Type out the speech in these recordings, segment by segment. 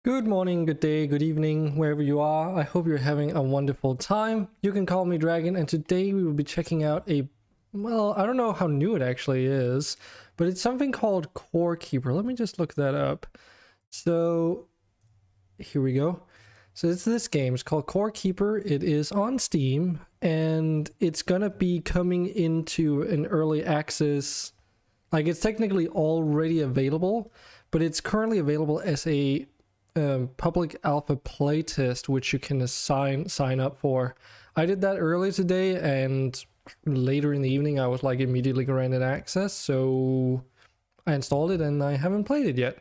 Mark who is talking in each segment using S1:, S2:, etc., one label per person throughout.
S1: Good morning, good day, good evening, wherever you are. I hope you're having a wonderful time. You can call me Dragon, and today we will be checking out well, I don't know how new it actually is, but it's something called Core Keeper. Let me just look that up. So, here we go. So it's this game, it's called Core Keeper. It is on Steam, and it's gonna be coming into an early access. Like, it's technically already available, but it's currently available as a public alpha playtest, which you can sign up for. I did that earlier today, and later in the evening I was like immediately granted access, so I installed it and I haven't played it yet.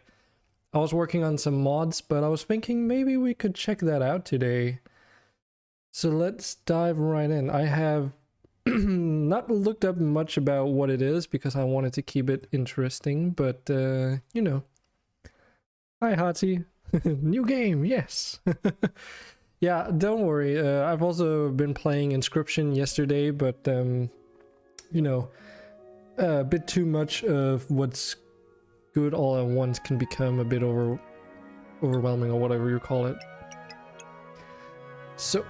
S1: I was working on some mods, but I was thinking maybe we could check that out today. So let's dive right in. I have not looked up much about what it is because I wanted to keep it interesting, but you know. Hi Hati. New game, yes. Yeah, don't worry. I've also been playing Inscryption yesterday, but you know, a bit too much of what's good all at once can become a bit overwhelming, or whatever you call it. So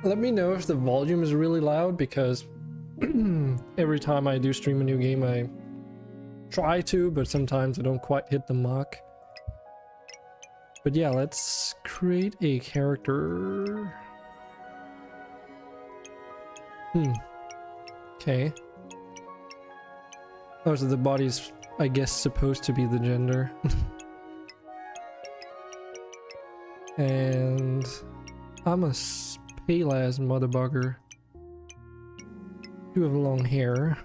S1: let me know if the volume is really loud, because every time I do stream a new game I try to, but sometimes I don't quite hit the mark. But yeah, let's create a character. Okay. Oh, so the body's, I guess, supposed to be the gender. And I'm a pale ass mother bugger. You have long hair.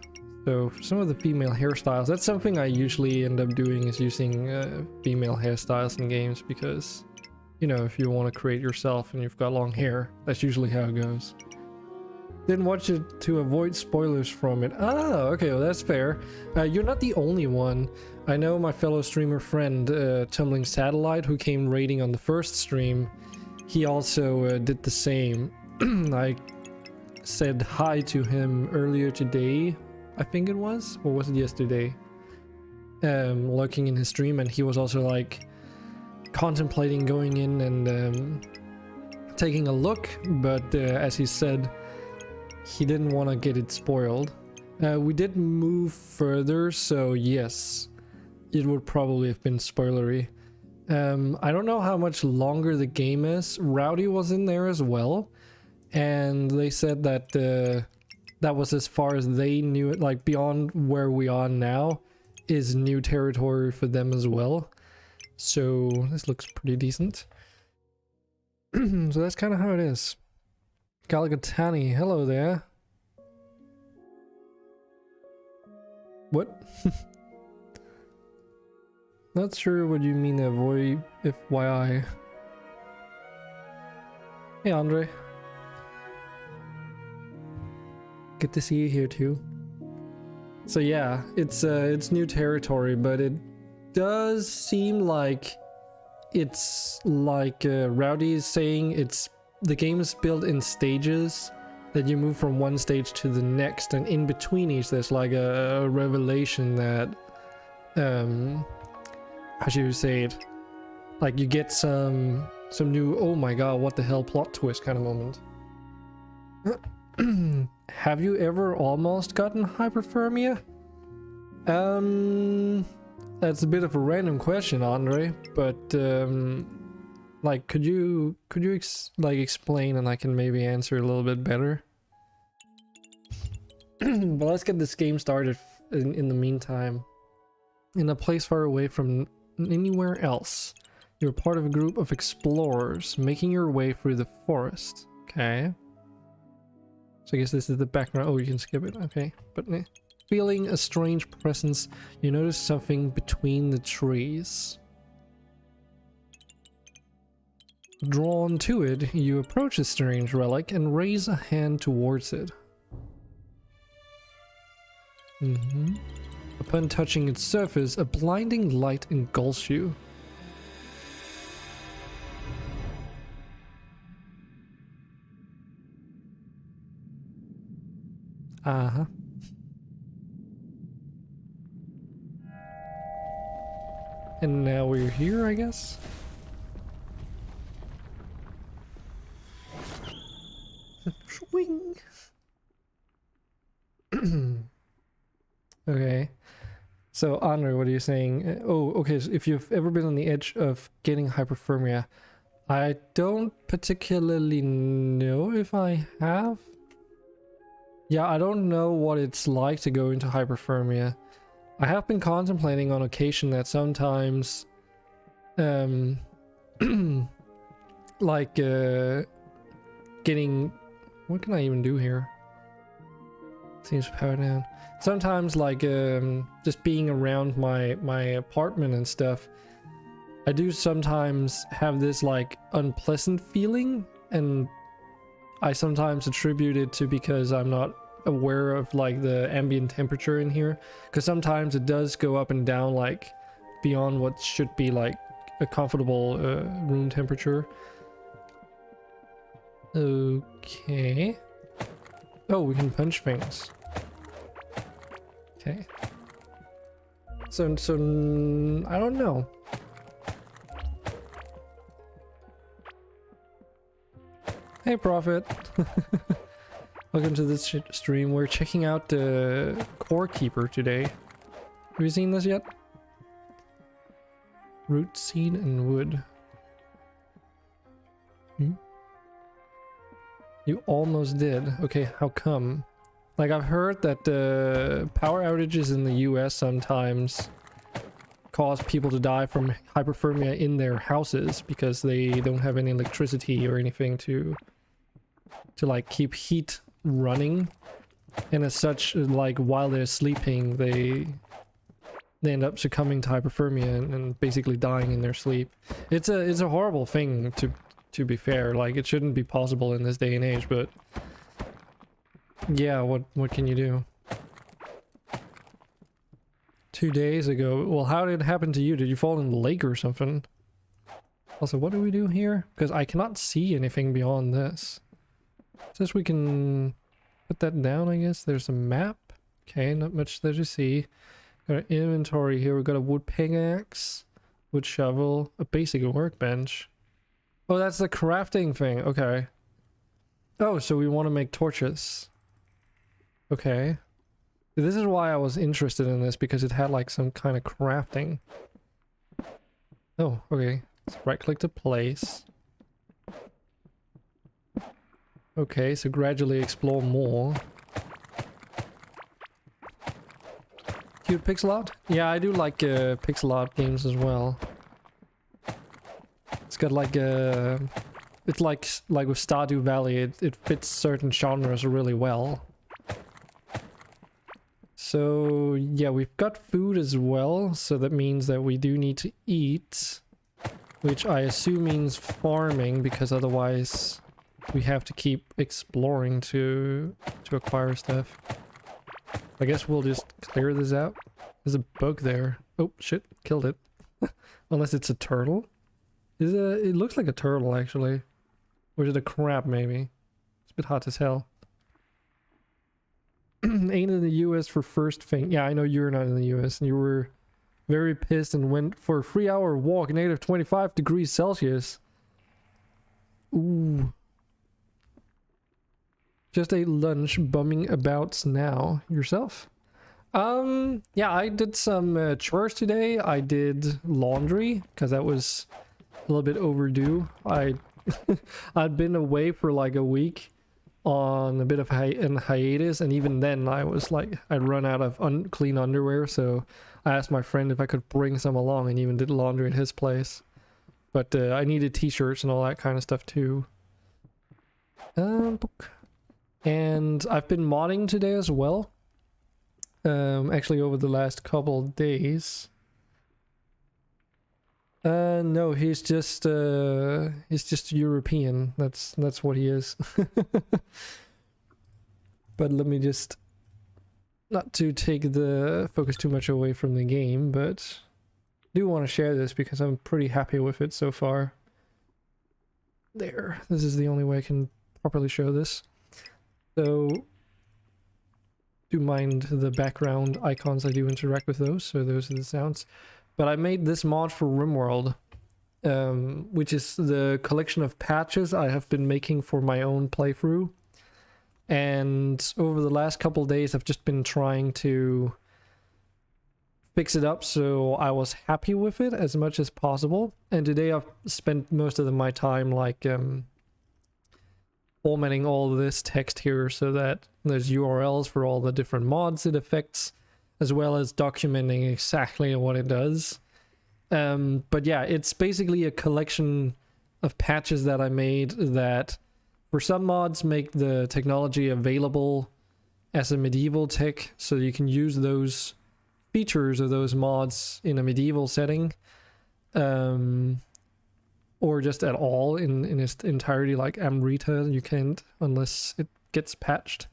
S1: So for some of the female hairstyles, that's something I usually end up doing, is using female hairstyles in games, because, you know, if you want to create yourself and you've got long hair, that's usually how it goes. Didn't watch it to avoid spoilers from it. Ah, okay, well that's fair. You're not the only one. I know my fellow streamer friend, Tumbling Satellite, who came raiding on the first stream, he also did the same. I said hi to him earlier today, I think it was, or was it yesterday, looking in his stream, and he was also like contemplating going in and taking a look, but as he said, he didn't want to get it spoiled. We did move further, so yes, it would probably have been spoilery. I don't know how much longer the game is. Rowdy was in there as well, and they said that that was as far as they knew it. Like, beyond where we are now is new territory for them as well. So this looks pretty decent. So that's kind of how it is. Galgatani, hello there. What? Not sure what you mean, avoid FYI. Hey Andre. Good to see you here too. So yeah, it's new territory, but it does seem like it's like Rowdy is saying, the game is built in stages, that you move from one stage to the next, and in between each there's like a revelation that how should you say it, like you get some new, oh my god, what the hell, plot twist kind of moment. Have you ever almost gotten hyperthermia? That's a bit of a random question, Andre, but like, could you explain, and I can maybe answer a little bit better. But let's get this game started in the meantime. In a place far away from anywhere else, you're part of a group of explorers making your way through the forest. Okay. So I guess this is the background. Oh, you can skip it. Okay. But feeling a strange presence, you notice something between the trees. Drawn to it, you approach the strange relic and raise a hand towards it. Upon touching its surface, a blinding light engulfs you. Uh-huh. And now we're here, I guess? Swing. Okay. So, Andre, what are you saying? Oh, okay. So if you've ever been on the edge of getting hyperthermia, I don't particularly know if I have. Yeah, I don't know what it's like to go into hyperthermia. I have been contemplating on occasion that sometimes, like, getting... What can I even do here? Seems powered down. Sometimes, like, just being around my apartment and stuff, I do sometimes have this, like, unpleasant feeling, and I sometimes attribute it to because I'm not aware of, like, the ambient temperature in here. Because sometimes it does go up and down, like, beyond what should be, like, a comfortable room temperature. Okay. Oh, we can punch things. Okay. So I don't know. Hey, Prophet. Welcome to this stream. We're checking out the Core Keeper today. Have you seen this yet? Root, seed, and wood. You almost did. Okay, how come? Like, I've heard that the power outages in the US sometimes cause people to die from hyperthermia in their houses because they don't have any electricity or anything to like keep heat running, and as such, like, while they're sleeping they end up succumbing to hyperthermia and basically dying in their sleep. It's a horrible thing, to be fair. Like, it shouldn't be possible in this day and age, but yeah, what can you do? 2 days ago. Well, how did it happen to you? Did you fall in the lake or something? Also, what do we do here? Because I cannot see anything beyond this. Says we can put that down, I guess. There's a map. Okay, not much there to see. Got an inventory here. We've got a wood pickaxe, wood shovel, a basic workbench. Oh, that's the crafting thing. Okay. Oh, so we want to make torches. Okay. This is why I was interested in this, because it had like some kind of crafting. Oh, okay. Let's right click to place. Okay, so gradually explore more. Cute pixel art? Yeah, I do like pixel art games as well. It's got like a... It's like with Stardew Valley, it fits certain genres really well. So yeah, we've got food as well, so that means that we do need to eat. Which I assume means farming, because otherwise we have to keep exploring to acquire stuff. I guess we'll just clear this out. There's a bug there. Oh shit, killed it. Unless it's a turtle. It looks like a turtle actually. Or is it a crab maybe? It's a bit hard to tell. Ain't in the US for first thing. Yeah, I know you're not in the US and you were very pissed and went for a 3-hour walk, negative 25 degrees Celsius. Ooh. Just ate lunch, bumming about now. Yourself? Yeah, I did some chores today. I did laundry because that was a little bit overdue. I'd been away for like a week on a bit of hiatus, and even then I was like, I'd run out of clean underwear, so I asked my friend if I could bring some along and even did laundry at his place. But I needed t-shirts and all that kind of stuff too. And I've been modding today as well. Actually over the last couple days. No, he's just European. That's what he is. But let me just, not to take the focus too much away from the game, but I do want to share this because I'm pretty happy with it so far. There, this is the only way I can properly show this. So, do mind the background icons, I do interact with those, so those are the sounds. But I made this mod for RimWorld, which is the collection of patches I have been making for my own playthrough. and over the last couple of days I've just been trying to fix it up so I was happy with it as much as possible. And today I've spent most of my time like formatting all of this text here so that there's URLs for all the different mods it affects, as well as documenting exactly what it does. But yeah, it's basically a collection of patches that I made that for some mods make the technology available as a medieval tech, so you can use those features of those mods in a medieval setting, or just at all in its entirety. Like Amrita, you can't unless it gets patched.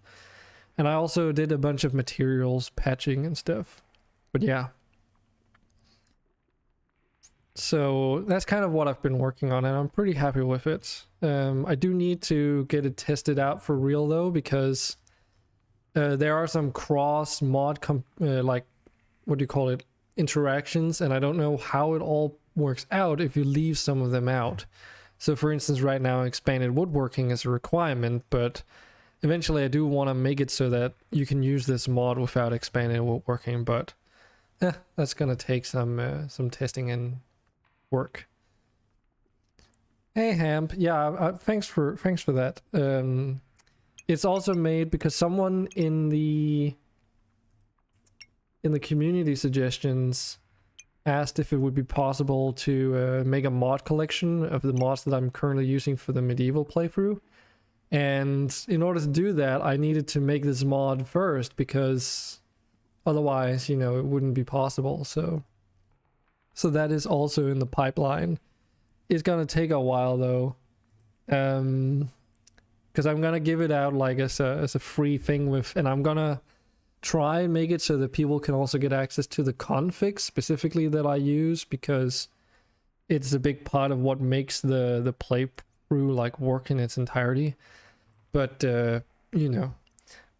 S1: And I also did a bunch of materials patching and stuff. But yeah. So that's kind of what I've been working on, and I'm pretty happy with it. I do need to get it tested out for real though, because there are some cross mod like, what do you call it, interactions, and I don't know how it all works out if you leave some of them out. So for instance, right now expanded woodworking is a requirement, but eventually I do want to make it so that you can use this mod without expanded woodworking, but that's gonna take some testing and work. Hey Hamp, yeah, thanks for that. It's also made because someone in the community suggestions asked if it would be possible to make a mod collection of the mods that I'm currently using for the medieval playthrough. And in order to do that, I needed to make this mod first, because otherwise, you know, it wouldn't be possible. So that is also in the pipeline. It's gonna take a while though, because I'm gonna give it out like as a free thing with, and I'm gonna try and make it so that people can also get access to the configs specifically that I use, because it's a big part of what makes the playthrough like work in its entirety. But you know,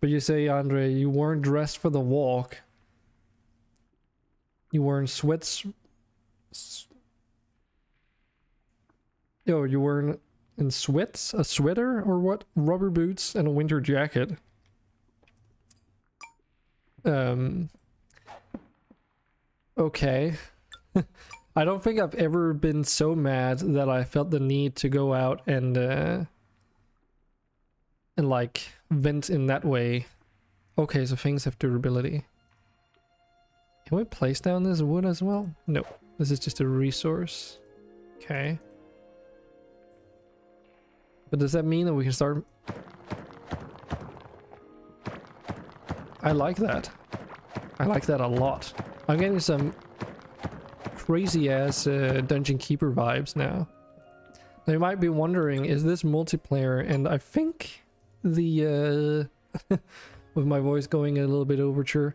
S1: but you say, Andre, you weren't dressed for the walk. You were in sweats. Yo, you were in sweats, a sweater or what? Rubber boots and a winter jacket. Okay. I don't think I've ever been so mad that I felt the need to go out and like vent in that way. Okay, so things have durability. Can we place down this wood as well? No, this is just a resource. Okay. But does that mean that we can start? I like that. I like that a lot. I'm getting some crazy ass Dungeon Keeper vibes now. Now you might be wondering, is this multiplayer? And I think the with my voice going a little bit overture,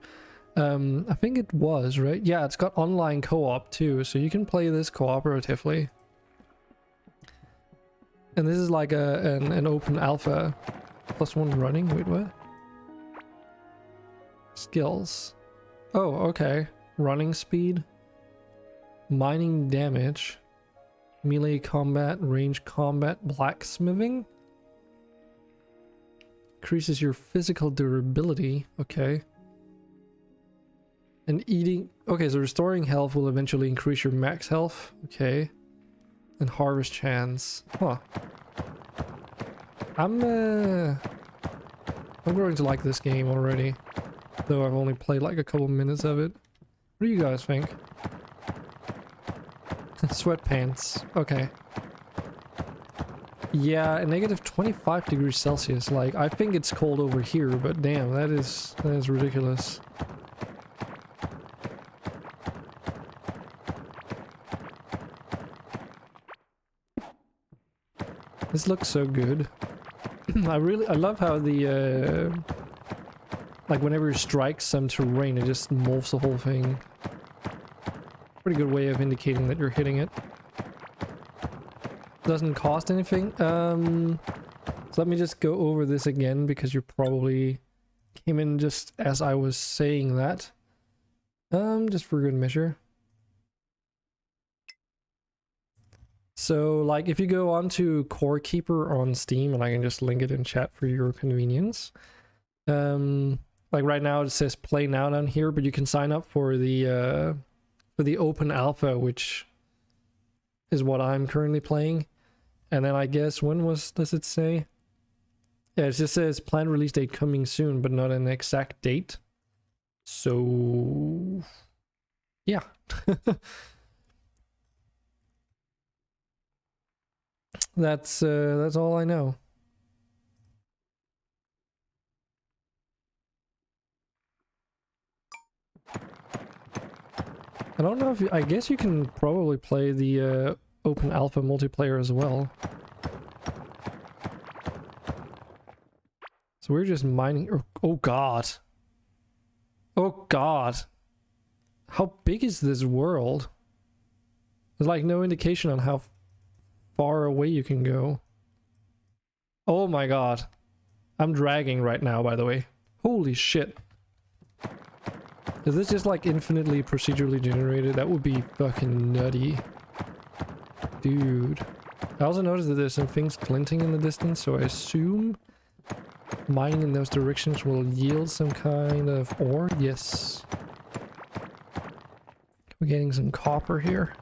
S1: I think it was, right? Yeah, it's got online co-op too, so you can play this cooperatively. And this is like an open alpha. +1 running, wait, what? Skills. Oh, okay. Running speed. Mining damage. Melee combat, range combat, blacksmithing. Increases your physical durability. Okay. And eating. Okay, so restoring health will eventually increase your max health. Okay. And harvest chance. Huh. I'm growing to like this game already, though I've only played like a couple minutes of it. What do you guys think? Sweatpants. Okay. Yeah, negative 25 degrees Celsius. Like, I think it's cold over here, but damn, that is ridiculous. This looks so good. I love how the like whenever you strike some terrain, it just morphs the whole thing. Pretty good way of indicating that you're hitting it. Doesn't cost anything. So let me just go over this again, because you probably came in just as I was saying that. Just for good measure. So like if you go onto Core Keeper on Steam, and I can just link it in chat for your convenience. Like right now it says play now down here, but you can sign up for the open alpha, which is what I'm currently playing. And then I guess does it say? Yeah, it just says planned release date coming soon, but not an exact date. So yeah. That's all I know. I don't know if I guess you can probably play the open alpha multiplayer as well. So we're just mining. Oh god. Oh god. How big is this world? There's like no indication on how far away you can go. Oh my god. I'm dragging right now, by the way. Holy shit. Is this just like infinitely procedurally generated? That would be fucking nutty. Dude. I also noticed that there's some things glinting in the distance, so I assume mining in those directions will yield some kind of ore. Yes. We're getting some copper here.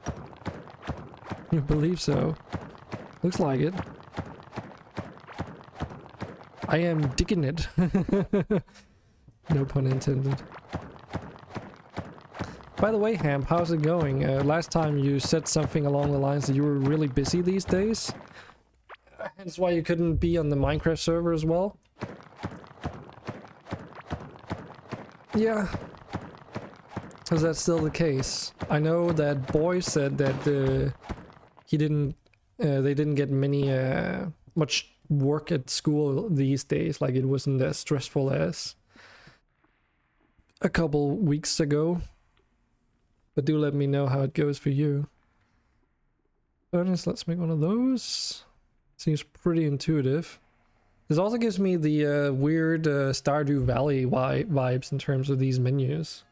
S1: You believe so? Looks like it. I am digging it. No pun intended. By the way, Hamp, how's it going? Last time you said something along the lines that you were really busy these days. That's why you couldn't be on the Minecraft server as well. Yeah. Is that still the case? I know that Boy said that they didn't get much work at school these days. Like it wasn't as stressful as a couple weeks ago. But do let me know how it goes for you. Furnace, let's make one of those. Seems pretty intuitive. This also gives me the weird Stardew Valley vibes in terms of these menus.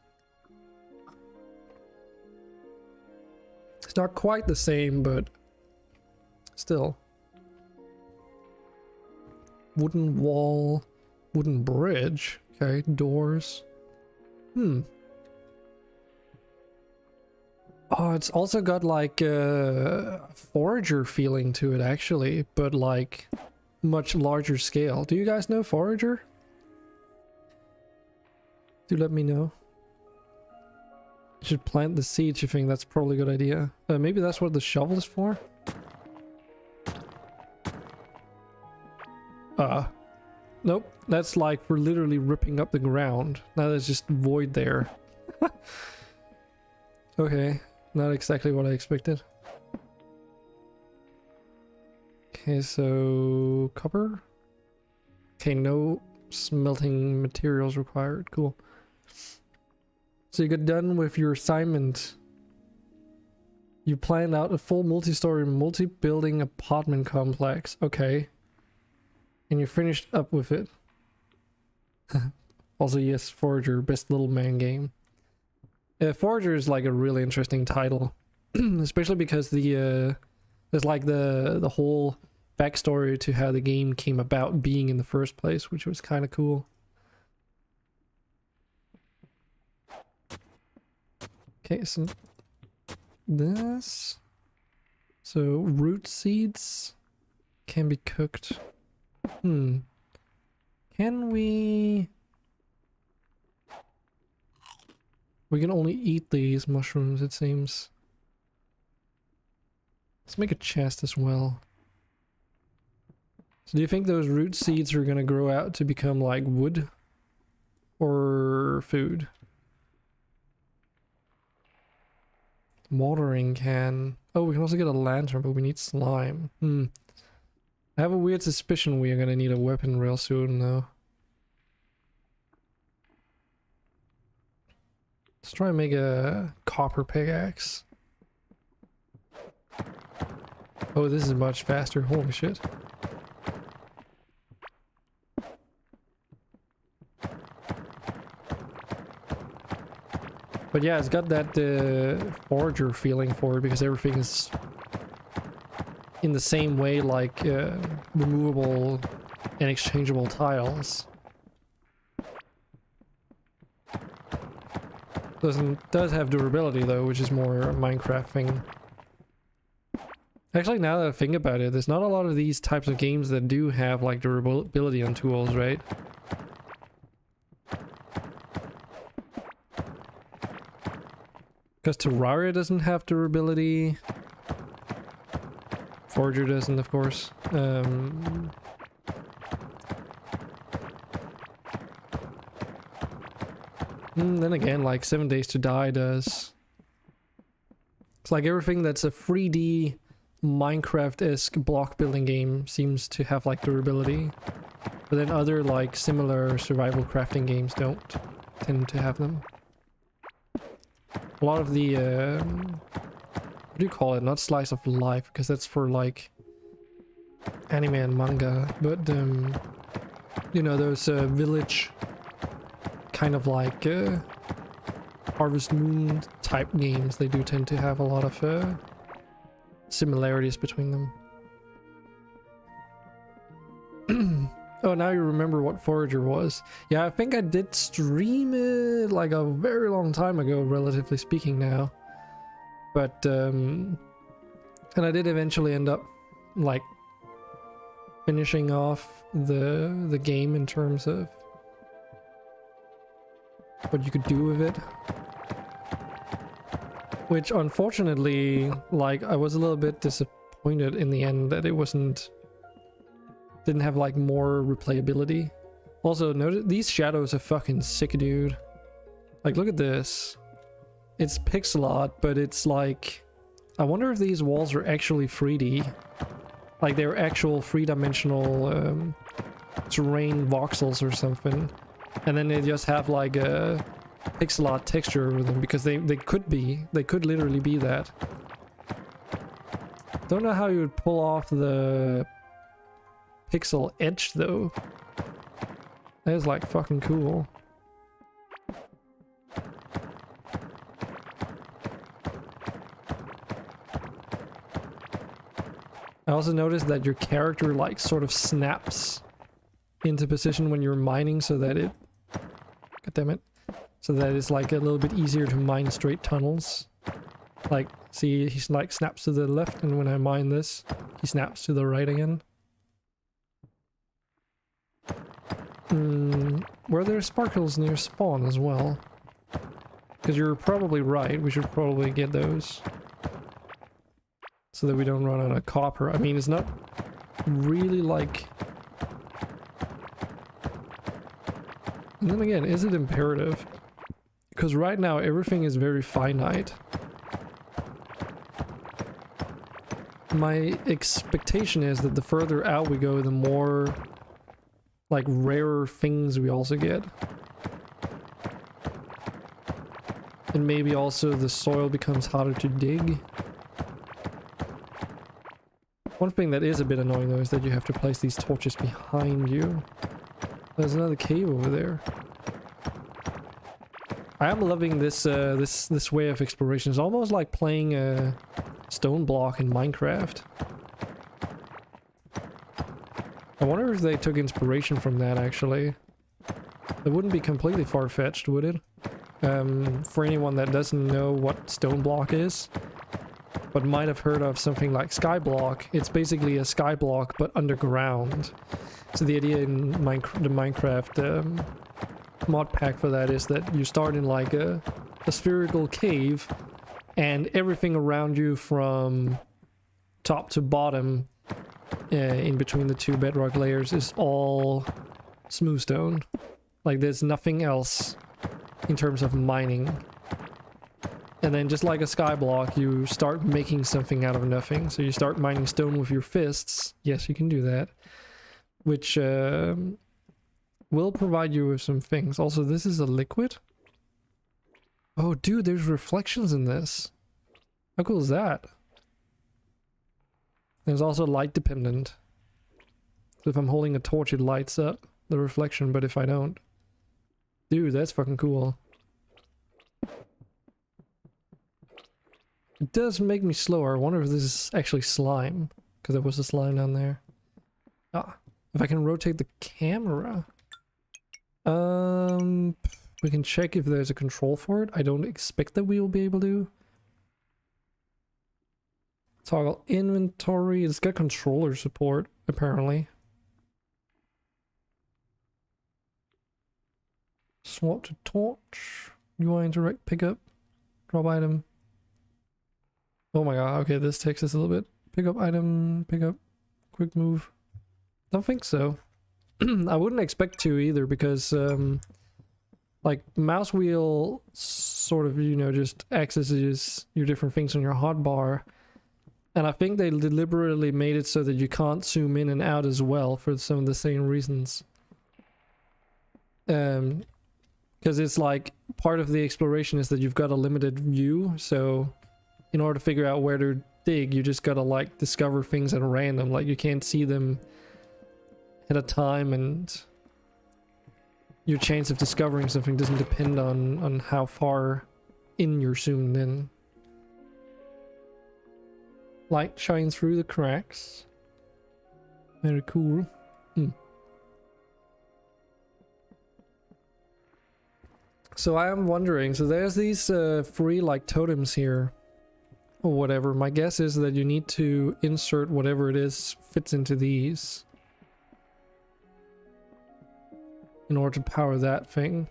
S1: It's not quite the same, but still. Wooden wall, wooden bridge. Okay, doors. Oh, it's also got like a Forager feeling to it actually, but like much larger scale. Do you guys know Forager? Do let me know. Should plant the seeds. You think that's probably a good idea? Maybe that's what the shovel is for? Nope. That's like for literally ripping up the ground. Now there's just void there. Okay. Not exactly what I expected. Okay, so copper. Okay, no smelting materials required. Cool. So you get done with your assignment. You planned out a full multi-story, multi-building apartment complex. Okay. And you finished up with it. Also, yes, Forager, best little man game. Forager is like a really interesting title, especially because there's like the whole backstory to how the game came about being in the first place, which was kind of cool. Okay, so this, so root seeds can be cooked. Can we? We can only eat these mushrooms, it seems. Let's make a chest as well. So do you think those root seeds are gonna grow out to become like wood? Or food? Watering can... Oh, we can also get a lantern, but we need slime. I have a weird suspicion we are gonna need a weapon real soon, though. Let's try and make a copper pickaxe. Oh, this is much faster. Holy shit. But yeah, it's got that Forager feeling for it because everything is in the same way like removable and exchangeable tiles. Does have durability though, which is more a Minecraft thing. Actually, now that I think about it, there's not a lot of these types of games that do have like durability on tools, right? Because Terraria doesn't have durability. Forager doesn't, of course. Then again, like 7 Days to Die does. It's like everything that's a 3D Minecraft-esque block building game seems to have like durability. But then other like similar survival crafting games don't tend to have them. A lot of the, what do you call it? Not slice of life, because that's for like anime and manga. But, you know, those village kind of like Harvest Moon type games, they do tend to have a lot of similarities between them. Oh, now you remember what Forager was. Yeah, I think I did stream it like a very long time ago, relatively speaking now. But, and I did eventually end up like finishing off the game in terms of what you could do with it. Which unfortunately, like, I was a little bit disappointed in the end that it didn't have like more replayability. Also, notice these shadows are fucking sick, dude. Like, look at this. It's pixel art, but it's like, I wonder if these walls are actually 3D. Like they're actual three-dimensional terrain voxels or something. And then they just have like a pixel art texture over them, because they could literally be that. Don't know how you would pull off the pixel edge though. That is like fucking cool. I also noticed that your character like sort of snaps into position when you're mining, so that it, god damn it, so that it's like a little bit easier to mine straight tunnels. Like, see, he's like snaps to the left, and when I mine this, he snaps to the right again. Were there sparkles near spawn as well? Because you're probably right, we should probably get those. So that we don't run out of copper. I mean, it's not really like... And then again, is it imperative? Because right now everything is very finite. My expectation is that the further out we go, the more like rarer things we also get. And maybe also the soil becomes harder to dig. One thing that is a bit annoying though is that you have to place these torches behind you. There's another cave over there. I am loving this this way of exploration. It's almost like playing a stone block in Minecraft. I wonder if they took inspiration from that actually. It wouldn't be completely far-fetched, would it? For anyone that doesn't know what stone block is, but might have heard of something like Skyblock. It's basically a Skyblock but underground. So the idea in the Minecraft mod pack for that is that you start in like a spherical cave, and everything around you from top to bottom in between the two bedrock layers is all smooth stone. Like there's nothing else in terms of mining. And then just like a skyblock, you start making something out of nothing. So you start mining stone with your fists. Yes, you can do that. Which will provide you with some things. Also, this is a liquid. Oh, dude, there's reflections in this. How cool is that? There's also light dependent. So if I'm holding a torch, it lights up the reflection, but if I don't... Dude, that's fucking cool. It does make me slower. I wonder if this is actually slime. because there was a slime down there. Ah, if I can rotate the camera. We can check if there's a control for it. I don't expect that we will be able to. Toggle inventory. It's got controller support, apparently. Swap to torch. UI interact, pick up, drop item. Oh my god, okay, this takes us a little bit. Pick up item, pick up, quick move. Don't think so. I wouldn't expect to either, because like mouse wheel sort of, you know, just accesses your different things on your hotbar. And I think they deliberately made it so that you can't zoom in and out as well for some of the same reasons. Because it's like part of the exploration is that you've got a limited view, so in order to figure out where to dig, you just gotta like discover things at random. Like you can't see them at a time, and your chance of discovering something doesn't depend on how far in you're zoomed in. Light shines through the cracks. Very cool. So I am wondering, so there's these free like totems here or whatever. My guess is that you need to insert whatever it is fits into these in order to power that thing.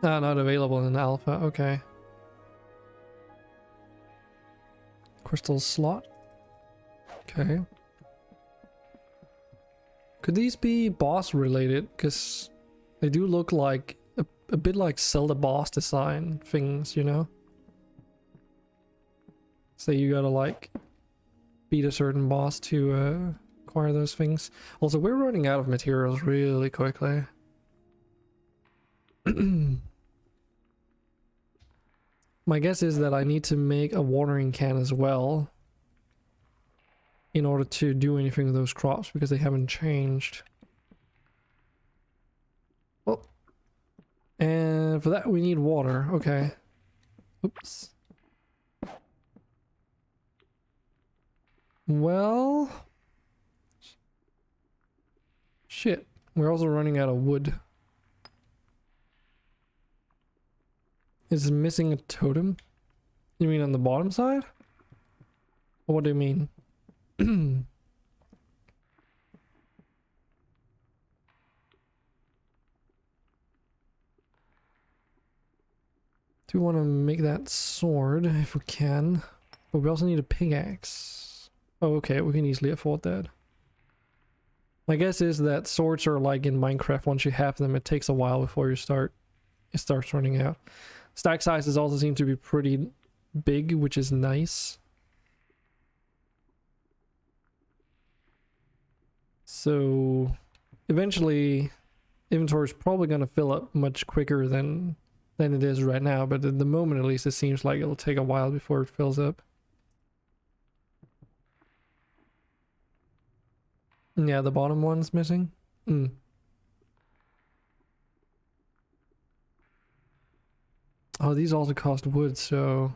S1: Ah, not available in alpha. Okay. Crystal slot. Okay. Could these be boss related? Because they do look like a bit like Zelda boss design things, you know? So you gotta like beat a certain boss to acquire those things. Also, we're running out of materials really quickly. My guess is that I need to make a watering can as well in order to do anything with those crops, because they haven't changed. Well, and for that we need water. Okay. Oops. Well, shit, we're also running out of wood. Is missing a totem? You mean on the bottom side? Or what do you mean? Do we want to make that sword if we can? But we also need a pickaxe. Oh, okay, we can easily afford that. My guess is that swords are like in Minecraft. Once you have them, it takes a while before it starts running out. Stack sizes also seem to be pretty big, which is nice. So eventually inventory is probably going to fill up much quicker than it is right now, but at the moment at least it seems like it'll take a while before it fills up. Yeah, the bottom one's missing. Oh, these also cost wood, so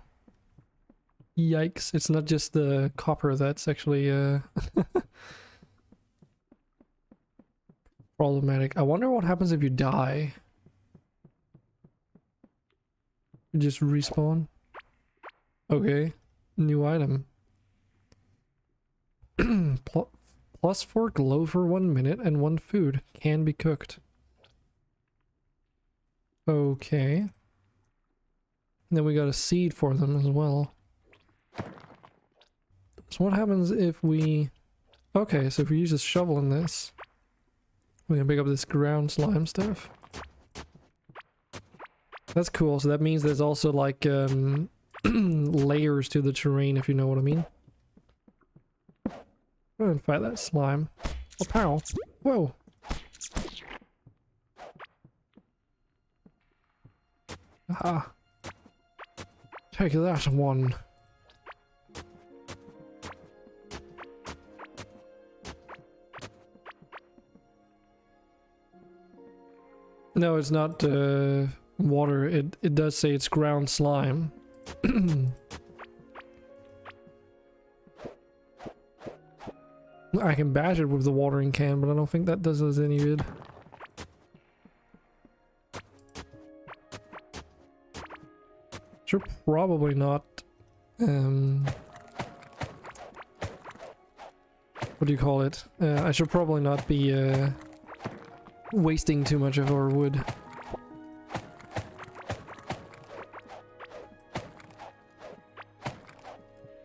S1: yikes. It's not just the copper that's actually problematic. I wonder what happens if you die. You just respawn. Okay, new item. +4 glow for 1 minute and 1 food can be cooked. Okay. And then we got a seed for them as well. So what happens if we... Okay, so if we use a shovel in this, we can pick up this ground slime stuff. That's cool. So that means there's also like layers to the terrain, if you know what I mean. Go ahead and fight that slime. Oh, pow. Whoa. Aha. Take that one. No, it's not water. It does say it's ground slime. I can bash it with the watering can, but I don't think that does us any good. Should probably not, what do you call it? I should probably not be wasting too much of our wood.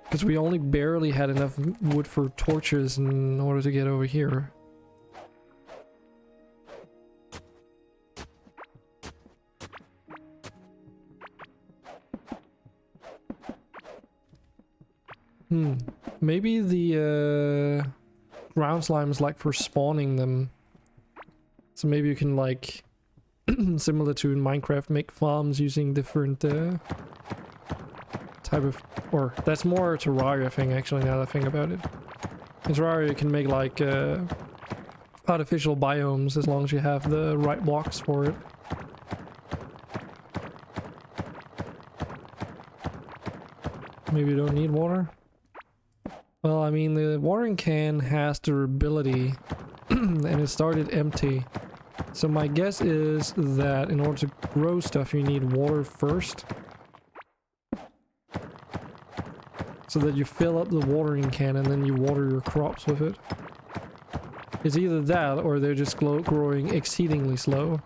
S1: Because we only barely had enough wood for torches in order to get over here. Maybe the ground slime is like for spawning them. So maybe you can like, similar to in Minecraft, make farms using different type of, or that's more a Terraria thing actually now that I think about it. In Terraria you can make like artificial biomes as long as you have the right blocks for it. Maybe you don't need water? Well, I mean, the watering can has durability and it started empty. So my guess is that in order to grow stuff you need water first. So that you fill up the watering can and then you water your crops with it. It's either that or they're just growing exceedingly slow.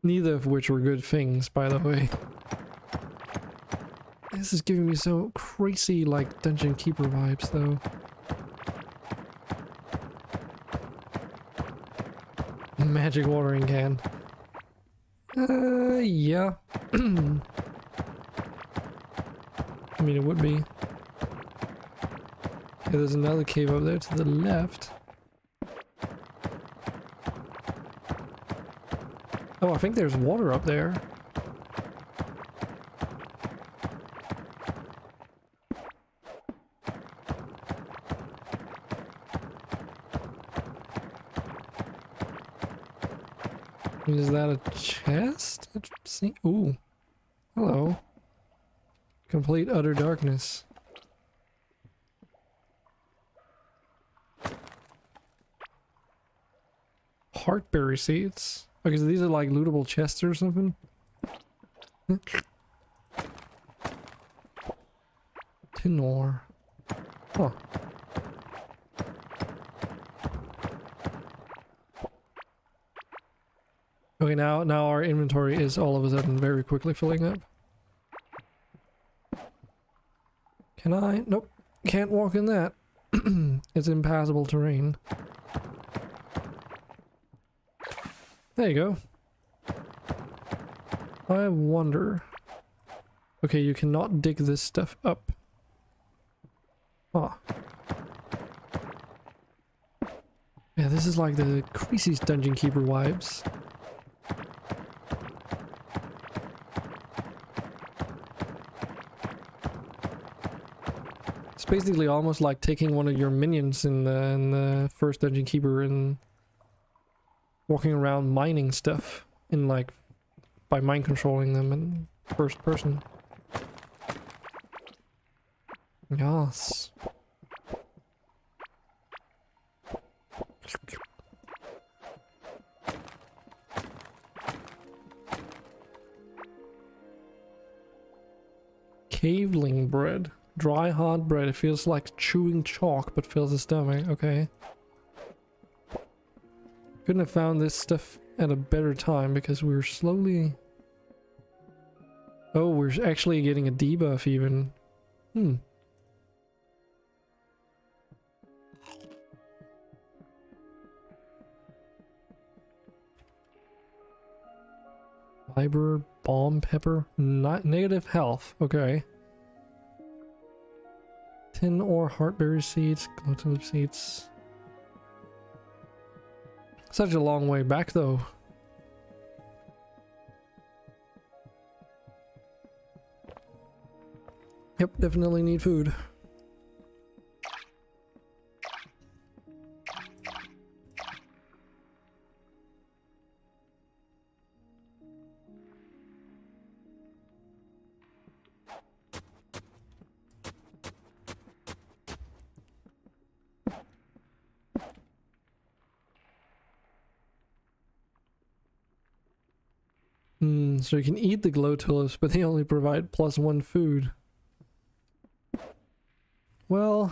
S1: Neither of which were good things, by the way. This is giving me so crazy, like, Dungeon Keeper vibes, though. Magic watering can. Yeah. I mean, it would be. Yeah, there's another cave up there to the left. Oh, I think there's water up there. Is that a chest? See? Ooh. Hello. Complete utter darkness. Heartberry seeds. Okay, so these are like lootable chests or something? Tin ore. Huh. Okay, now our inventory is all of a sudden very quickly filling up. Can I? Nope. Can't walk in that. It's impassable terrain. There you go. I wonder. Okay, you cannot dig this stuff up. Ah. Yeah, this is like the craziest Dungeon Keeper vibes. It's basically almost like taking one of your minions in the first Dungeon Keeper and walking around mining stuff in like by mind controlling them in first person. Yes. Caveling bread. Dry hard bread. It feels like chewing chalk but fills the stomach. Okay. Couldn't have found this stuff at a better time because we're slowly... Oh, we're actually getting a debuff even. Fiber, bomb pepper, not negative health. Okay. Tin ore, heartberry seeds, glow tulip seeds. Such a long way back though. Yep, definitely need food. So you can eat the glow tulips, but they only provide +1 food. Well,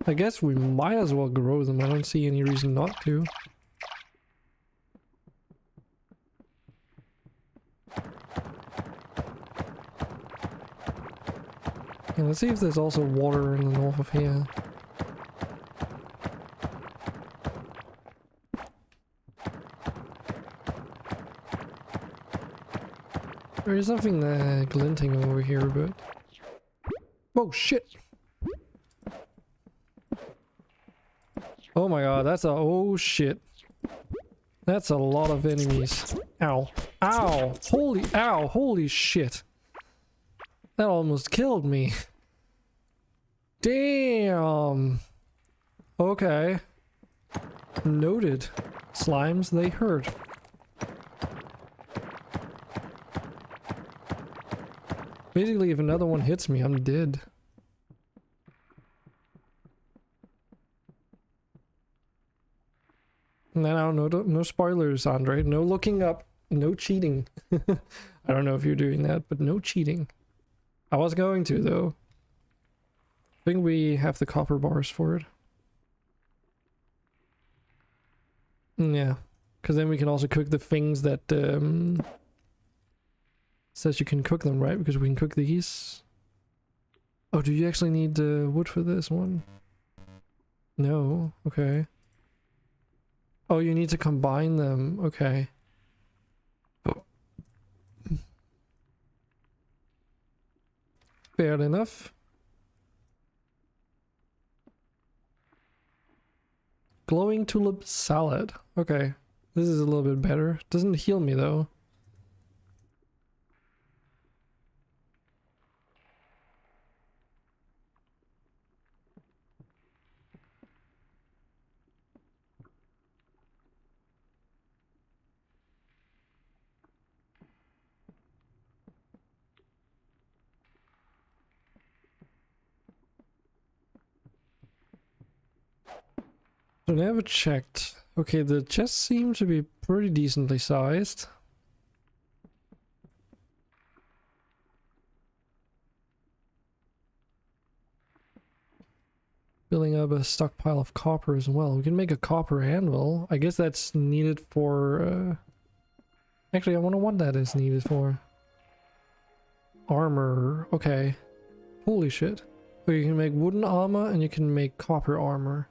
S1: I guess we might as well grow them. I don't see any reason not to. Yeah, let's see if there's also water in the north of here. There is something glinting over here, but... Oh shit! Oh my god, that's a... Oh shit. That's a lot of enemies. Ow. Ow! Holy... Ow! Holy shit! That almost killed me. Damn! Okay. Noted. Slimes, they hurt. Basically, if another one hits me, I'm dead. No, no spoilers, Andre. No looking up. No cheating. I don't know if you're doing that, but no cheating. I was going to, though. I think we have the copper bars for it. Yeah. Because then we can also cook the things that... says you can cook them, right? Because we can cook these. Oh, do you actually need wood for this one? No. Okay. Oh, you need to combine them. Okay. Fair enough. Glowing tulip salad. Okay. This is a little bit better. Doesn't heal me though. So never checked. Okay, the chest seems to be pretty decently sized. Building up a stockpile of copper as well. We can make a copper anvil. I guess that's needed for... Actually, I wonder what that is needed for. Armor. Okay. Holy shit. So you can make wooden armor and you can make copper armor.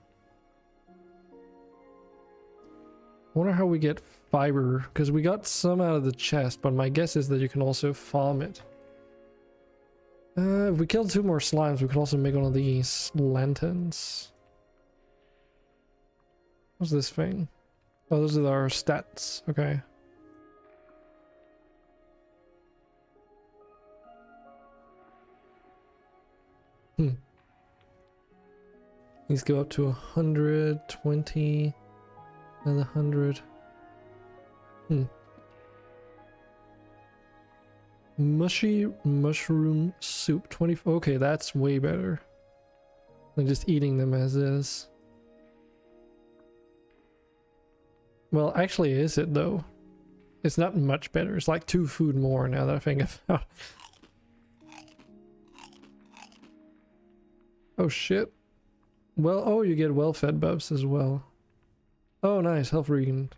S1: I wonder how we get fiber, because we got some out of the chest, but my guess is that you can also farm it. If we kill 2 more slimes, we could also make one of these lanterns. What's this thing? Oh, those are our stats. Okay. These go up to 120. Another 100. Mushy mushroom soup. 20. Okay, that's way better than just eating them as is. Well, actually, is it though? It's not much better. It's like 2 food more now that I think about it. Oh shit. Well, oh, you get well-fed buffs as well. Oh, nice. Health regen.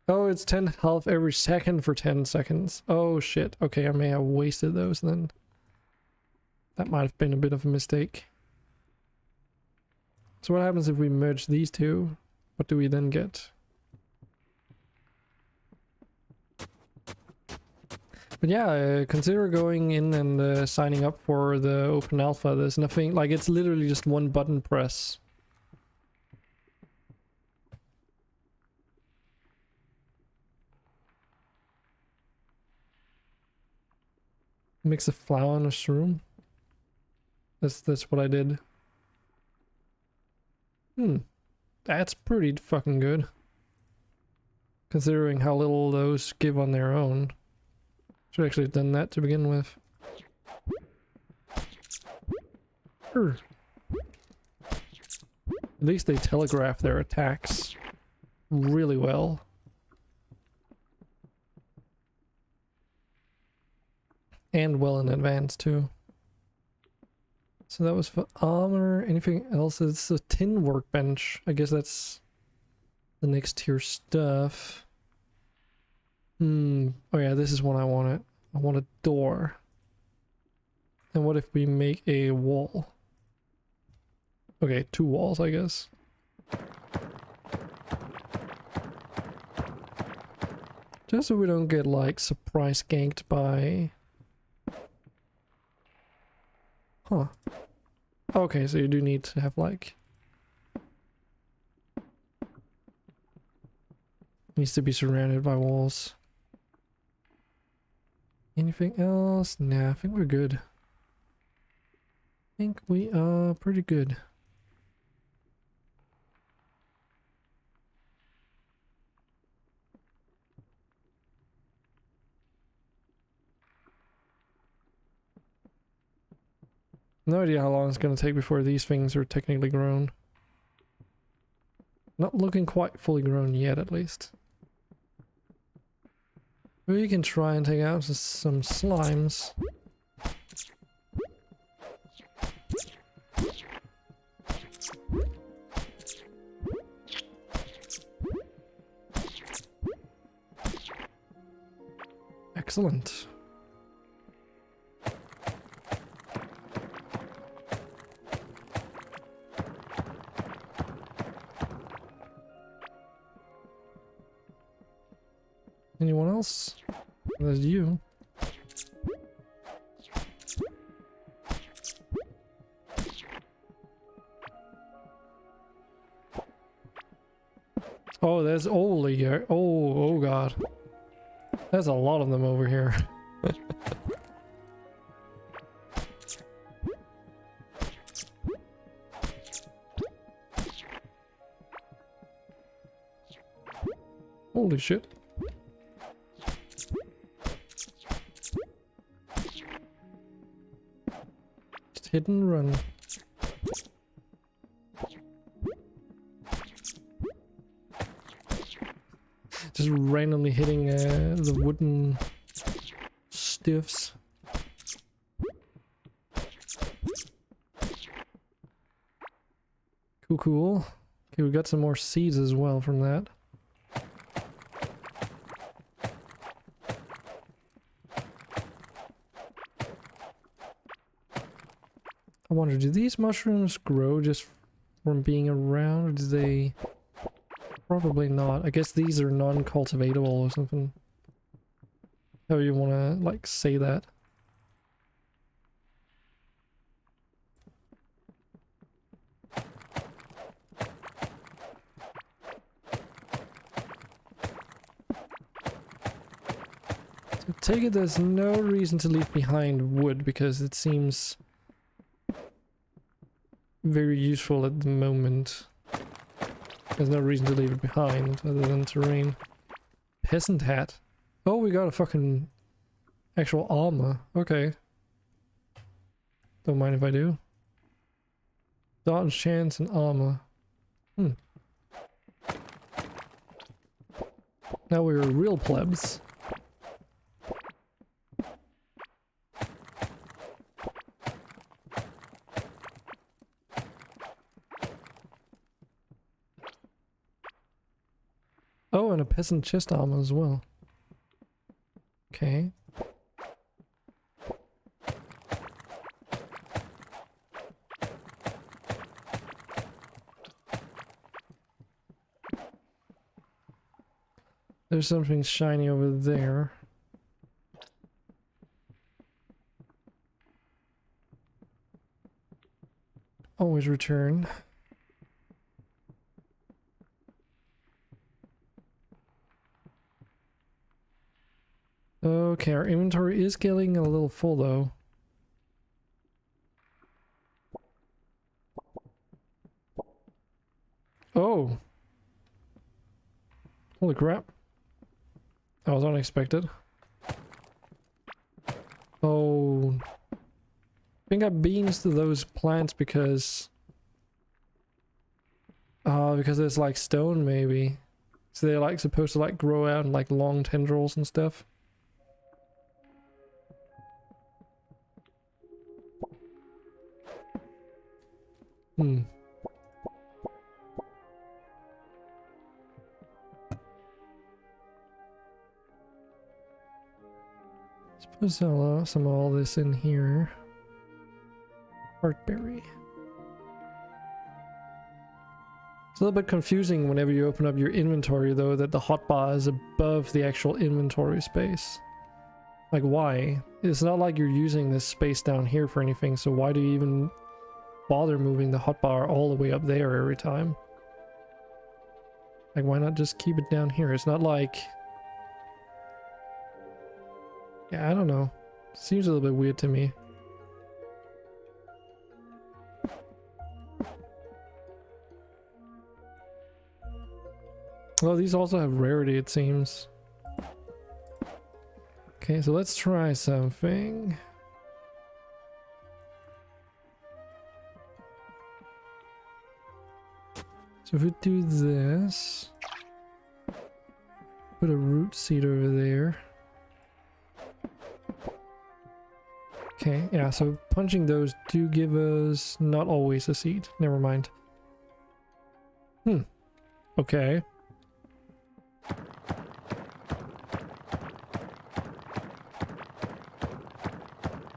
S1: Oh, it's 10 health every second for 10 seconds. Oh, shit. Okay, I may have wasted those then. That might have been a bit of a mistake. So what happens if we merge these two? What do we then get? But yeah, consider going in and signing up for the open alpha. There's nothing, like, it's literally just one button press. Mix a flour and a shroom. That's what I did. That's pretty fucking good. Considering how little those give on their own. Should actually have done that to begin with. At least they telegraph their attacks. really well. And well in advance too. So that was for armor. Anything else? It's a tin workbench. I guess that's the next tier stuff. Oh yeah, this is what I wanted. I want a door. And what if we make a wall? Okay, 2 walls, I guess. Just so we don't get like surprise ganked by... Huh. Okay, so you do need to have like... Needs to be surrounded by walls. Anything else? Nah, I think we're good. I think we are pretty good. No idea how long it's gonna take before these things are technically grown. Not looking quite fully grown yet, at least. We can try and take out some slimes. Excellent. Anyone else? That's you. Oh, there's Oli here. Oh god. There's a lot of them over here. Holy shit. Just hit and run. Just randomly hitting the wooden stiffs. Cool, cool. Okay, we got some more seeds as well from that. I wonder, do these mushrooms grow just from being around, or do they... Probably not. I guess these are non-cultivatable or something. How you want to, like, say that? So take it there's no reason to leave behind wood, because it seems very useful at the moment. There's no reason to leave it behind other than terrain. Peasant hat. Oh, we got a fucking actual armor. Okay. Don't mind if I do. Dodge, chance, and armor. Now we're real plebs. Oh, and a peasant chest armor as well. Okay. There's something shiny over there. Always return. Okay, our inventory is getting a little full though. Oh. Holy crap. That was unexpected. Oh. I think I beans to those plants because there's like stone maybe. So they're like supposed to like grow out in like long tendrils and stuff. Hmm. Suppose I'll allow some of all this in here. Heartberry. It's a little bit confusing whenever you open up your inventory though that the hotbar is above the actual inventory space. Like why? It's not like you're using this space down here for anything, so why do you even bother moving the hotbar all the way up there every time? Like why not just keep it down here? It's not like... Yeah, I don't know. Seems a little bit weird to me. Well, these also have rarity, it seems. Okay, so let's try something. So if we do this, put a root seed over there. Okay, yeah, so punching those do give us not always a seed. Never mind. Okay.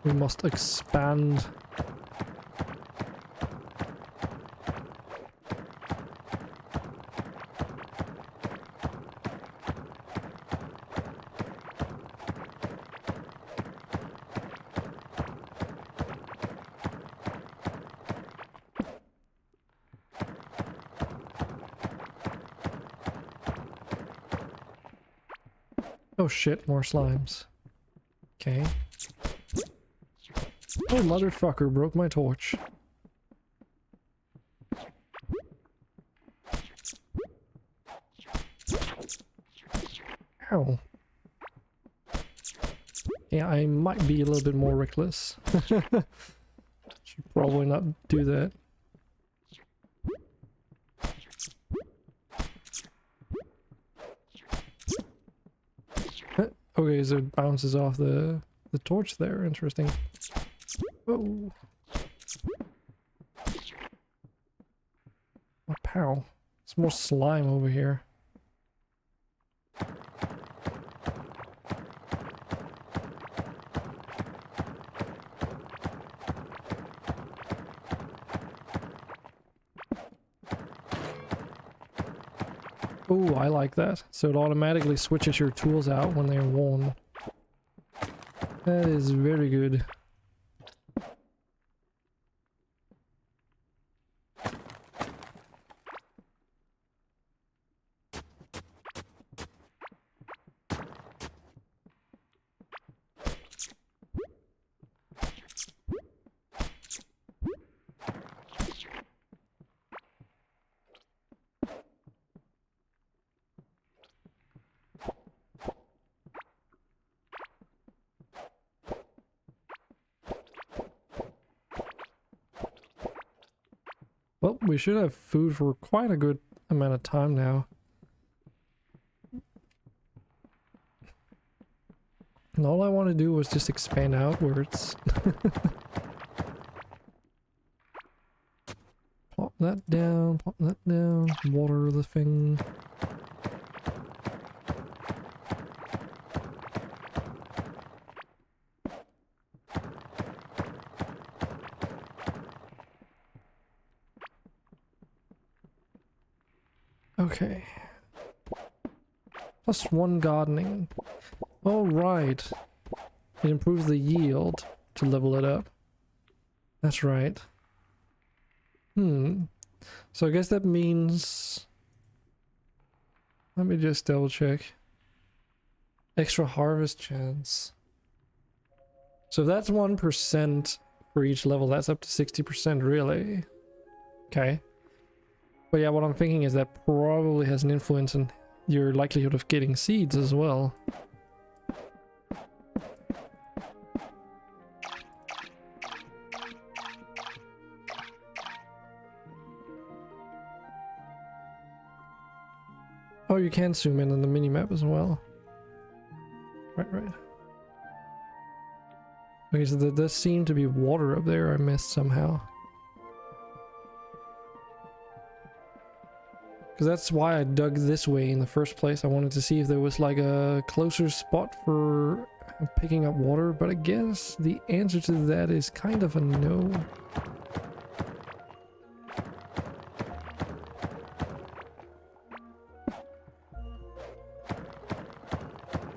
S1: We must expand. Oh shit, more slimes. Okay. Oh, motherfucker broke my torch. Ow. Yeah, I might be a little bit more reckless. Should probably not do that. Okay, so it bounces off the torch there. Interesting. Oh. Oh, pow. There's more slime over here. Oh, I like that. So it automatically switches your tools out when they're worn. That is very good. Well, we should have food for quite a good amount of time now. And all I want to do was just expand outwards. Pop that down, water the thing. Okay. +1 gardening. Oh, right. It improves the yield to level it up. That's right. So I guess that means... Let me just double check. Extra harvest chance. So if that's 1% for each level, that's up to 60% really. Okay. But yeah, what I'm thinking is that probably has an influence on your likelihood of getting seeds as well. Oh, you can zoom in on the minimap as well. Right. Okay, so there does seem to be water up there I missed somehow. Because that's why I dug this way in the first place. I wanted to see if there was like a closer spot for picking up water, but I guess the answer to that is kind of a no.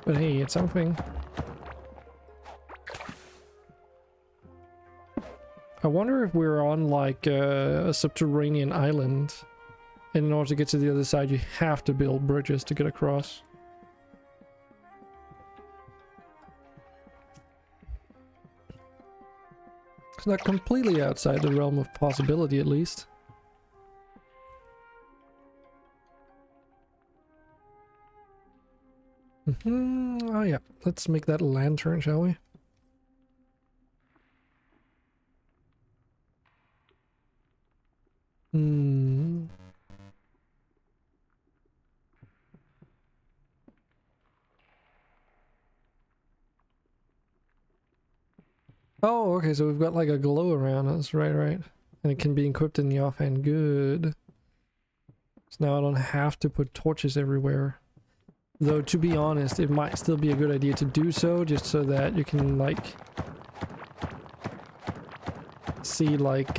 S1: But hey, it's something. I wonder if we're on like a subterranean island, and in order to get to the other side you have to build bridges to get across. It's not completely outside the realm of possibility, at least. Oh yeah, let's make that a lantern, shall we? Oh, okay, so we've got like a glow around us, right. And it can be equipped in the offhand. Good. So now I don't have to put torches everywhere. Though, to be honest, it might still be a good idea to do so, just so that you can, like, see, like,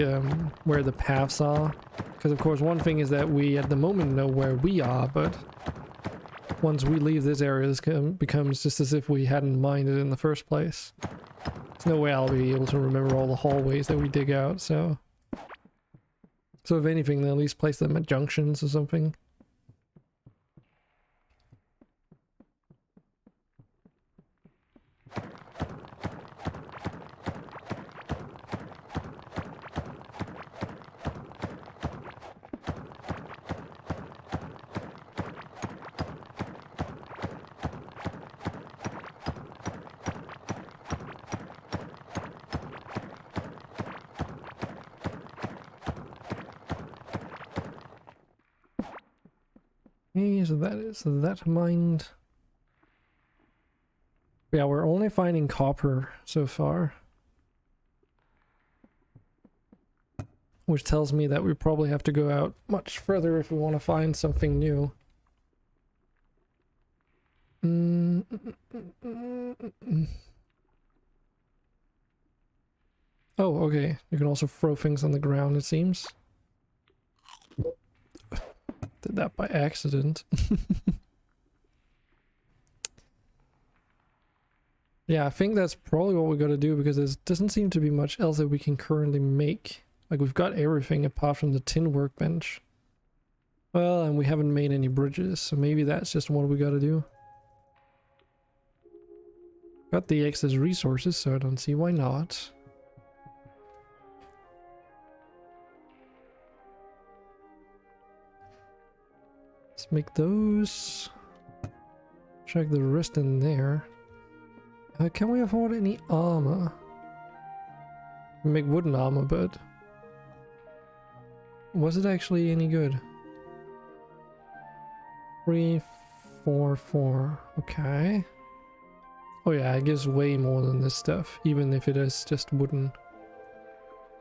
S1: where the paths are. Because, of course, one thing is that we, at the moment, know where we are, but once we leave this area, this becomes just as if we hadn't minded in the first place. There's no way I'll be able to remember all the hallways that we dig out, so... So if anything, they'll at least place them at junctions or something. So that is that mined. Yeah, we're only finding copper so far. Which tells me that we probably have to go out much further if we want to find something new. Oh, okay. You can also throw things on the ground, it seems. Did that by accident. Yeah, I think that's probably what we gotta do, because there doesn't seem to be much else that we can currently make. Like, we've got everything apart from the tin workbench. Well, and we haven't made any bridges, so maybe that's just what we gotta do. Got the excess resources, so I don't see why not. Let's make those. Check the rest in there. Can we afford any armor? We make wooden armor, but was it actually any good? 3, 4, 4. Okay. Oh yeah, it gives way more than this stuff, even if it is just wooden.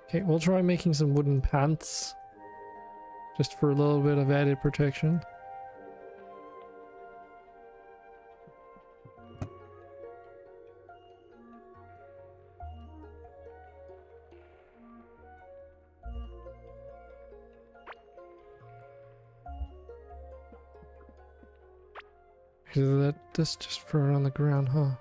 S1: Okay, we'll try making some wooden pants, just for a little bit of added protection. That's just for on the ground, huh?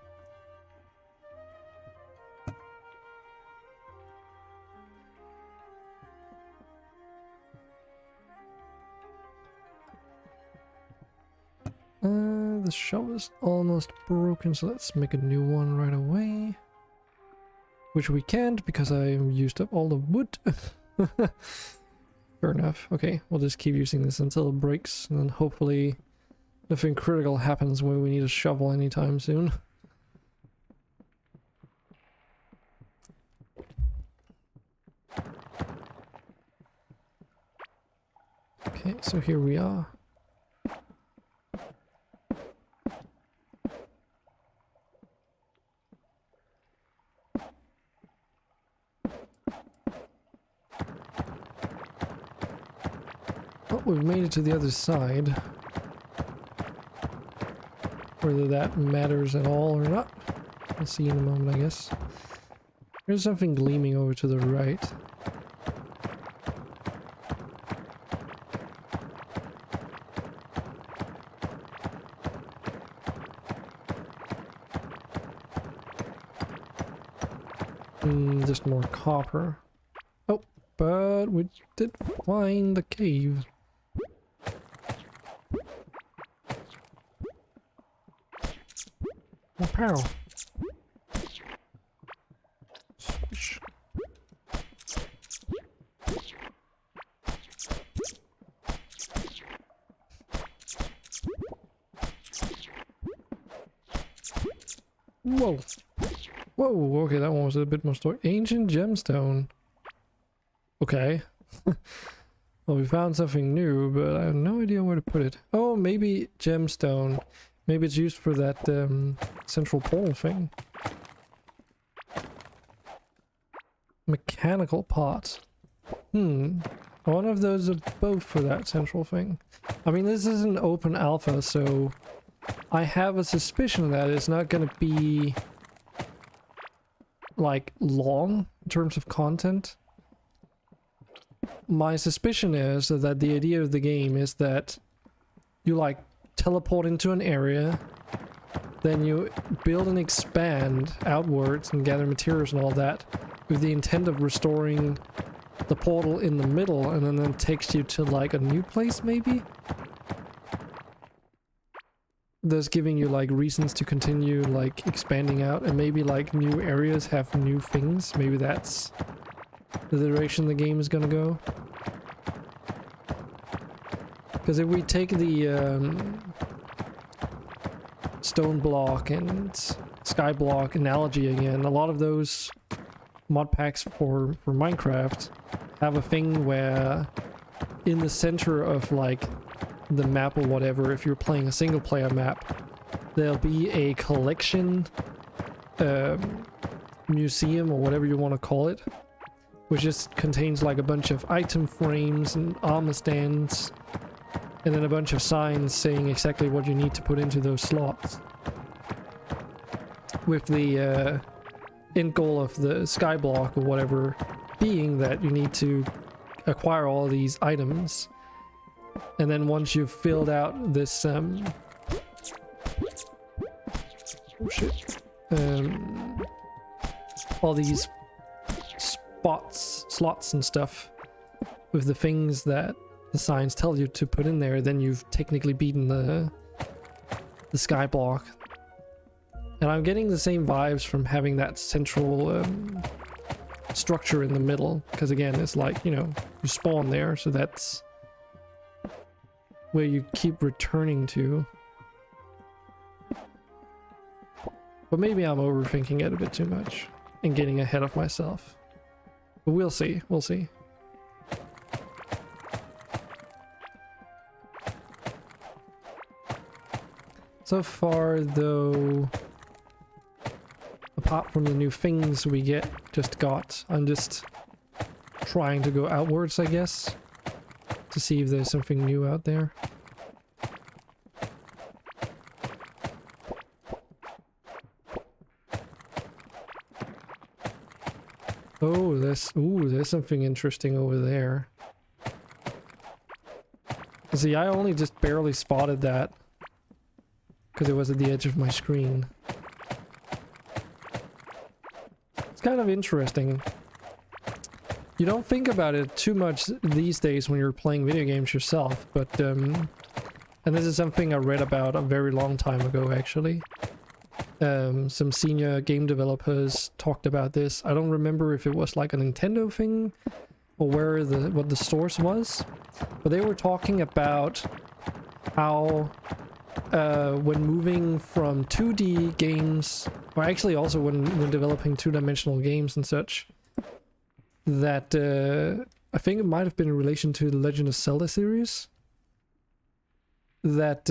S1: The shovel is almost broken, so let's make a new one right away. Which we can't, because I used up all the wood. Fair enough. Okay, we'll just keep using this until it breaks, and then hopefully nothing critical happens when we need a shovel anytime soon. Okay, so here we are. we've made it to the other side. Whether that matters at all or not, we'll see in a moment, I guess. There's something gleaming over to the right. Just more copper. Oh, but we did find the cave. Oh, pow. Swish. Whoa. Whoa, okay, that one was a bit more story. Ancient gemstone. Okay. Well, we found something new, but I have no idea where to put it. Oh, maybe gemstone. Maybe it's used for that central portal thing. Mechanical parts. One of those are both for that central thing. I mean, this is an open alpha, so I have a suspicion that it's not gonna be like long in terms of content. My suspicion is that the idea of the game is that you like teleport into an area, then you build and expand outwards and gather materials and all that with the intent of restoring the portal in the middle, and then it takes you to like a new place maybe? Thus giving you like reasons to continue like expanding out, and maybe like new areas have new things. Maybe that's the direction the game is gonna go. Because if we take the stone block and sky block analogy again, a lot of those mod packs for Minecraft have a thing where in the center of like the map or whatever, if you're playing a single player map, there'll be a collection museum or whatever you want to call it, which just contains like a bunch of item frames and armor stands, and then a bunch of signs saying exactly what you need to put into those slots, with the end goal of the skyblock or whatever being that you need to acquire all these items. And then once you've filled out this oh shit, all these slots and stuff with the things that the signs tell you to put in there, then you've technically beaten the sky block. And I'm getting the same vibes from having that central structure in the middle, because again, it's like, you know, you spawn there, so that's where you keep returning to. But maybe I'm overthinking it a bit too much and getting ahead of myself. But we'll see, we'll see. So far though, apart from the new things we got, I'm just trying to go outwards, I guess, to see if there's something new out there. Oh, there's something interesting over there. See, I only just barely spotted that because it was at the edge of my screen. It's kind of interesting. You don't think about it too much these days when you're playing video games yourself, but and this is something I read about a very long time ago, actually. Some senior game developers talked about this. I don't remember if it was like a Nintendo thing or what the source was, but they were talking about how when moving from 2D games, or actually also when developing two-dimensional games and such, that I think it might have been in relation to the Legend of Zelda series, that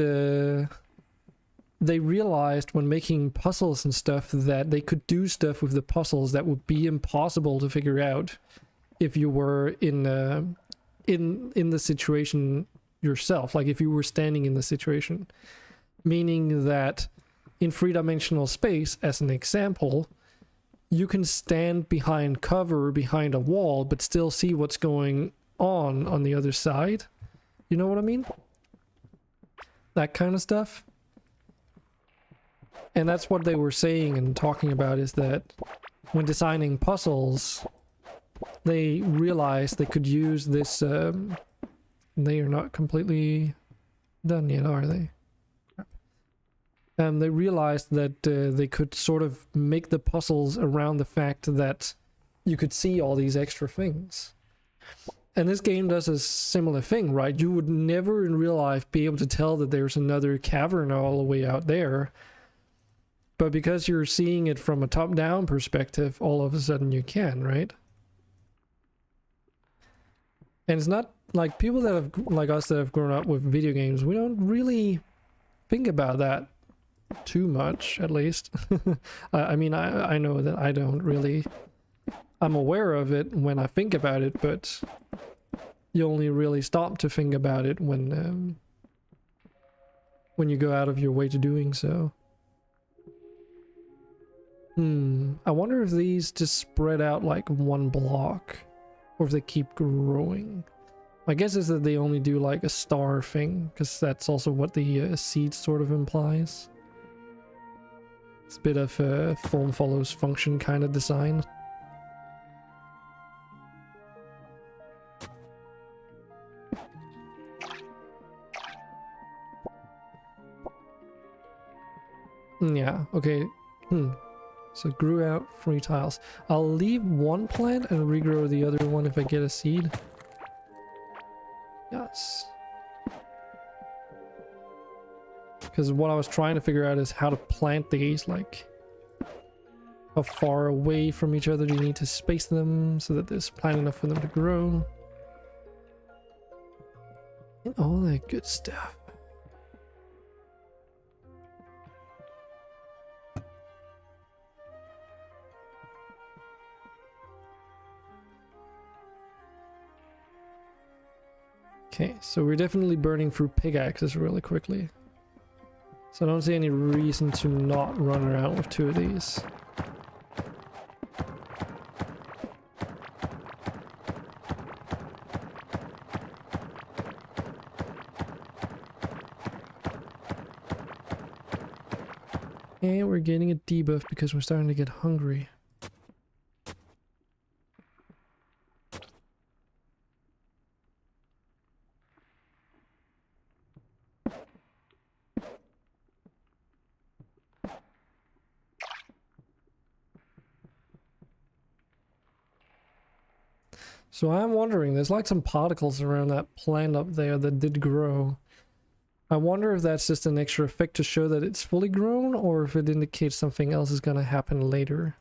S1: they realized when making puzzles and stuff that they could do stuff with the puzzles that would be impossible to figure out if you were in the situation yourself, like if you were standing in the situation. Meaning that in three-dimensional space, as an example, you can stand behind cover, behind a wall, but still see what's going on the other side. You know what I mean? That kind of stuff. And that's what they were saying and talking about, is that when designing puzzles, they realized they could use this. They are not completely done yet, are they? They realized that they could sort of make the puzzles around the fact that you could see all these extra things. And this game does a similar thing, right? You would never in real life be able to tell that there's another cavern all the way out there. But because you're seeing it from a top-down perspective, all of a sudden you can, right? And it's not like people that have, like us, that have grown up with video games, we don't really think about that too much, at least. I mean, I know that I don't really. I'm aware of it when I think about it, but you only really stop to think about it when you go out of your way to doing so. I wonder if these just spread out like one block, or if they keep growing. My guess is that they only do like a star thing, because that's also what the seed sort of implies. It's a bit of a form follows function kind of design. Yeah, okay. So grew out 3 tiles. I'll leave one plant and regrow the other one if I get a seed. Yes. Because what I was trying to figure out is how to plant these, like how far away from each other do you need to space them so that there's plant enough for them to grow. And all that good stuff. Okay, so we're definitely burning through pickaxes really quickly. So I don't see any reason to not run around with 2 of these. And we're getting a debuff because we're starting to get hungry. So I'm wondering, there's like some particles around that plant up there that did grow. I wonder if that's just an extra effect to show that it's fully grown, or if it indicates something else is going to happen later.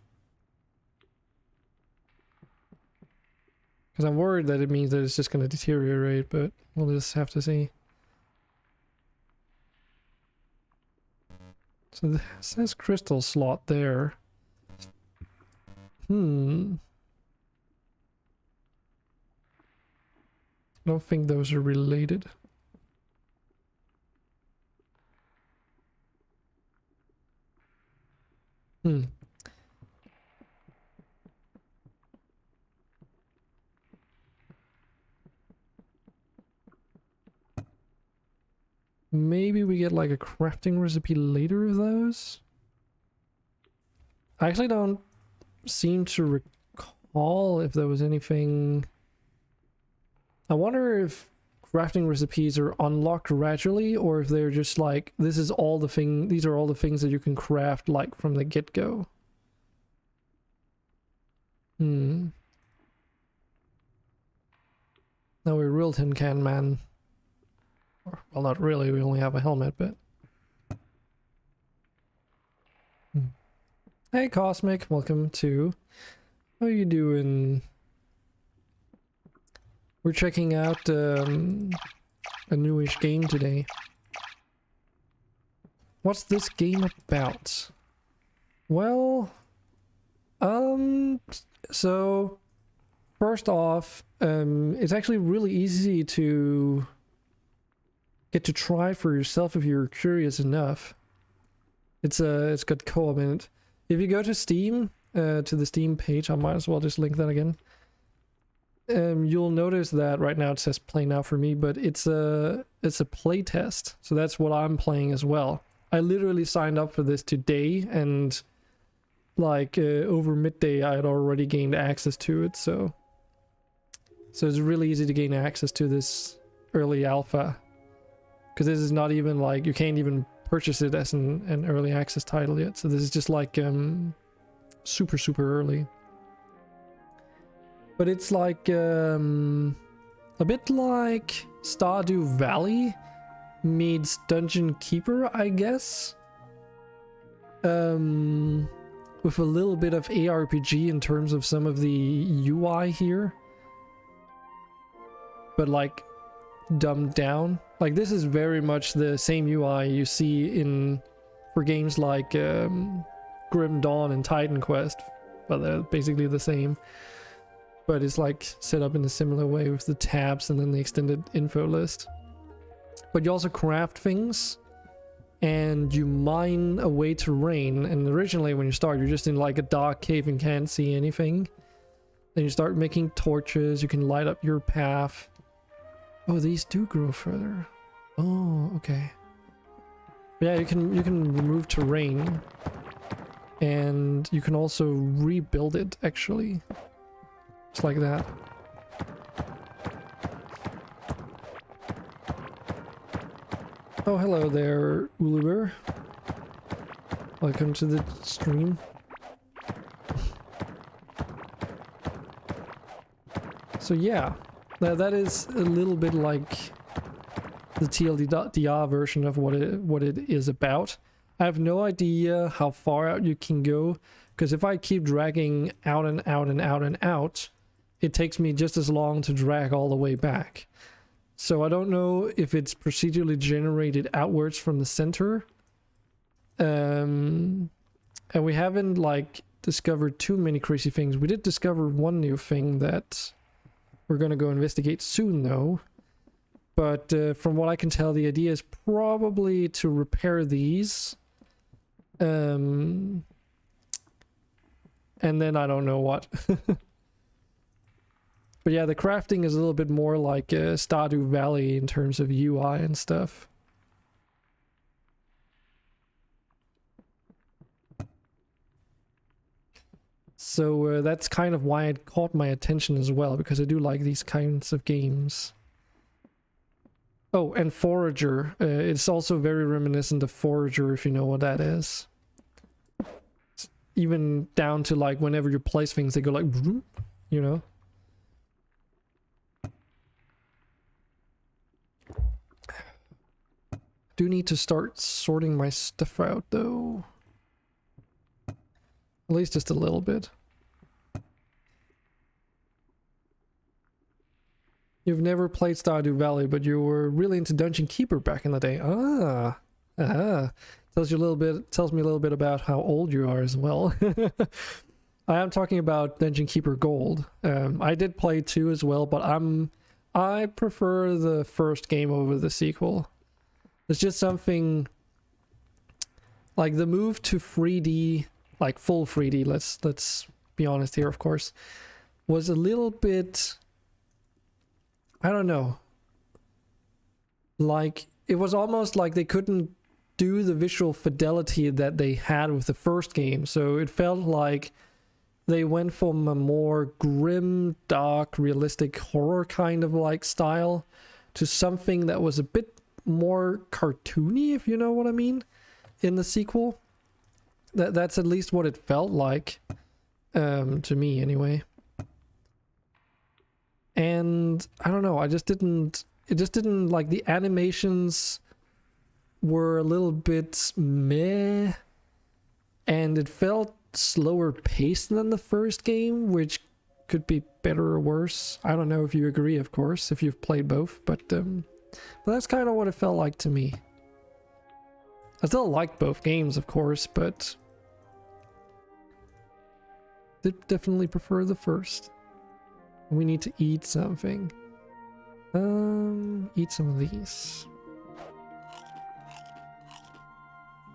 S1: Because I'm worried that it means that it's just going to deteriorate, but we'll just have to see. So this says crystal slot there. I don't think those are related. Maybe we get like a crafting recipe later of those? I actually don't seem to recall if there was anything. I wonder if crafting recipes are unlocked gradually, or if they're just like, this is all the thing, these are all the things that you can craft like from the get-go. Now we're real tin can man. Well, not really, we only have a helmet, but... Hey Cosmic, welcome to... How are you doing? We're checking out a newish game today. What's this game about? Well, so first off, it's actually really easy to get to try it for yourself if you're curious enough. It's got co-op in it. If you go to Steam, to the Steam page, I might as well just link that again. You'll notice that right now it says play now for me, but it's a play test, so that's what I'm playing as well. I literally signed up for this today, and like over midday I had already gained access to it, so it's really easy to gain access to this early alpha, because this is not even like, you can't even purchase it as an early access title yet, so this is just like super early. But it's like a bit like Stardew Valley meets Dungeon Keeper, I guess. With a little bit of ARPG in terms of some of the UI here. But like dumbed down. Like this is very much the same UI you see for games like Grim Dawn and Titan Quest. Well, they're basically the same. But it's like set up in a similar way with the tabs and then the extended info list. But you also craft things and you mine away terrain. And originally when you start, you're just in like a dark cave and can't see anything. Then you start making torches, you can light up your path. Oh, these do grow further. Oh, okay. Yeah, you can remove terrain. And you can also rebuild it actually. Just like that. Oh, hello there, Uluber. Welcome to the stream. So yeah, that is a little bit like the TLDR version of what it is about. I have no idea how far out you can go, because if I keep dragging out and out and out and out, it takes me just as long to drag all the way back. So I don't know if it's procedurally generated outwards from the center. And we haven't like discovered too many crazy things. We did discover one new thing that we're gonna go investigate soon though. But from what I can tell, the idea is probably to repair these. And then I don't know what. But yeah, the crafting is a little bit more like Stardew Valley in terms of UI and stuff. So that's kind of why it caught my attention as well, because I do like these kinds of games. Oh, and Forager. It's also very reminiscent of Forager, if you know what that is. It's even down to like whenever you place things, they go like, you know. Do need to start sorting my stuff out though. At least just a little bit. You've never played Stardew Valley, but you were really into Dungeon Keeper back in the day. Tells me a little bit about how old you are as well. I am talking about Dungeon Keeper Gold. I did play 2 as well, but I prefer the first game over the sequel. It's just something like the move to 3D, like full 3D, let's be honest here, of course, was a little bit, I don't know, like it was almost like they couldn't do the visual fidelity that they had with the first game, so it felt like they went from a more grim, dark, realistic horror kind of like style to something that was a bit more cartoony, if you know what I mean, in the sequel. That's at least what it felt like, to me anyway. And I don't know, it just didn't like, the animations were a little bit meh, and it felt slower paced than the first game, which could be better or worse. I don't know if you agree, of course, if you've played both, but that's kind of what it felt like to me. I still liked both games, of course, but did definitely prefer the first. We need to eat something. Eat some of these.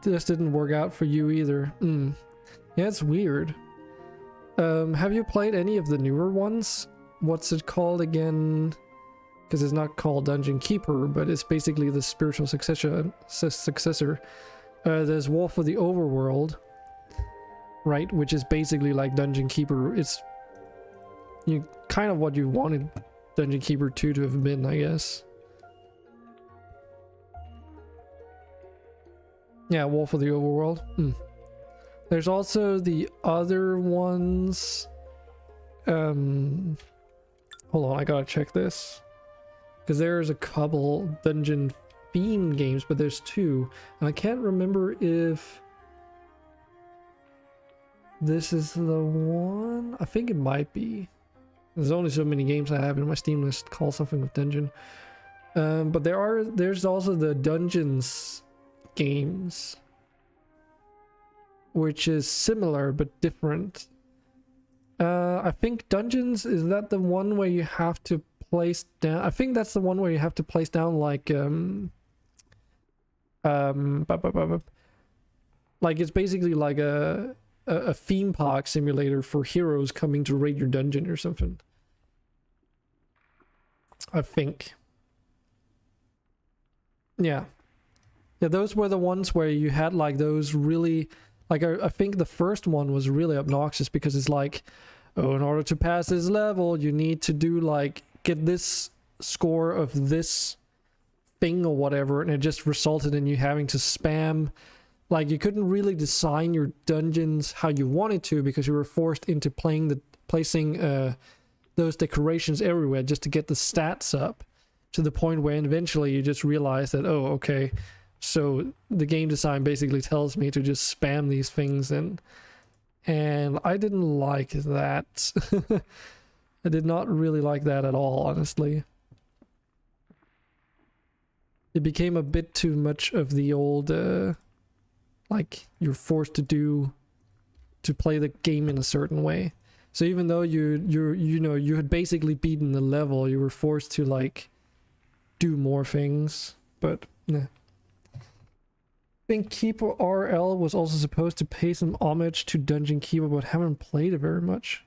S1: this didn't work out for you either. Yeah, it's weird. Have you played any of the newer ones? What's it called again? Because it's not called Dungeon Keeper, but it's basically the spiritual successor. There's Wolf of the Overworld, right? Which is basically like Dungeon Keeper. It's kind of what you wanted Dungeon Keeper 2 to have been, I guess. Yeah, Wolf of the Overworld. There's also the other ones. Hold on, I gotta check this. Because there's a couple Dungeon Fiend games, but there's two. And I can't remember if this is the one. I think it might be. There's only so many games I have in my Steam list called something with Dungeon. But there's also the Dungeons games, which is similar but different. I think Dungeons, is that the one where you have to place down? I think that's the one where you have to place down like like it's basically like a theme park simulator for heroes coming to raid your dungeon or something. I think. Yeah, those were the ones where you had like those really, like I think the first one was really obnoxious because it's like, oh, in order to pass this level you need to do like get this score of this thing or whatever, and it just resulted in you having to spam. Like you couldn't really design your dungeons how you wanted to because you were forced into placing those decorations everywhere just to get the stats up, to the point where eventually you just realize that, oh, okay, so the game design basically tells me to just spam these things in. And I didn't like that. I did not really like that at all, honestly. It became a bit too much of the old like you're forced to play the game in a certain way. So even though you had basically beaten the level, you were forced to like do more things. But nah. I think Keeper RL was also supposed to pay some homage to Dungeon Keeper, but haven't played it very much.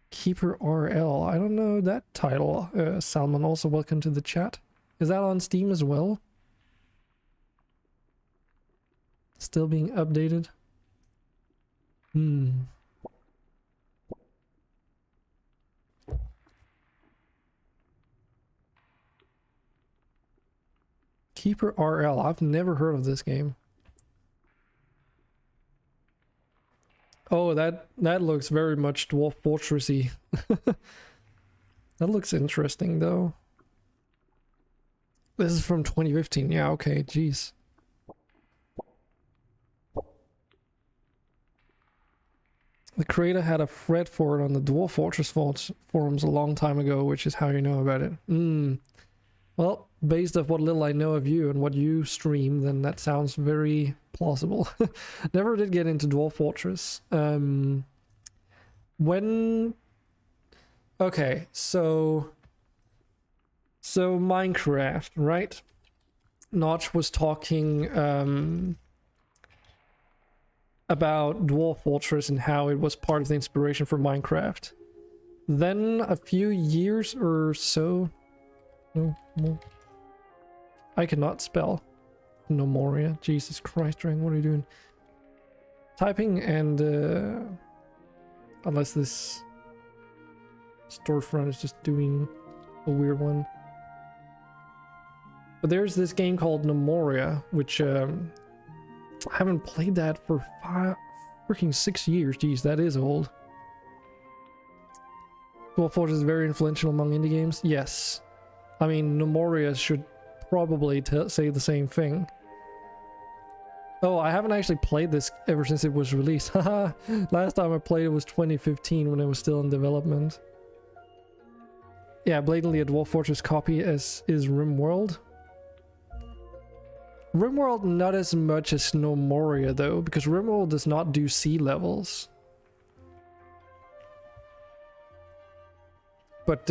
S1: Keeper RL, I don't know that title. Salmon, also welcome to the chat. Is that on Steam as well? Still being updated? Keeper RL, I've never heard of this game. Oh, that looks very much Dwarf Fortressy. That looks interesting though. This is from 2015. Yeah, okay, jeez. The creator had a thread for it on the Dwarf Fortress forums a long time ago, which is how you know about it. Well, based off what little I know of you and what you stream, then that sounds very plausible. Never did get into Dwarf Fortress. Okay, so Minecraft, right? Notch was talking about Dwarf Fortress and how it was part of the inspiration for Minecraft. Then a few years or so, no more. I cannot spell Nomoria. Jesus Christ, Drang, what are you doing? Typing and unless this storefront is just doing a weird one. But there's this game called Nomoria, which I haven't played that for freaking 6 years. Jeez, that is old. Dwarf Fortress is very influential among indie games. Yes. I mean, Nomoria should probably say the same thing. Oh, I haven't actually played this ever since it was released. Haha. Last time I played it was 2015 when it was still in development. Yeah, blatantly a Dwarf Fortress copy as is RimWorld. RimWorld not as much as Nomoria though, because RimWorld does not do sea levels. But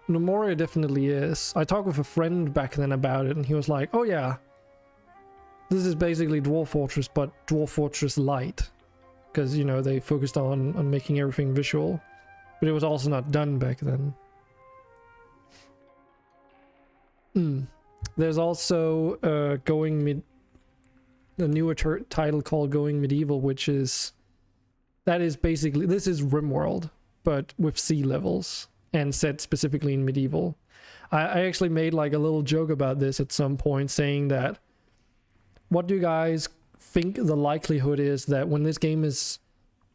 S1: Nomoria definitely is. I talked with a friend back then about it and he was like, oh yeah, This is basically Dwarf Fortress, but Dwarf Fortress Light. Because, you know, they focused on making everything visual. But it was also not done back then. There's also a newer title called Going Medieval, which is... That is basically... This is RimWorld, but with sea levels. And set specifically in medieval. I actually made like a little joke about this at some point, saying that... What do you guys think the likelihood is that when this game is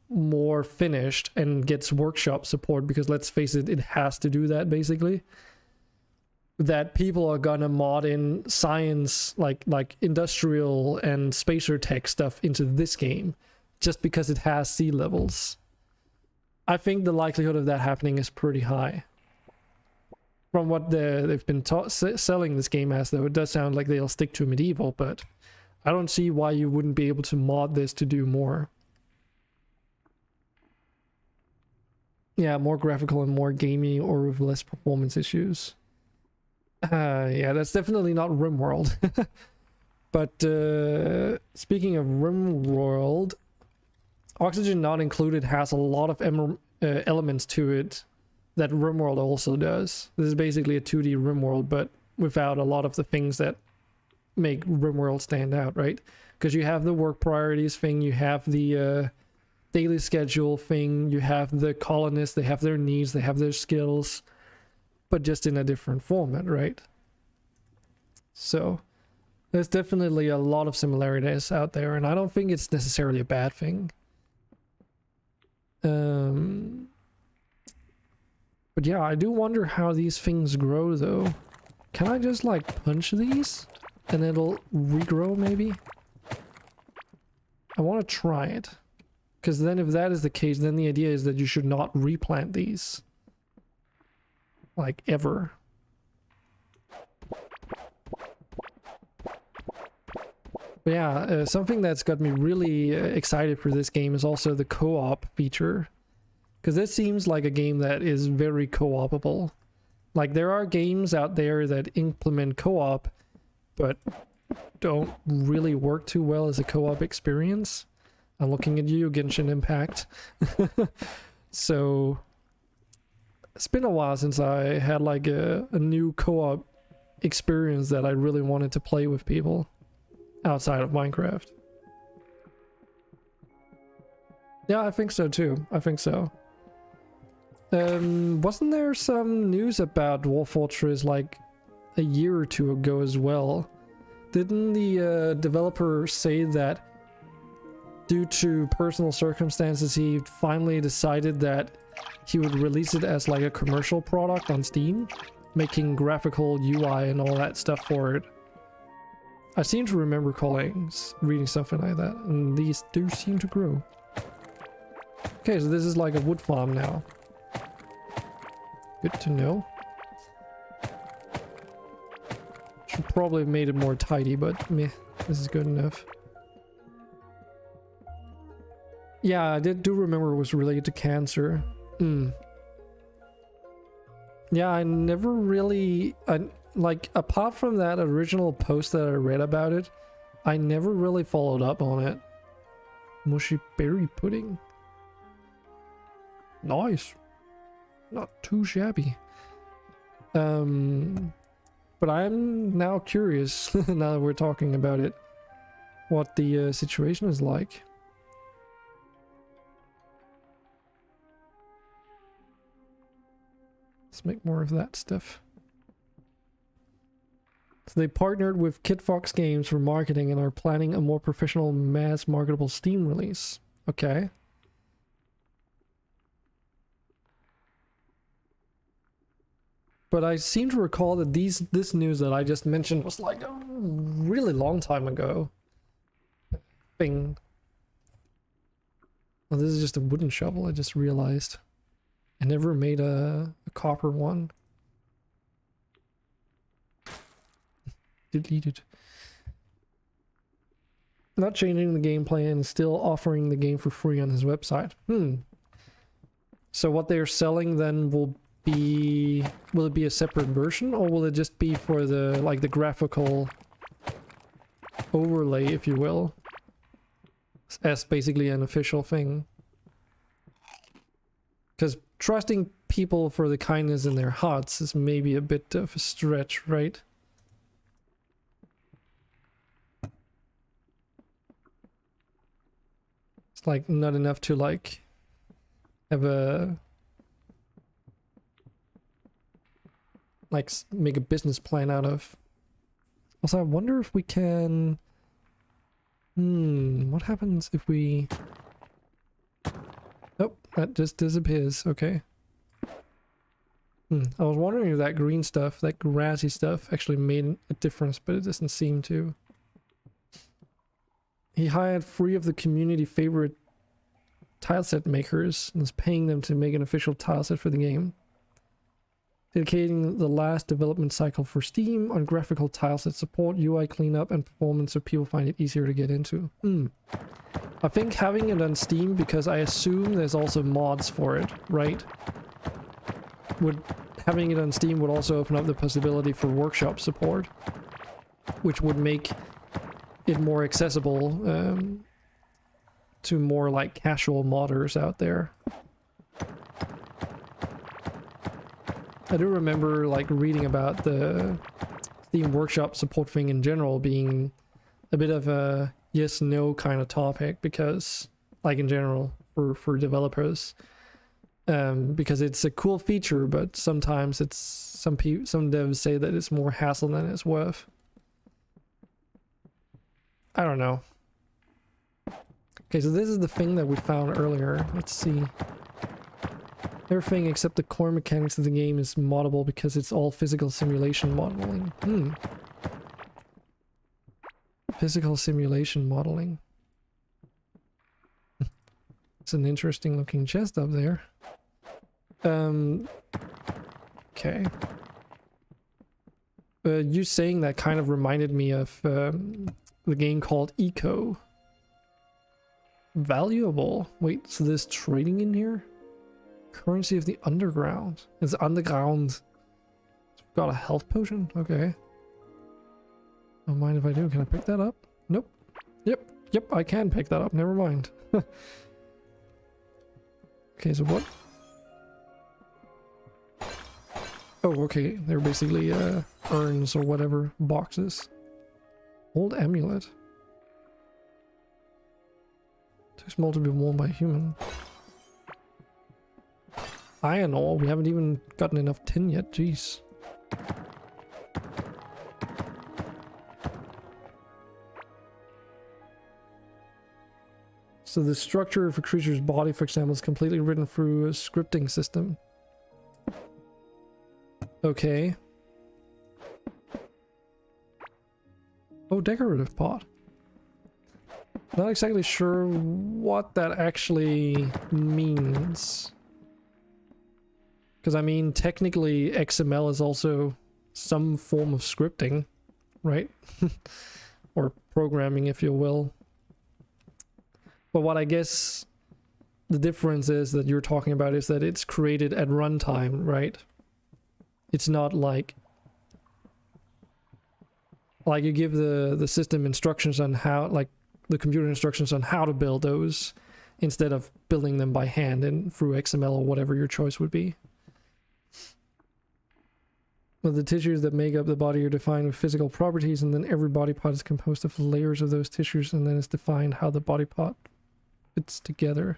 S1: more finished and gets workshop support, because let's face it, it has to do that basically, that people are gonna mod in science, like industrial and spacer tech stuff into this game just because it has sea levels? I think the likelihood of that happening is pretty high. From what they've been selling this game as, though, it does sound like they'll stick to medieval, but I don't see why you wouldn't be able to mod this to do more. Yeah, more graphical and more gamey, or with less performance issues. Yeah, that's definitely not RimWorld. But speaking of RimWorld, Oxygen Not Included has a lot of elements to it that RimWorld also does. This is basically a 2D RimWorld, but without a lot of the things that make RimWorld stand out, right? Because you have the work priorities thing, you have the daily schedule thing, you have the colonists, they have their needs, they have their skills, but just in a different format, right? So there's definitely a lot of similarities out there, and I don't think it's necessarily a bad thing. But yeah, I do wonder how these things grow though. Can I just like punch these and it'll regrow maybe? I want to try it. Because then if that is the case, then the idea is that you should not replant these. Like ever. But yeah, something that's got me really excited for this game is also the co-op feature. Because this seems like a game that is very co-opable. Like, there are games out there that implement co-op, but don't really work too well as a co-op experience. I'm looking at you, Genshin Impact. So, it's been a while since I had like a new co-op experience that I really wanted to play with people outside of Minecraft. Yeah, I think so too. I think so. Wasn't there some news about Dwarf Fortress like a year or two ago as well? Didn't the developer say that due to personal circumstances he finally decided that he would release it as like a commercial product on Steam, making graphical UI and all that stuff for it? I seem to remember reading something like that, and these do seem to grow. Okay, so this is like a wood farm now. Good to know. Should probably have made it more tidy, but meh, this is good enough. Yeah, I do remember it was related to cancer. Yeah, I never really... like, apart from that original post that I read about it, I never really followed up on it. Mushy berry pudding. Nice. Not too shabby. But I'm now curious, now that we're talking about it, what the situation is like. Let's make more of that stuff. So they partnered with Kitfox Games for marketing and are planning a more professional, mass marketable Steam release. Okay. But I seem to recall that this news that I just mentioned was like a really long time ago. Bing. Oh, this is just a wooden shovel, I just realized. I never made a copper one. Deleted. Not changing the gameplay and still offering the game for free on his website. So what they're selling then will it be a separate version, or will it just be for the like the graphical overlay, if you will, as basically an official thing. Because trusting people for the kindness in their hearts is maybe a bit of a stretch, right? It's like not enough to like have a like make a business plan out of. Also, I wonder if we can... what happens if we... Oh, that just disappears. Okay. I was wondering if that green stuff, that grassy stuff, actually made a difference, but it doesn't seem to. He hired 3 of the community favorite tileset makers and is paying them to make an official tileset for the game. Dedicating the last development cycle for Steam on graphical tileset support, UI cleanup, and performance so people find it easier to get into. I think having it on Steam, because I assume there's also mods for it, right? Having it on Steam would also open up the possibility for workshop support, which would make it more accessible to more like casual modders out there. I do remember like reading about the Steam Workshop support thing in general being a bit of a yes-no kind of topic, because like in general for developers, because it's a cool feature, but sometimes it's some devs say that it's more hassle than it's worth. I don't know. Okay, so this is the thing that we found earlier. Let's see. Everything except the core mechanics of the game is moddable because it's all physical simulation modeling. Physical simulation modeling. It's an interesting looking chest up there. Okay. You saying that kind of reminded me of the game called Eco. Valuable. Wait, so there's trading in here? Currency of the underground. It's underground. Got a health potion? Okay. Don't mind if I do. Can I pick that up? Nope. Yep, I can pick that up. Never mind. Okay, so what? Oh, okay. They're basically urns or whatever. Boxes. Old amulet. Too small to be worn by a human. Iron ore. We haven't even gotten enough tin yet. Jeez. So the structure of a creature's body, for example, is completely written through a scripting system. Okay. Oh, decorative pot. Not exactly sure what that actually means. Because I mean, technically XML is also some form of scripting, right? Or programming, if you will. But what I guess the difference is that you're talking about is that it's created at runtime, right? It's not like you give the system instructions on how, like the computer instructions on how to build those, instead of building them by hand and through XML or whatever your choice would be. But the tissues that make up the body are defined with physical properties, and then every body part is composed of layers of those tissues, and then it's defined how the body part fits together.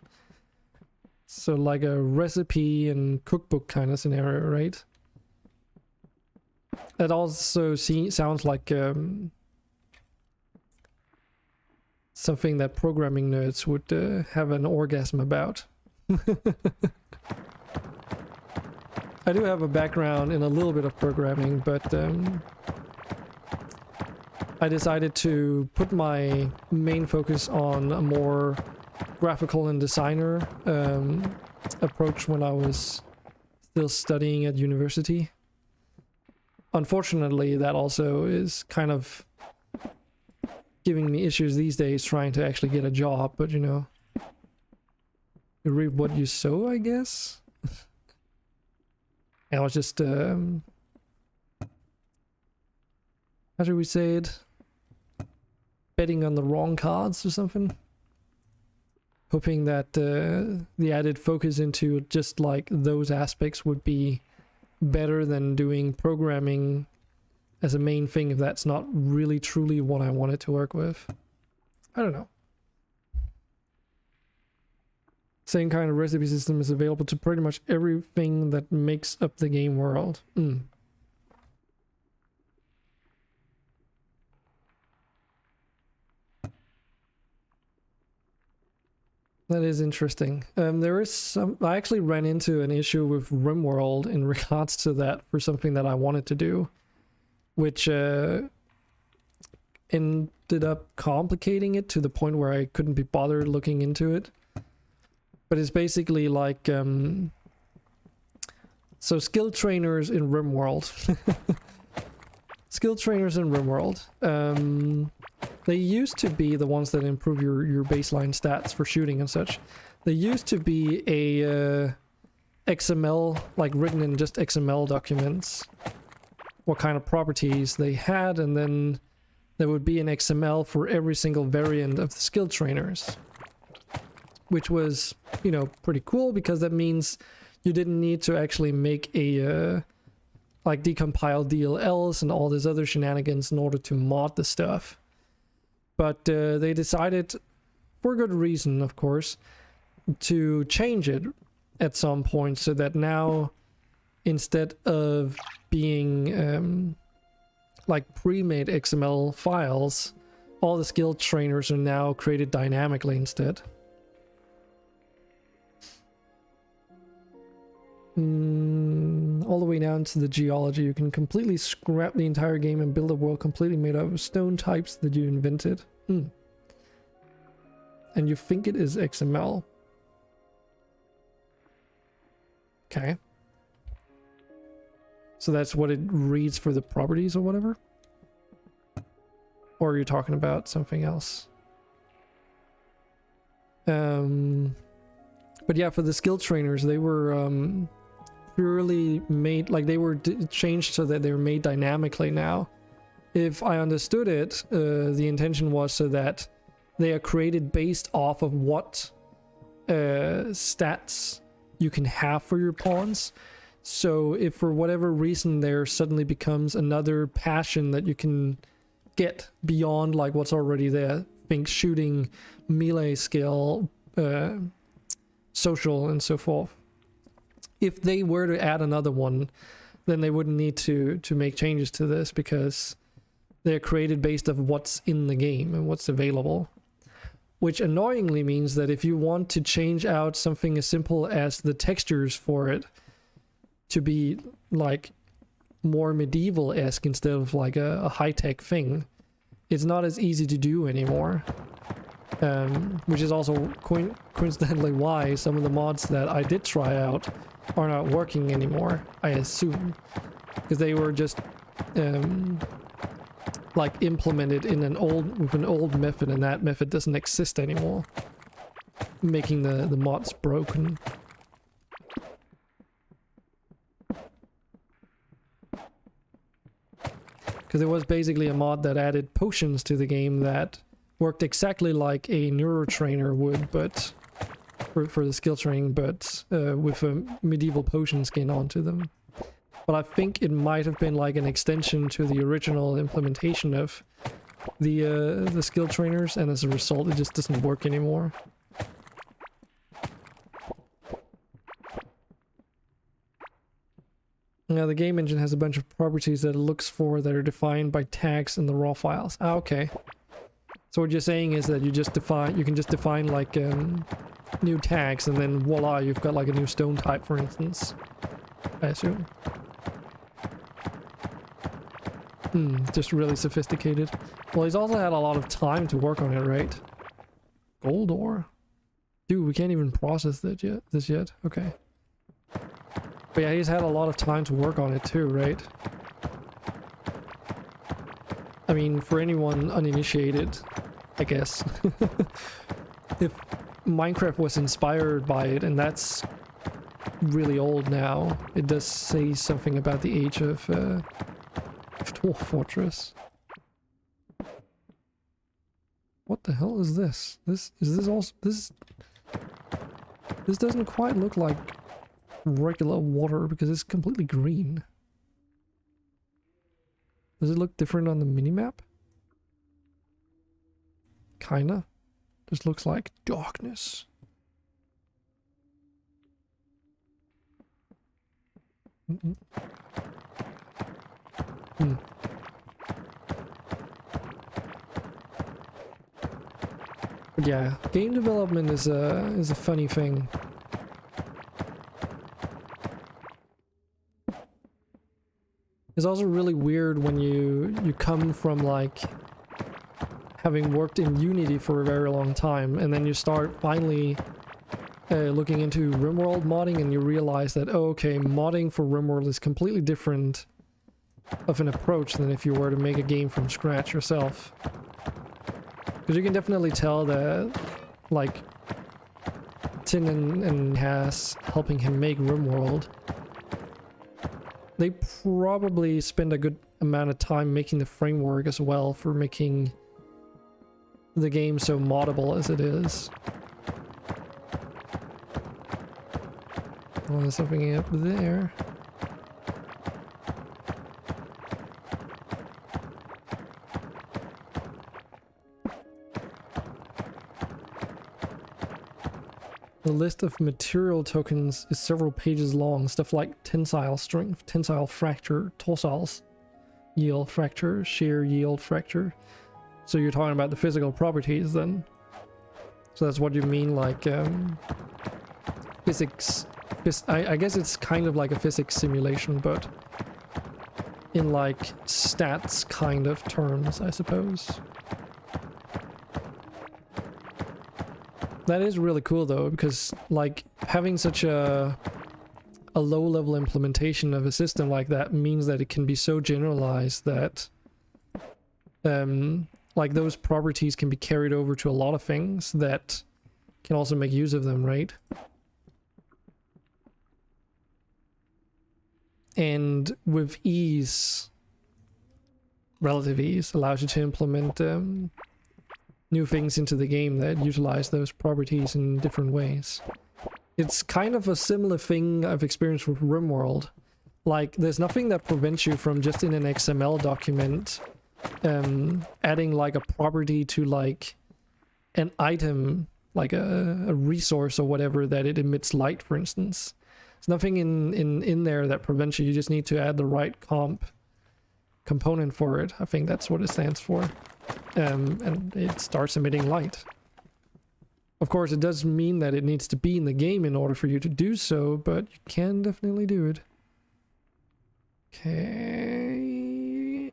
S1: So like a recipe and cookbook kind of scenario, right? That also sounds like something that programming nerds would have an orgasm about. I do have a background in a little bit of programming, but I decided to put my main focus on a more graphical and designer approach when I was still studying at university. Unfortunately, that also is kind of giving me issues these days trying to actually get a job, but you know, you reap what you sow, I guess. And I was just how do we say it? betting on the wrong cards or something. Hoping that the added focus into just like those aspects would be better than doing programming as a main thing if that's not really truly what I wanted to work with. I don't know. Same kind of recipe system is available to pretty much everything that makes up the game world. That is interesting. There is some... I actually ran into an issue with RimWorld in regards to that for something that I wanted to do, which ended up complicating it to the point where I couldn't be bothered looking into it. But it's basically like... so skill trainers in RimWorld. Skill trainers in RimWorld. They used to be the ones that improve your baseline stats for shooting and such. They used to be a XML, like written in just XML documents, what kind of properties they had, and then there would be an XML for every single variant of the skill trainers. Which was, you know, pretty cool because that means you didn't need to actually make a, like decompile DLLs and all this other shenanigans in order to mod the stuff. But they decided, for good reason of course, to change it at some point so that now instead of being like pre-made XML files, all the skill trainers are now created dynamically instead. All the way down to the geology. You can completely scrap the entire game and build a world completely made out of stone types that you invented. And you think it is XML. Okay. So that's what it reads for the properties or whatever? Or are you talking about something else? But yeah, for the skill trainers, they were purely made, like they were changed so that they were made dynamically now. If I understood it, the intention was so that they are created based off of what stats you can have for your pawns. So if for whatever reason there suddenly becomes another passion that you can get beyond like what's already there, think shooting, melee skill, social and so forth. If they were to add another one, then they wouldn't need to make changes to this because they're created based off what's in the game and what's available. Which annoyingly means that if you want to change out something as simple as the textures for it to be like more medieval-esque instead of like a high-tech thing, it's not as easy to do anymore. Which is also coincidentally why some of the mods that I did try out are not working anymore, I assume. Because they were just like implemented in an old method, and that method doesn't exist anymore, making the mods broken. Because it was basically a mod that added potions to the game that worked exactly like a neurotrainer would, but for the skill training, but with a medieval potion skin onto them. But I think it might have been like an extension to the original implementation of the skill trainers, and as a result it just doesn't work anymore. Now the game engine has a bunch of properties that it looks for that are defined by tags in the raw files. Ah, okay. So what you're saying is that you can just define like new tags, and then voila, you've got like a new stone type, for instance, I assume. Just really sophisticated. Well, he's also had a lot of time to work on it, right? Gold ore? Dude, we can't even process this yet. Okay. But yeah, he's had a lot of time to work on it too, right? I mean, for anyone uninitiated, I guess. If Minecraft was inspired by it, and that's really old now, it does say something about the age of Dwarf Fortress. What the hell is this? This is this also this doesn't quite look like regular water because it's completely green. Does it look different on the minimap? Kinda. Just looks like darkness. But yeah, game development is a funny thing. It's also really weird when you come from like having worked in Unity for a very long time and then you start finally looking into RimWorld modding and you realize that, oh, okay, modding for RimWorld is completely different of an approach than if you were to make a game from scratch yourself. Because you can definitely tell that, like, Tin and Has helping him make RimWorld, they probably spend a good amount of time making the framework as well for making the game so moddable as it is. Oh, there's something up there. The list of material tokens is several pages long. Stuff like tensile strength, tensile fracture, torsile yield fracture, shear yield fracture. So you're talking about the physical properties then. So that's what you mean, like physics. I guess it's kind of like a physics simulation, but in like stats kind of terms, I suppose. That is really cool though, because like having such a low-level implementation of a system like that means that it can be so generalized that like those properties can be carried over to a lot of things that can also make use of them, right? And with ease, relative ease, allows you to implement new things into the game that utilize those properties in different ways. It's kind of a similar thing I've experienced with RimWorld. Like, there's nothing that prevents you from just in an XML document adding like a property to like an item, like a resource or whatever, that it emits light, for instance. There's nothing in there that prevents you. You just need to add the right component for it. I think that's what it stands for. And it starts emitting light. Of course, it does mean that it needs to be in the game in order for you to do so, but you can definitely do it. Okay.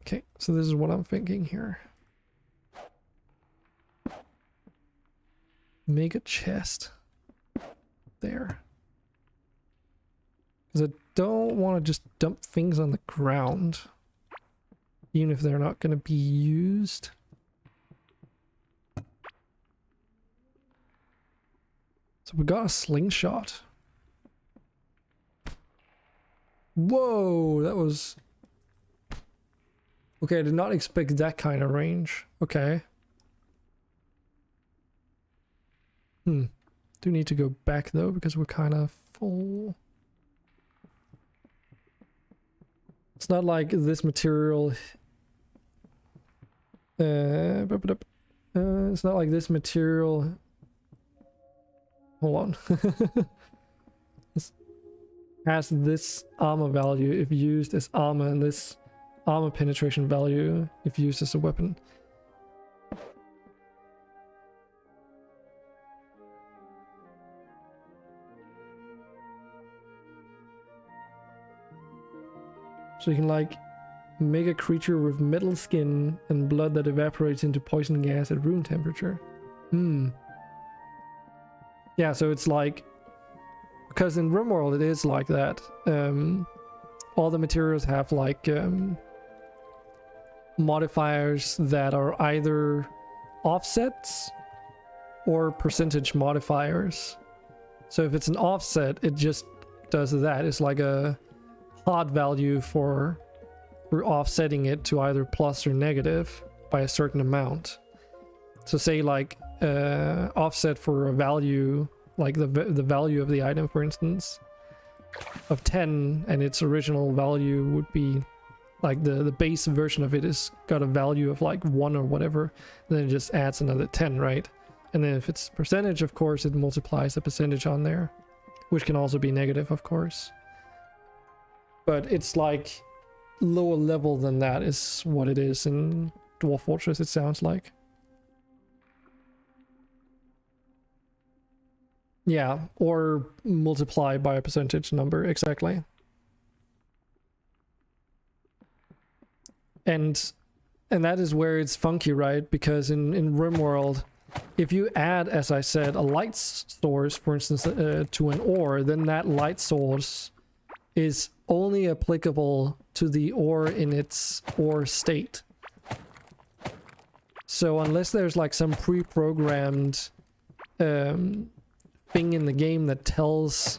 S1: Okay, so this is what I'm thinking here. Make a chest. There. Because I don't want to just dump things on the ground, even if they're not going to be used. So we got a slingshot. Whoa, that was... Okay, I did not expect that kind of range. Okay. Do need to go back though, because we're kind of full. It's not like this material... it's not like this material... Hold on. This has this armor value if used as armor, and this armor penetration value if used as a weapon. So you can like make a creature with metal skin and blood that evaporates into poison gas at room temperature. Yeah, so it's like, because in RimWorld it is like that. All the materials have like modifiers that are either offsets or percentage modifiers. So if it's an offset, it just does that. It's like a hard value for offsetting it to either plus or negative, by a certain amount. So say like offset for a value, like the value of the item, for instance, of 10, and its original value would be like the base version of it is got a value of like 1 or whatever, then it just adds another 10, right? And then if it's percentage, of course, it multiplies the percentage on there, which can also be negative, of course. But it's like lower level than that is what it is in Dwarf Fortress, it sounds like. Yeah, or multiply by a percentage number, exactly. And that is where it's funky, right? Because in RimWorld, if you add, as I said, a light source, for instance, to an ore, then that light source is only applicable to the ore in its ore state. So unless there's like some pre-programmed thing in the game that tells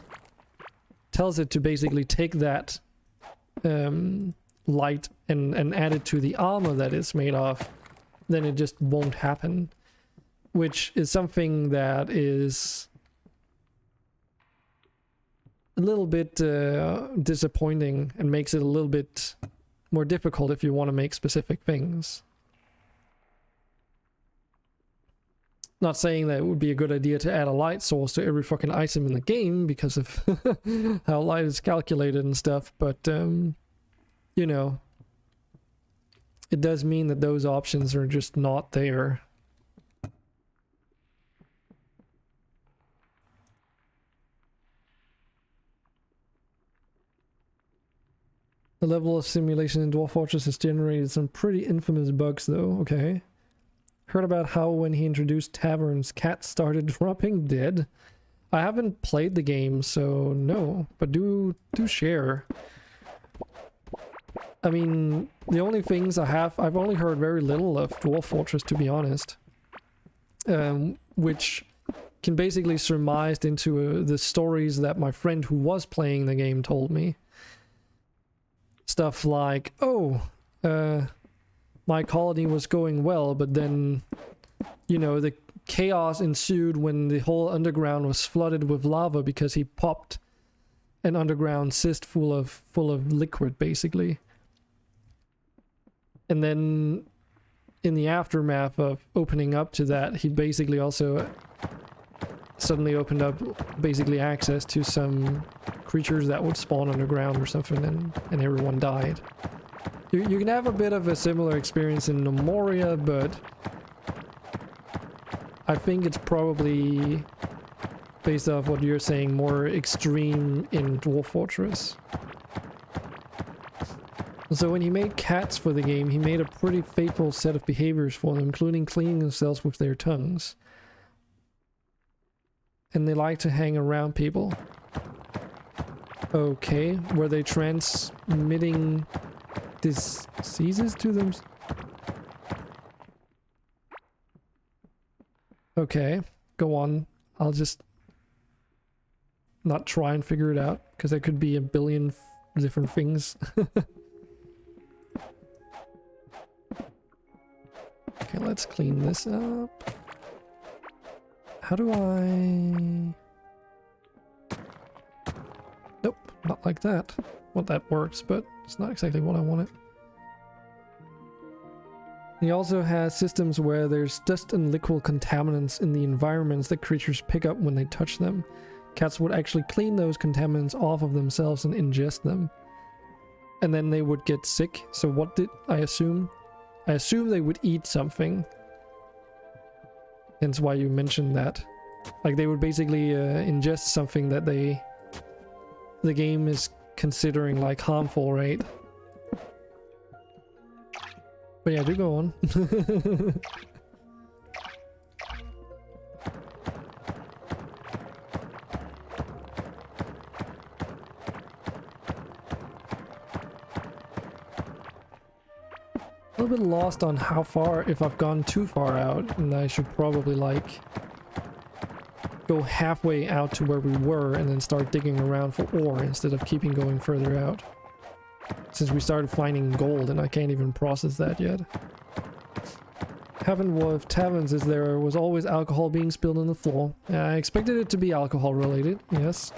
S1: it to basically take that light and add it to the armor that it's made of, then it just won't happen, which is something that is a little bit disappointing and makes it a little bit more difficult if you want to make specific things. Not saying that it would be a good idea to add a light source to every fucking item in the game because of how light is calculated and stuff, but you know, it does mean that those options are just not there. The level of simulation in Dwarf Fortress has generated some pretty infamous bugs though, okay. Heard about how when he introduced taverns, cats started dropping dead. I haven't played the game, so no, but do share. I mean, the only things I've only heard very little of Dwarf Fortress, to be honest. Which can basically surmised into the stories that my friend who was playing the game told me. Stuff like, oh, my colony was going well, but then, you know, the chaos ensued when the whole underground was flooded with lava because he popped an underground cyst full of liquid, basically. And then in the aftermath of opening up to that, he basically also suddenly opened up basically access to some creatures that would spawn underground or something, and everyone died. You can have a bit of a similar experience in Nomoria, but I think it's probably, based off what you're saying, more extreme in Dwarf Fortress. So when he made cats for the game, he made a pretty faithful set of behaviors for them, including cleaning themselves with their tongues. And they like to hang around people. Okay, were they transmitting diseases to them? Okay, go on. I'll just not try and figure it out, because there could be a billion different things. Okay, let's clean this up. How do I... Nope, not like that. Well, that works, but it's not exactly what I wanted. He also has systems where there's dust and liquid contaminants in the environments that creatures pick up when they touch them. Cats would actually clean those contaminants off of themselves and ingest them. And then they would get sick. So what did I assume? I assume they would eat something. Hence why you mentioned that. Like they would basically ingest something that the game is considering like harmful, right? But yeah, do go on. A little bit lost on how far, if I've gone too far out, and I should probably like go halfway out to where we were and then start digging around for ore instead of keeping going further out. Since we started finding gold and I can't even process that yet. happened with taverns is there was always alcohol being spilled on the floor. I expected it to be alcohol related, yes.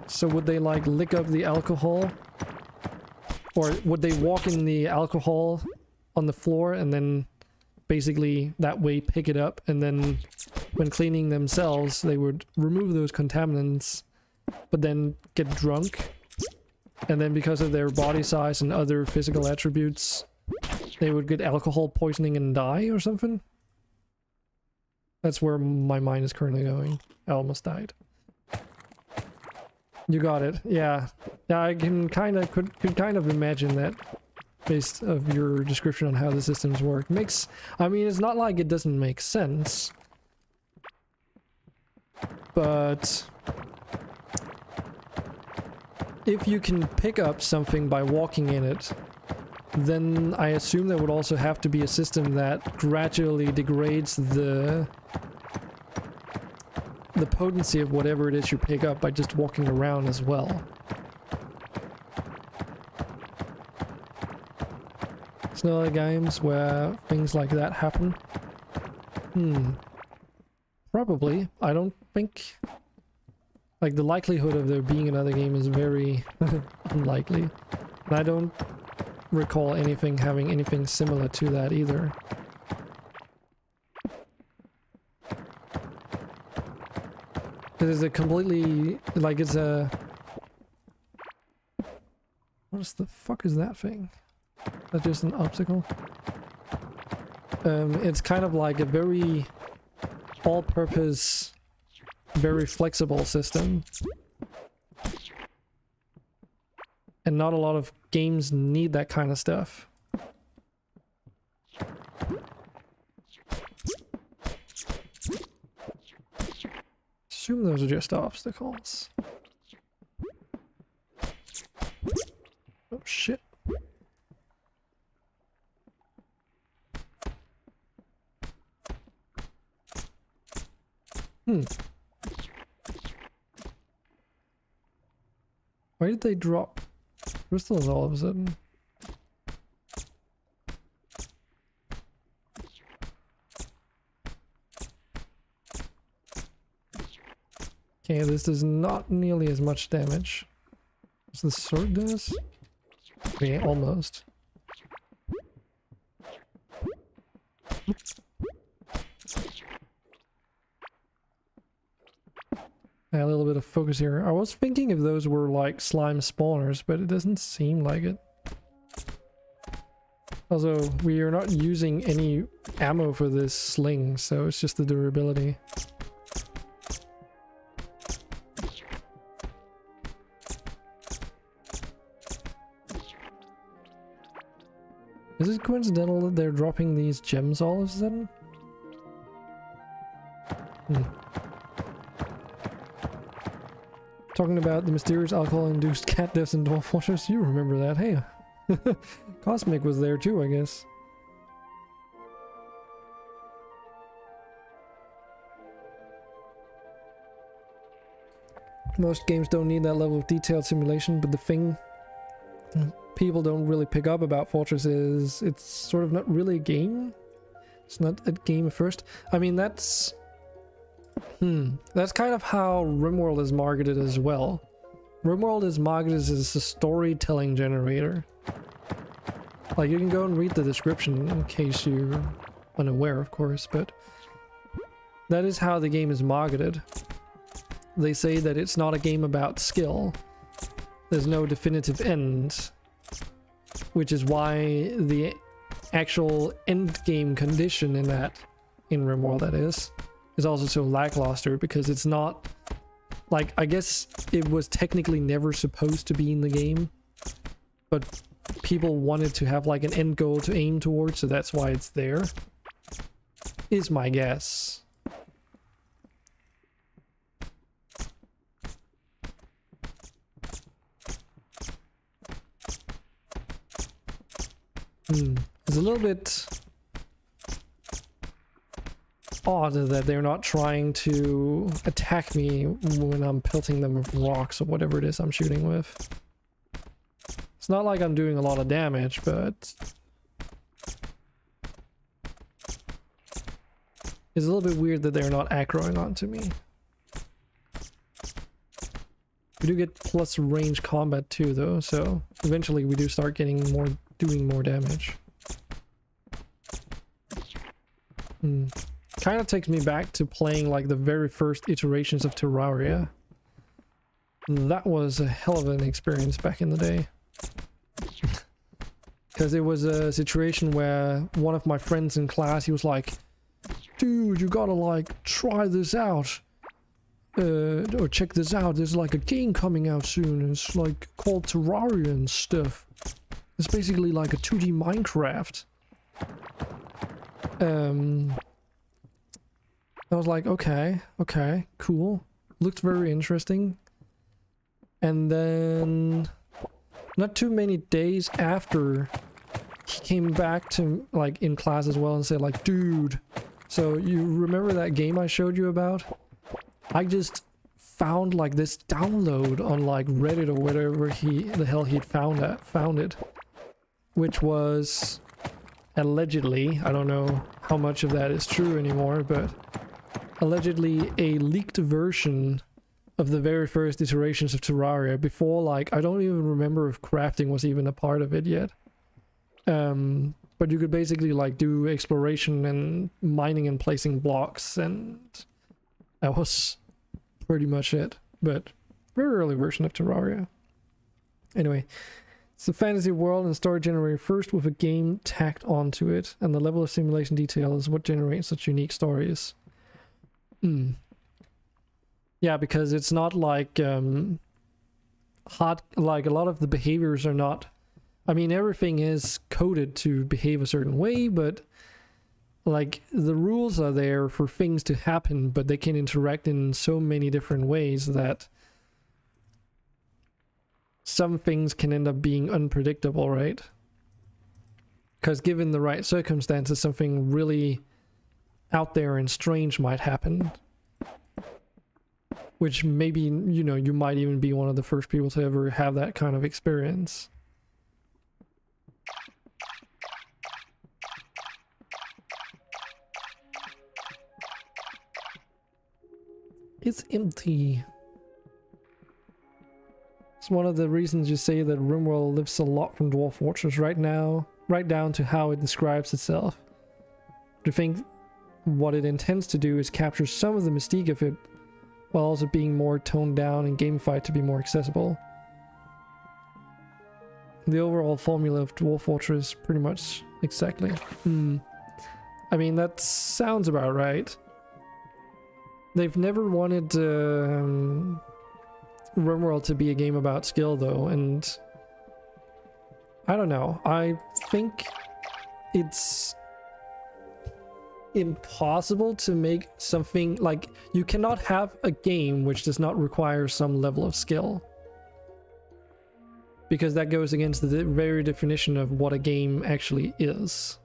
S1: So would they like lick up the alcohol? Or would they walk in the alcohol on the floor and then basically that way pick it up, and then when cleaning themselves they would remove those contaminants but then get drunk, and then because of their body size and other physical attributes they would get alcohol poisoning and die or something? That's where my mind is currently going. I almost died. You got it. Yeah. Yeah, I can could kind of imagine that based of your description on how the systems work. I mean, it's not like it doesn't make sense. But if you can pick up something by walking in it, then I assume there would also have to be a system that gradually degrades the potency of whatever it is you pick up by just walking around as well. There's no other games where things like that happen? Probably. I don't think... Like, the likelihood of there being another game is very unlikely. And I don't recall anything having anything similar to that either. It's a completely... like, it's a... What the fuck is that thing? Is that just an obstacle? It's kind of like a very all-purpose, very flexible system. And not a lot of games need that kind of stuff. Assume those are just obstacles. Oh shit. Why did they drop crystals all of a sudden? Okay, this does not nearly as much damage as the sword does. Okay, almost. A little bit of focus here. I was thinking if those were like slime spawners, but it doesn't seem like it. Also, we are not using any ammo for this sling, so it's just the durability. Is it coincidental that they're dropping these gems all of a sudden? Talking about the mysterious alcohol-induced cat deaths in Dwarf Fortress, you remember that, hey? Cosmic was there too, I guess. Most games don't need that level of detailed simulation, but the thing people don't really pick up about Fortress is it's sort of not really a game. It's not a game first. I mean, that's kind of how RimWorld is marketed as well. RimWorld is marketed as a storytelling generator. Like, you can go and read the description in case you're unaware, of course, but that is how the game is marketed. They say that it's not a game about skill. There's no definitive end, which is why the actual end game condition in RimWorld, that is also so lackluster, because it's not like, I guess it was technically never supposed to be in the game, but people wanted to have like an end goal to aim towards, so that's why it's there, is my guess. It's a little bit odd that they're not trying to attack me when I'm pelting them with rocks or whatever it is I'm shooting with. It's not like I'm doing a lot of damage, but It's a little bit weird that they're not aggroing onto me. We do get plus range combat too though, so eventually we do start getting more, doing more damage. Kind of takes me back to playing like the very first iterations of Terraria. That was a hell of an experience back in the day. Because it was a situation where one of my friends in class, he was like, dude, you gotta like try this out. Or check this out, there's like a game coming out soon. It's like called Terraria and stuff. It's basically like a 2D Minecraft. I was like, okay, cool. Looked very interesting. And then not too many days after, he came back to like in class as well and said like, dude, so you remember that game I showed you about? I just found like this download on like Reddit or whatever the hell he'd found it, which was allegedly, I don't know how much of that is true anymore, but allegedly a leaked version of the very first iterations of Terraria before, like, I don't even remember if crafting was even a part of it yet. But you could basically like do exploration and mining and placing blocks, and that was pretty much it. But very early version of Terraria. Anyway, it's a fantasy world and story generated first with a game tacked onto it, and the level of simulation detail is what generates such unique stories. Yeah, because it's not like like a lot of the behaviors are not, I mean, everything is coded to behave a certain way, but like the rules are there for things to happen, but they can interact in so many different ways that some things can end up being unpredictable, right? Because given the right circumstances, something really out there and strange might happen. Which maybe, you know, you might even be one of the first people to ever have that kind of experience. It's empty. It's one of the reasons you say that RimWorld lives a lot from Dwarf Fortress right now, right down to how it describes itself. Do you think what it intends to do is capture some of the mystique of it, while also being more toned down and gamified to be more accessible? The overall formula of Dwarf Fortress, pretty much exactly. I mean, that sounds about right. They've never wanted RimWorld to be a game about skill though, and I don't know. I think it's impossible to make something like, you cannot have a game which does not require some level of skill, because that goes against the very definition of what a game actually is.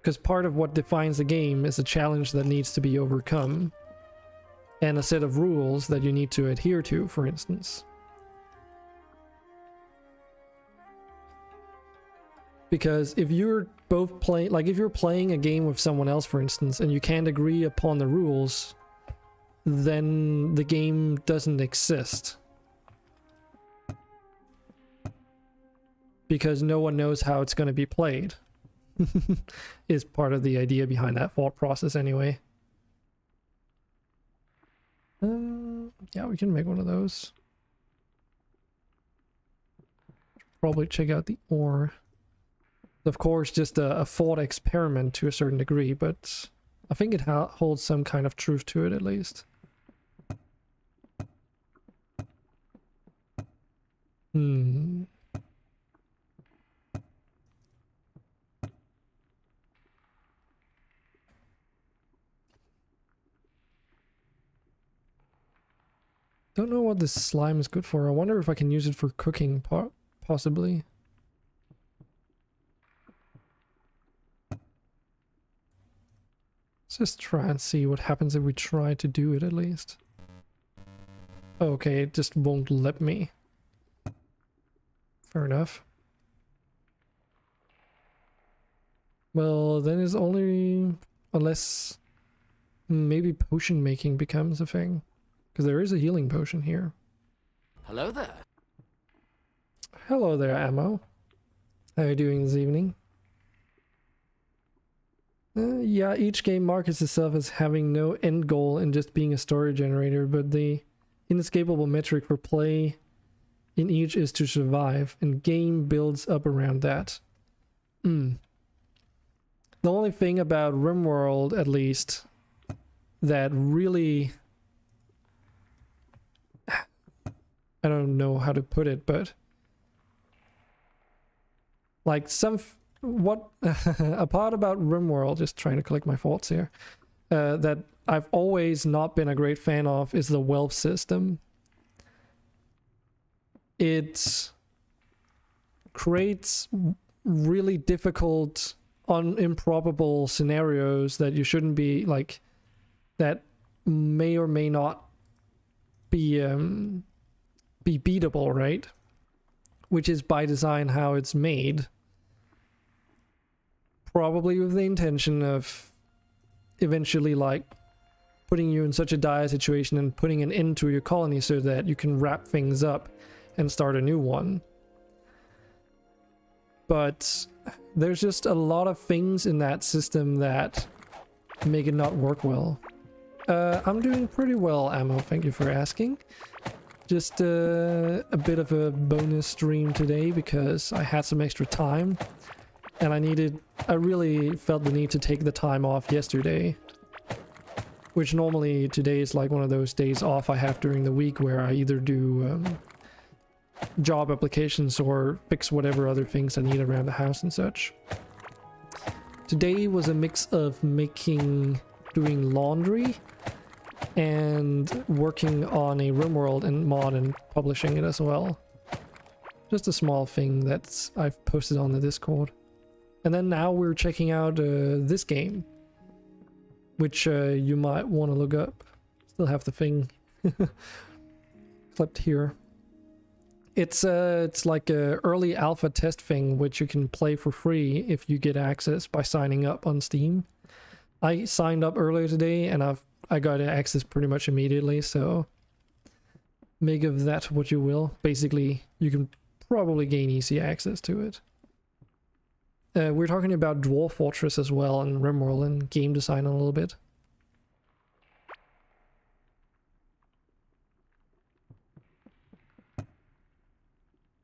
S1: Because part of what defines a game is a challenge that needs to be overcome, and a set of rules that you need to adhere to, for instance. Because if you're both playing, like if you're playing a game with someone else, for instance, and you can't agree upon the rules, then the game doesn't exist. Because no one knows how it's going to be played. Is part of the idea behind that thought process anyway. Yeah, we can make one of those. Probably check out the ore. Of course, just a thought experiment to a certain degree, but I think it holds some kind of truth to it at least. Don't know what this slime is good for. I wonder if I can use it for cooking, possibly. Let's just try and see what happens if we try to do it at least. Okay, it just won't let me. Fair enough. Well, then it's only unless maybe potion making becomes a thing. Because there is a healing potion here.
S2: Hello there.
S1: Hello there, Ammo. How are you doing this evening? Yeah, each game markets itself as having no end goal and just being a story generator, but the inescapable metric for play in each is to survive, and game builds up around that. The only thing about RimWorld, at least, that really... I don't know how to put it, but... like a part about RimWorld, just trying to collect my thoughts here, that I've always not been a great fan of is the wealth system. It creates really difficult, improbable scenarios that you shouldn't be, like, that may or may not be beatable, right? Which is by design how it's made. Probably with the intention of eventually, like, putting you in such a dire situation and putting an end to your colony so that you can wrap things up and start a new one. But there's just a lot of things in that system that make it not work well. I'm doing pretty well, Ammo, thank you for asking. Just a bit of a bonus stream today because I had some extra time. And I really felt the need to take the time off yesterday. Which normally today is like one of those days off I have during the week where I either do job applications or fix whatever other things I need around the house and such. Today was a mix of doing laundry and working on a RimWorld and mod and publishing it as well. Just a small thing that I've posted on the Discord. And then now we're checking out this game, which you might want to look up. Still have the thing clipped here. It's like a early alpha test thing, which you can play for free if you get access by signing up on Steam. I signed up earlier today, and I got access pretty much immediately. So make of that what you will. Basically, you can probably gain easy access to it. We're talking about Dwarf Fortress as well, and RimWorld and game design a little bit.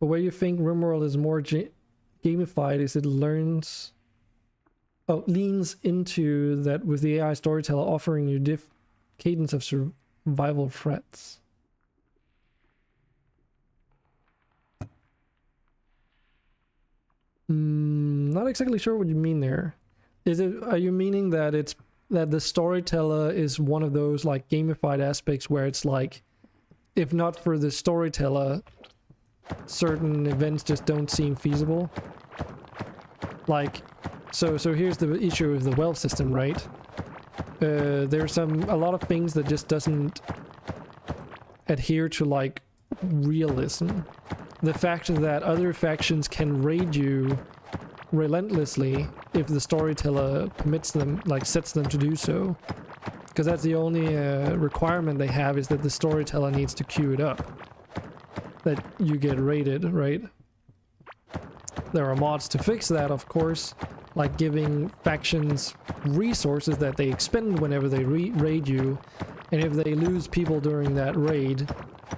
S1: But where you think RimWorld is more gamified is it leans into that with the AI storyteller offering you cadence of survival threats. Not exactly sure what you mean there. Are you meaning that that the storyteller is one of those like gamified aspects where it's like, if not for the storyteller, certain events just don't seem feasible? Like, so here's the issue with the wealth system, right? There's a lot of things that just doesn't adhere to like realism. The fact that other factions can raid you relentlessly if the storyteller permits them, like sets them to do so. Because that's the only requirement they have, is that the storyteller needs to queue it up. That you get raided, right? There are mods to fix that, of course, like giving factions resources that they expend whenever they raid you. And if they lose people during that raid,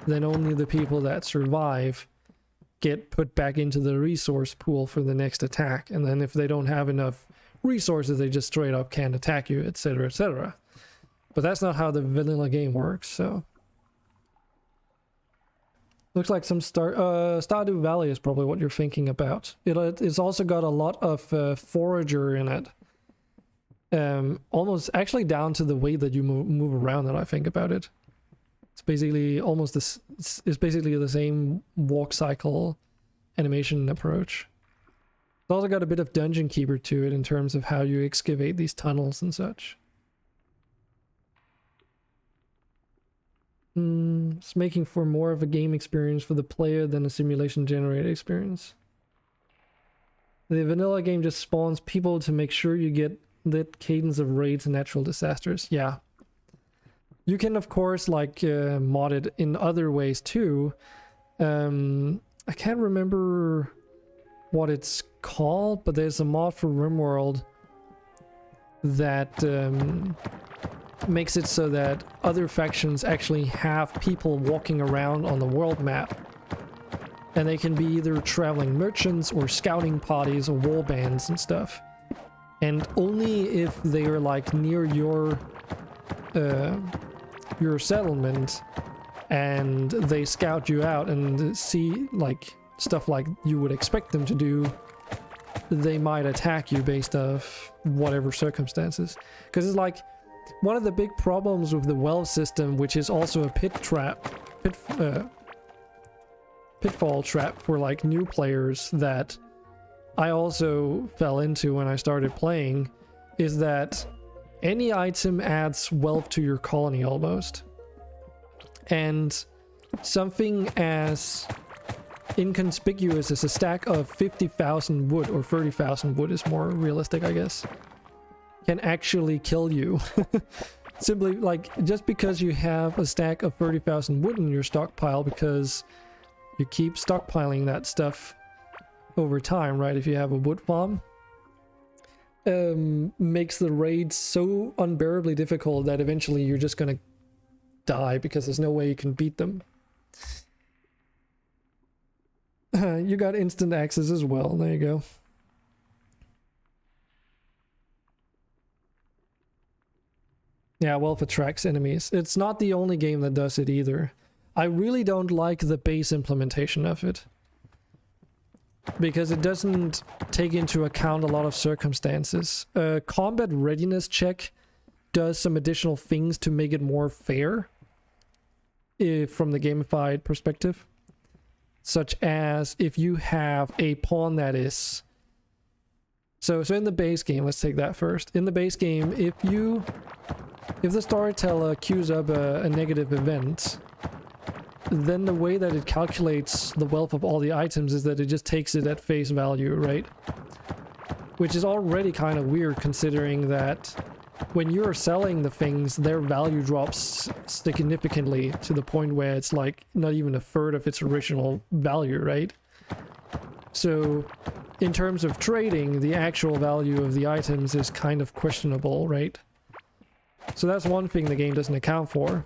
S1: then only the people that survive get put back into the resource pool for the next attack. And then if they don't have enough resources, they just straight up can't attack you, etc., etc. But that's not how the vanilla game works, so... Looks like some Stardew Valley is probably what you're thinking about. It's also got a lot of forager in it. Almost actually down to the way that you move around it, I think about it. It's basically almost this. It's basically the same walk cycle animation approach. It's also got a bit of Dungeon Keeper to it in terms of how you excavate these tunnels and such. It's making for more of a game experience for the player than a simulation generated experience. The vanilla game just spawns people to make sure you get lit cadence of raids and natural disasters. Yeah. You can, of course, like, mod it in other ways too. I can't remember what it's called, but there's a mod for RimWorld that makes it so that other factions actually have people walking around on the world map. And they can be either traveling merchants or scouting parties or war bands and stuff. And only if they are like near your settlement and they scout you out and see like stuff like you would expect them to do, they might attack you based off whatever circumstances. Because it's like one of the big problems with the Welve system, which is also a pitfall trap for like new players that I also fell into when I started playing, is that any item adds wealth to your colony almost. And something as inconspicuous as a stack of 50,000 wood, or 30,000 wood is more realistic, I guess, can actually kill you. Simply, like, just because you have a stack of 30,000 wood in your stockpile because you keep stockpiling that stuff over time, right? If you have a wood farm, makes the raid so unbearably difficult that eventually you're just gonna die because there's no way you can beat them. You got instant access as well. There you go. Yeah, Welve attracts enemies. It's not the only game that does it either. I really don't like the base implementation of it, because it doesn't take into account a lot of circumstances. Combat readiness check does some additional things to make it more fair from the gamified perspective, such as if you have a pawn that is... So in the base game, let's take that first. In the base game, if the storyteller queues up a negative event, then the way that it calculates the wealth of all the items is that it just takes it at face value, right? Which is already kind of weird, considering that when you're selling the things, their value drops significantly to the point where it's like not even a third of its original value, right? So in terms of trading, the actual value of the items is kind of questionable, right? So that's one thing the game doesn't account for.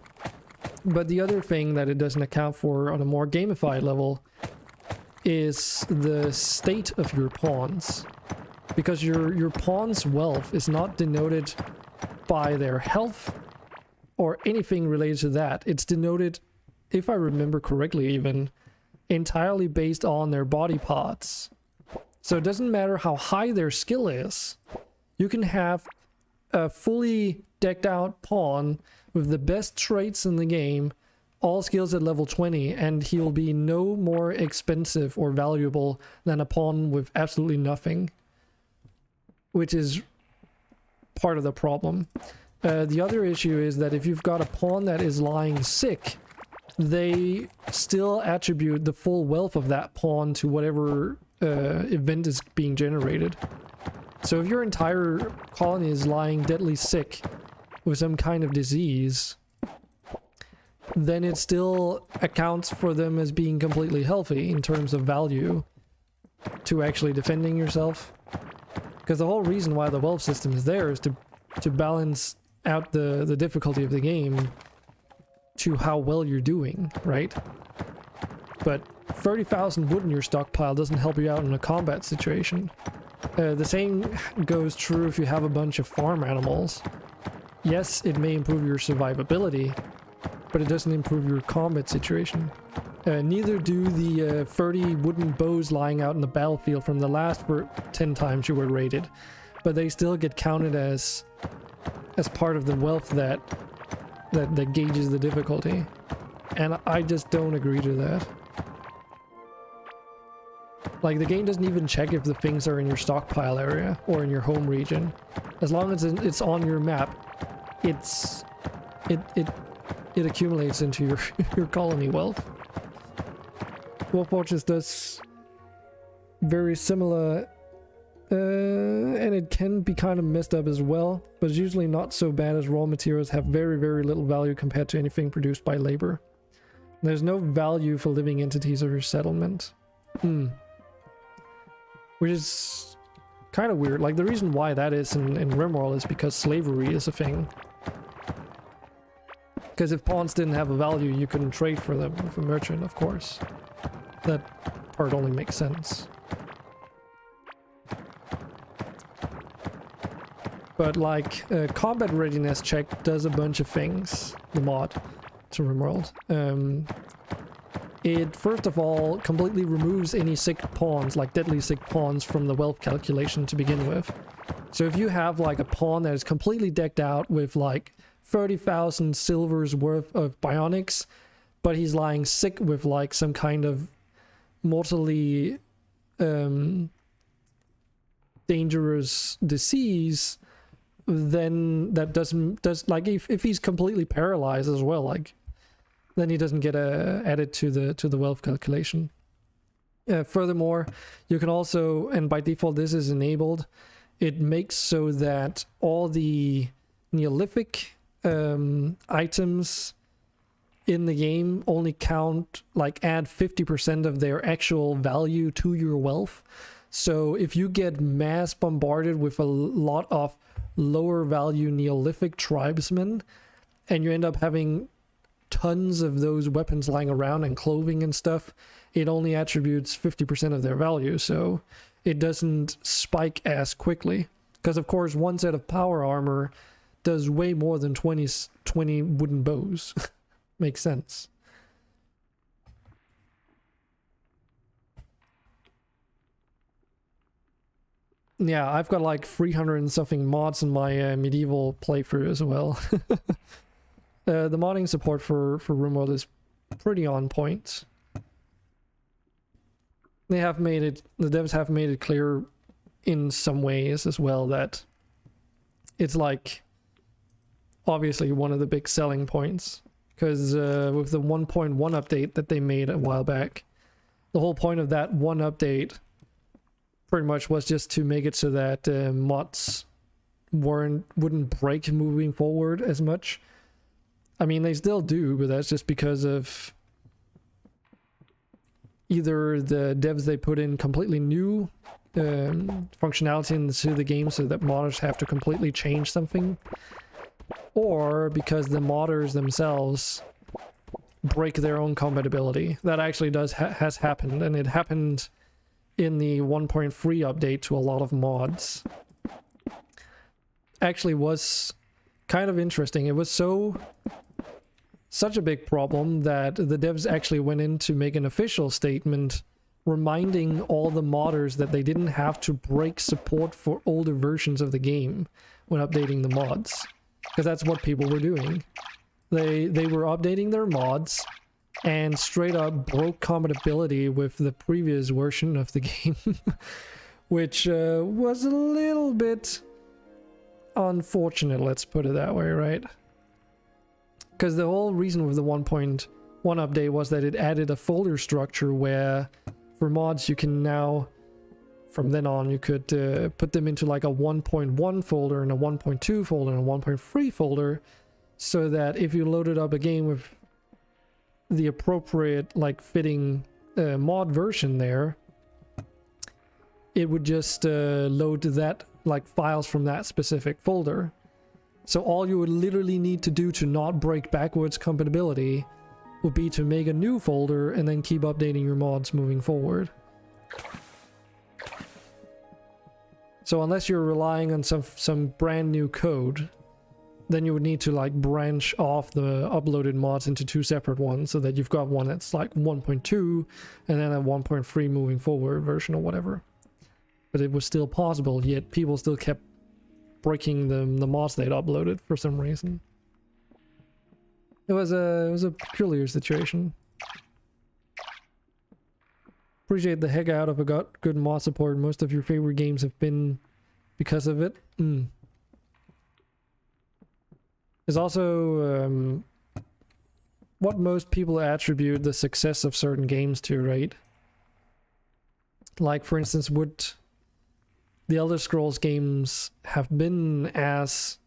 S1: But the other thing that it doesn't account for on a more gamified level is the state of your pawns. Because your pawn's wealth is not denoted by their health or anything related to that. It's denoted, if I remember correctly even, entirely based on their body parts. So it doesn't matter how high their skill is. You can have a fully decked out pawn with the best traits in the game, all skills at level 20, and he'll be no more expensive or valuable than a pawn with absolutely nothing, which is part of the problem. The other issue is that if you've got a pawn that is lying sick, they still attribute the full wealth of that pawn to whatever event is being generated. So if your entire colony is lying deadly sick with some kind of disease, then it still accounts for them as being completely healthy in terms of value to actually defending yourself. Because the whole reason why the Welve system is there is to balance out the difficulty of the game to how well you're doing, right? But 30,000 wood in your stockpile doesn't help you out in a combat situation. The same goes true if you have a bunch of farm animals. Yes, it may improve your survivability, but it doesn't improve your combat situation. Neither do the 30 wooden bows lying out in the battlefield from the last 10 times you were raided, but they still get counted as part of the wealth that gauges the difficulty, and I just don't agree to that. Like, the game doesn't even check if the things are in your stockpile area or in your home region. As long as it's on your map, it accumulates into your colony wealth. Wolf Watches does very similar And it can be kind of messed up as well, but it's usually not so bad as raw materials have very, very little value compared to anything produced by labor. There's no value for living entities of your settlement. Which is kind of weird. Like, the reason why that is in RimWorld is because slavery is a thing. Because if pawns didn't have a value, you couldn't trade for them with a merchant, of course. That part only makes sense. But like, combat readiness check does a bunch of things, the mod to RimWorld. It first of all completely removes any sick pawns, like deadly sick pawns, from the wealth calculation to begin with. So if you have like a pawn that is completely decked out with like 30,000 silvers worth of bionics, but he's lying sick with like some kind of mortally dangerous disease, then that does like if he's completely paralyzed as well, like then he doesn't get added to the wealth calculation. Furthermore, you can also, and by default this is enabled, it makes so that all the Neolithic items in the game only count, like add 50% of their actual value to your wealth. So if you get mass bombarded with a lot of lower value Neolithic tribesmen and you end up having tons of those weapons lying around and clothing and stuff, it only attributes 50% of their value, so it doesn't spike as quickly. Because of course one set of power armor does way more than 20 wooden bows. Makes sense. Yeah, I've got like 300 and something mods in my medieval playthrough as well. The modding support for RimWorld is pretty on point. They have made it, the devs have made it clear in some ways as well that it's like obviously one of the big selling points. Because with the 1.1 update that they made a while back, the whole point of that one update pretty much was just to make it so that mods wouldn't break moving forward as much. I mean, they still do, but that's just because of either the devs they put in completely new functionality into the game so that modders have to completely change something, or because the modders themselves break their own compatibility. That actually has happened, and it happened in the 1.3 update to a lot of mods. Actually was kind of interesting. It was such a big problem that the devs actually went in to make an official statement reminding all the modders that they didn't have to break support for older versions of the game when updating the mods, because that's what people were doing. They were updating their mods and straight up broke compatibility with the previous version of the game, which was a little bit unfortunate, let's put it that way, right? Because the whole reason with the 1.1 update was that it added a folder structure where for mods you can now, from then on, you could put them into like a 1.1 folder and a 1.2 folder and a 1.3 folder, so that if you loaded up a game with the appropriate like fitting mod version there, it would just load that like files from that specific folder. So all you would literally need to do to not break backwards compatibility would be to make a new folder and then keep updating your mods moving forward. So unless you're relying on some brand new code, then you would need to like branch off the uploaded mods into two separate ones, so that you've got one that's like 1.2 and then a 1.3 moving forward version or whatever. But it was still possible, yet people still kept breaking the mods they'd uploaded for some reason. It was a peculiar situation. Appreciate the heck out of a good mod support. Most of your favorite games have been because of it. There's also what most people attribute the success of certain games to, right? Like, for instance, would the Elder Scrolls games have been as,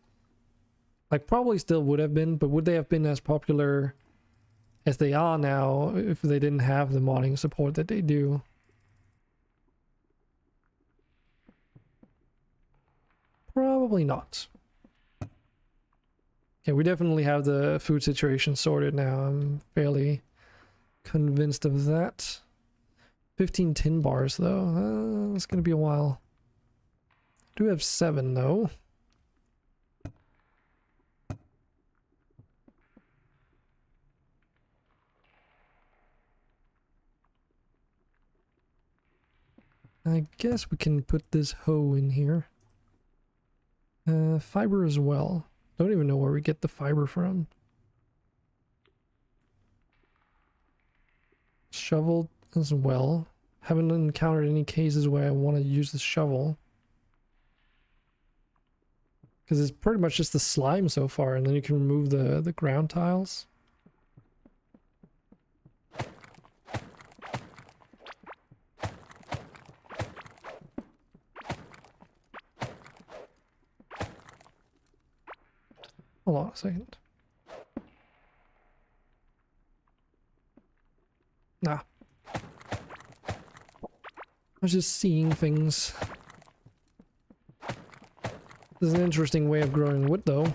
S1: like, probably still would have been, but would they have been as popular as they are now if they didn't have the modding support that they do? Probably not. Yeah, we definitely have the food situation sorted now. I'm fairly convinced of that. 15 tin bars though. It's gonna be a while. Do have 7 though. I guess we can put this hoe in here. Fiber as well. Don't even know where we get the fiber from. Shovel as well. Haven't encountered any cases where I want to use the shovel. Because it's pretty much just the slime so far, and then you can remove the ground tiles. Hold on a second. Nah. I was just seeing things. This is an interesting way of growing wood though.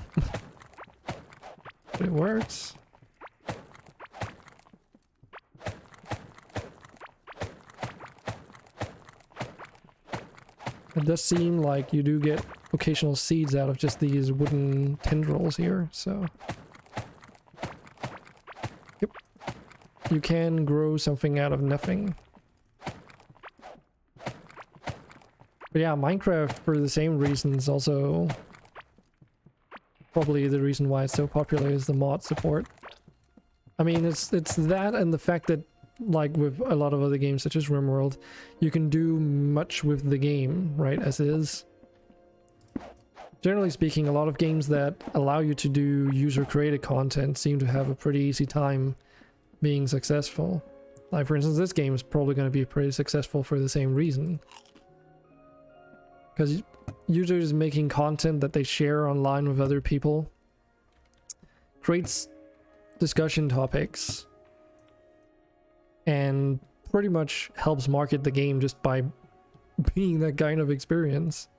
S1: But it works. It does seem like you do get occasional seeds out of just these wooden tendrils here, so... Yep. You can grow something out of nothing. But yeah, Minecraft, for the same reasons, also... Probably the reason why it's so popular is the mod support. I mean, it's that and the fact that, like with a lot of other games such as RimWorld, you can do much with the game, right, as is. Generally speaking, a lot of games that allow you to do user-created content seem to have a pretty easy time being successful. Like, for instance, this game is probably going to be pretty successful for the same reason. Because users making content that they share online with other people creates discussion topics and pretty much helps market the game just by being that kind of experience.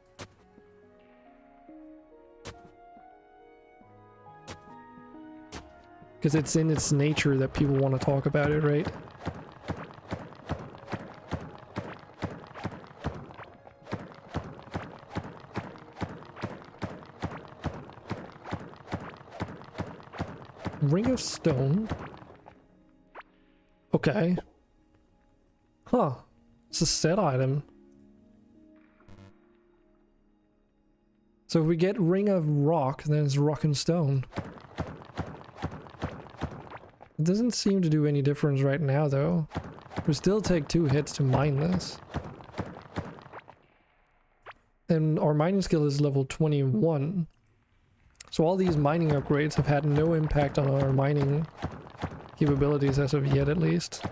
S1: Because it's in its nature that people want to talk about it, right? Ring of Stone. Okay. Huh. It's a set item. So if we get Ring of Rock, then it's Rock and Stone. It doesn't seem to do any difference right now, though. We still take 2 hits to mine this. And our mining skill is level 21. So all these mining upgrades have had no impact on our mining capabilities as of yet, at least.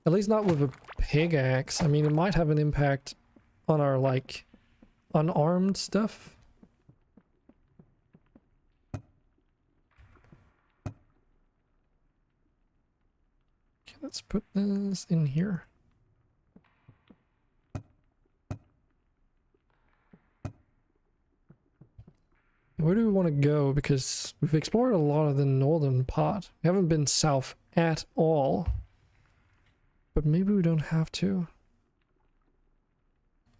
S1: At least not with a pickaxe. I mean, it might have an impact on our, like, unarmed stuff. Okay, let's put this in here. Where do we want to go? Because we've explored a lot of the northern part. We haven't been south at all. But maybe we don't have to.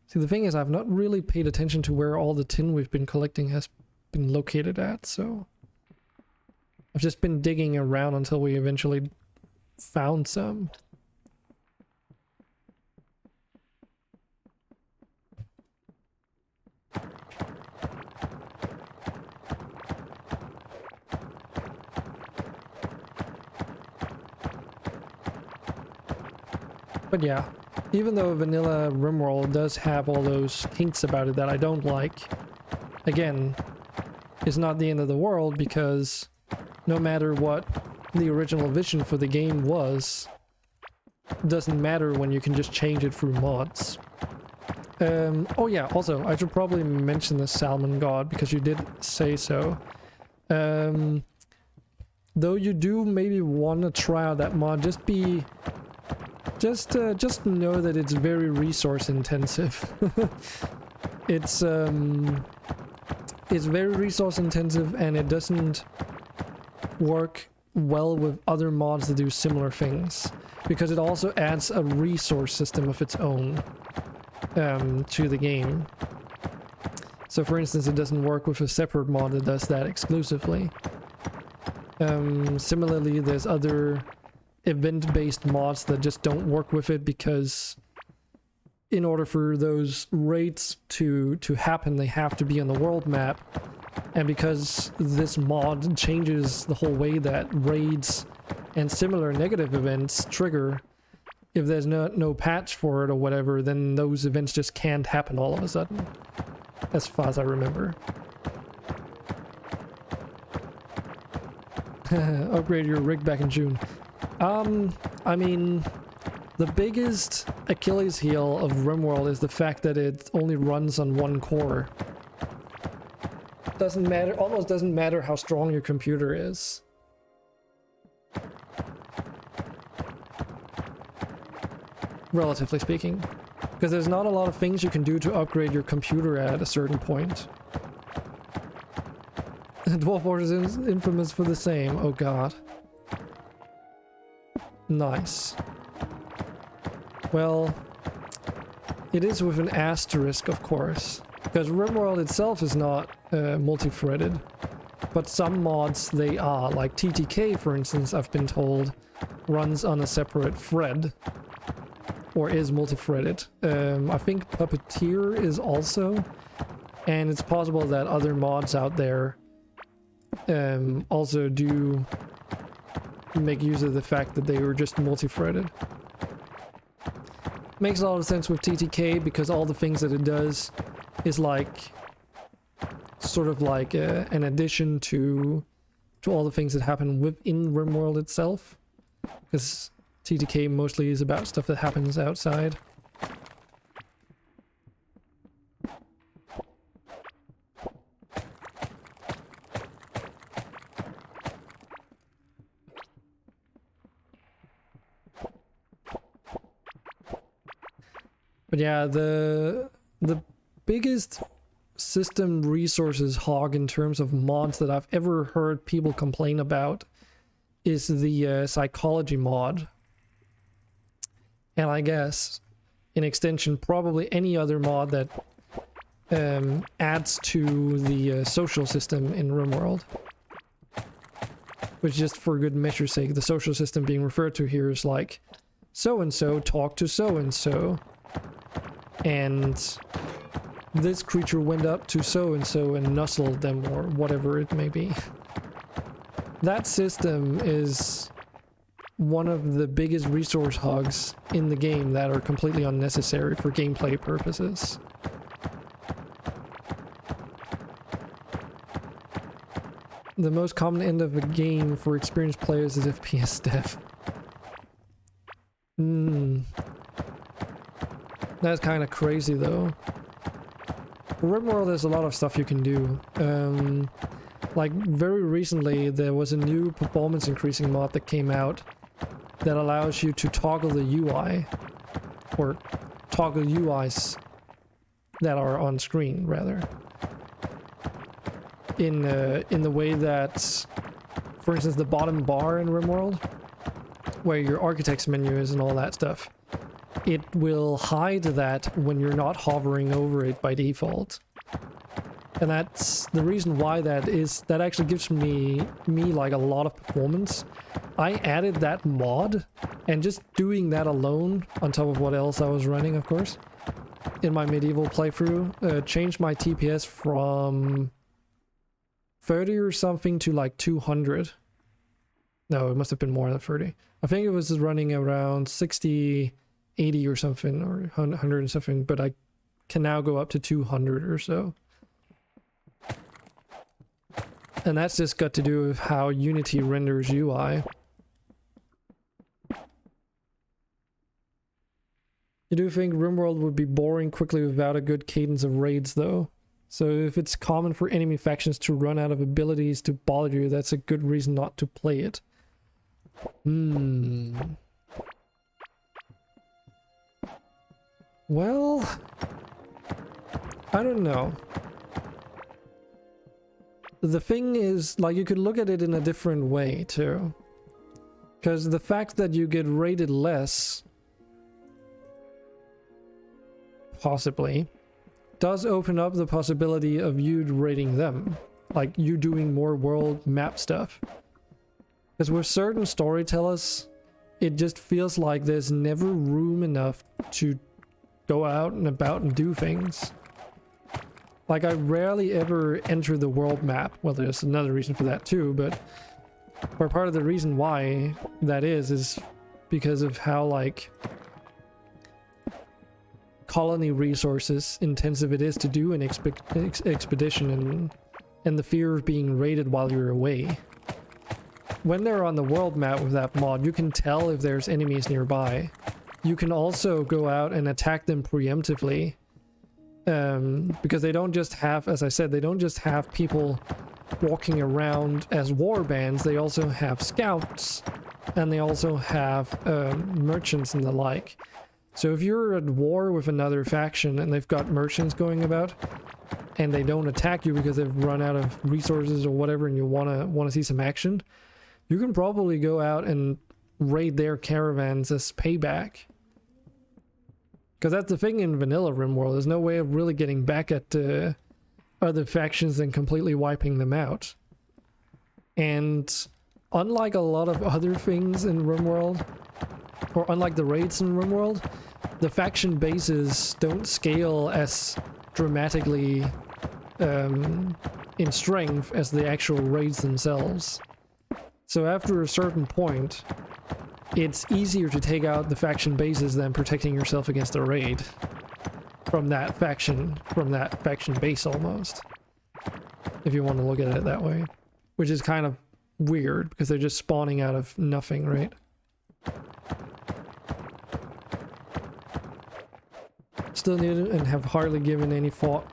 S1: See, the thing is, I've not really paid attention to where all the tin we've been collecting has been located at, so... I've just been digging around until we eventually found some. But yeah, even though vanilla RimWorld does have all those kinks about it that I don't like, again, it's not the end of the world because no matter what the original vision for the game was doesn't matter when you can just change it through mods. Oh yeah, also, I should probably mention the Salmon God, because you did say so. Though you do maybe want to try out that mod, just know that it's very resource intensive. It's very resource intensive, and it doesn't work well with other mods that do similar things, because it also adds a resource system of its own to the game. So for instance, it doesn't work with a separate mod that does that exclusively. Similarly, there's other event-based mods that just don't work with it, because in order for those raids to happen, they have to be on the world map. And because this mod changes the whole way that raids and similar negative events trigger, if there's no patch for it or whatever, then those events just can't happen all of a sudden, as far as I remember. Upgrade your rig back in June. I mean, the biggest Achilles heel of RimWorld is the fact that it only runs on one core. Doesn't matter, almost doesn't matter how strong your computer is. Relatively speaking. Because there's not a lot of things you can do to upgrade your computer at a certain point. Dwarf Fortress is infamous for the same. Oh god. Nice. Well, it is with an asterisk, of course. Because RimWorld itself is not multi-threaded. But some mods, they are. Like TTK, for instance, I've been told, runs on a separate thread. Or is multi-threaded. I think Puppeteer is also. And it's possible that other mods out there also do make use of the fact that they were just multi-threaded. Makes a lot of sense with TTK, because all the things that it does is like sort of like an addition to all the things that happen within RimWorld itself, because TTK mostly is about stuff that happens outside. But yeah, the biggest system resources hog in terms of mods that I've ever heard people complain about is the psychology mod. And I guess, in extension, probably any other mod that adds to the social system in RimWorld. Which, just for good measure's sake, the social system being referred to here is like, so-and-so talked to so-and-so. And this creature went up to so-and-so and nuzzled them, or whatever it may be. That system is one of the biggest resource hogs in the game that are completely unnecessary for gameplay purposes. The most common end of a game for experienced players is FPS death. That's kind of crazy though. For RimWorld, there's a lot of stuff you can do. Like very recently, there was a new performance increasing mod that came out that allows you to toggle the UI, or toggle UIs that are on screen, rather. In the way that, for instance, the bottom bar in RimWorld, where your architect's menu is and all that stuff, it will hide that when you're not hovering over it by default. And that's the reason why that is. That actually gives me like a lot of performance. I added that mod, and just doing that alone, on top of what else I was running, of course, in my medieval playthrough, changed my TPS from 30 or something to like 200. No, it must have been more than 30. I think it was running around 60, 80 or something, or 100 and something, but I can now go up to 200 or so. And that's just got to do with how Unity renders UI. You do think RimWorld would be boring quickly without a good cadence of raids, though. So if it's common for enemy factions to run out of abilities to bother you, that's a good reason not to play it. Well, I don't know. The thing is, like, you could look at it in a different way, too. Because the fact that you get rated less, possibly, does open up the possibility of you rating them. Like, you doing more world map stuff. Because with certain storytellers, it just feels like there's never room enough to go out and about and do things. Like, I rarely ever enter the world map. Well, there's another reason for that too, but for part of the reason why that is because of how, like, colony resources intensive it is to do an expedition, and the fear of being raided while you're away. When they're on the world map with that mod, you can tell if there's enemies nearby. You can also go out and attack them preemptively. Because they don't just have, as I said, they don't just have people walking around as war bands, they also have scouts, and they also have merchants and the like. So if you're at war with another faction and they've got merchants going about, and they don't attack you because they've run out of resources or whatever, and you wanna see some action, you can probably go out and raid their caravans as payback. Because that's the thing in vanilla RimWorld, there's no way of really getting back at other factions and completely wiping them out. And unlike a lot of other things in RimWorld, or unlike the raids in RimWorld, the faction bases don't scale as dramatically in strength as the actual raids themselves. So after a certain point, it's easier to take out the faction bases than protecting yourself against a raid from that faction base almost. If you want to look at it that way. Which is kind of weird because they're just spawning out of nothing, right? Still new and have hardly given any thought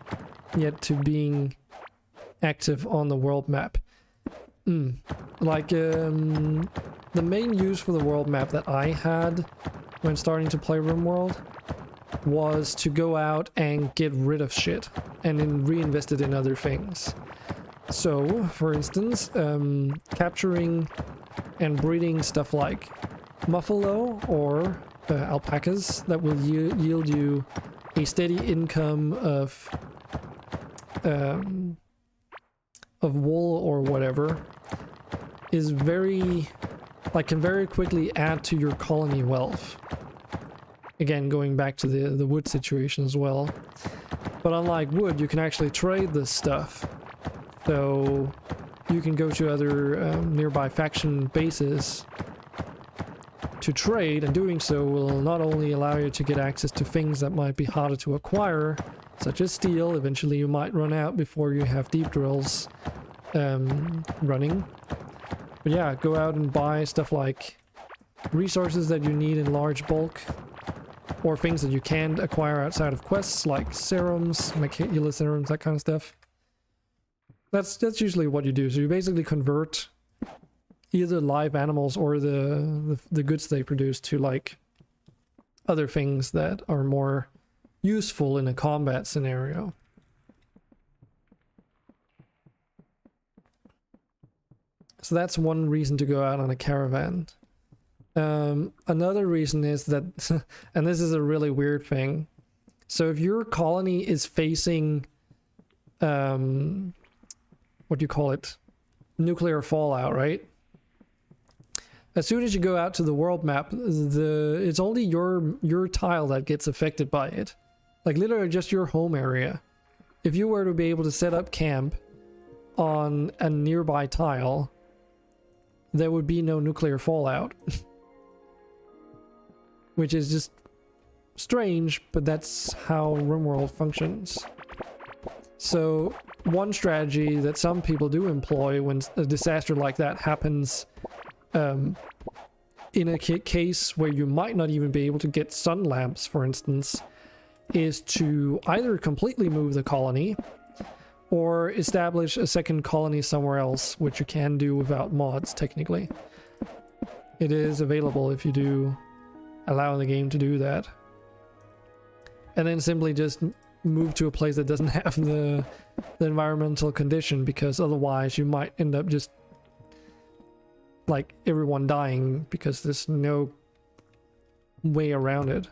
S1: yet to being active on the world map. Like, the main use for the world map that I had when starting to play RimWorld was to go out and get rid of shit and then reinvest it in other things. So, for instance, capturing and breeding stuff like muffalo or alpacas that will yield you a steady income of wool or whatever is very, like, can very quickly add to your colony wealth. Again, going back to the wood situation as well. But unlike wood, you can actually trade this stuff. So you can go to other nearby faction bases to trade, and doing so will not only allow you to get access to things that might be harder to acquire, such as steel. Eventually you might run out before you have deep drills running. But yeah, go out and buy stuff like resources that you need in large bulk, or things that you can't acquire outside of quests, like serums, Macula serums, that kind of stuff. That's usually what you do. So you basically convert either live animals or the goods they produce to, like, other things that are more useful in a combat scenario. So that's one reason to go out on a caravan. Another reason is that, and this is a really weird thing, so if your colony is facing, what do you call it? Nuclear fallout, right? As soon as you go out to the world map, it's only your tile that gets affected by it. Like, literally just your home area. If you were to be able to set up camp on a nearby tile, there would be no nuclear fallout. Which is just strange, but that's how RimWorld functions. So one strategy that some people do employ when a disaster like that happens in a case where you might not even be able to get sun lamps, for instance, is to either completely move the colony or establish a second colony somewhere else, which you can do without mods, technically. It is available if you do allow the game to do that. And then simply just move to a place that doesn't have the environmental condition, because otherwise you might end up just like everyone dying because there's no way around it.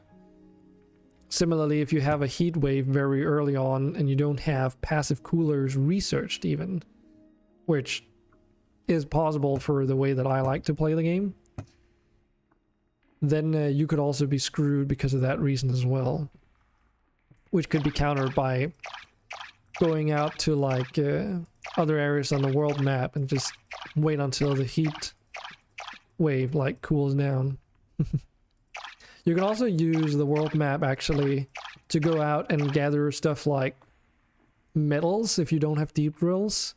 S1: Similarly, if you have a heat wave very early on and you don't have passive coolers researched even, which is possible for the way that I like to play the game, then you could also be screwed because of that reason as well. Which could be countered by going out to like other areas on the world map and just wait until the heat wave like cools down. You can also use the world map actually to go out and gather stuff like metals if you don't have deep drills.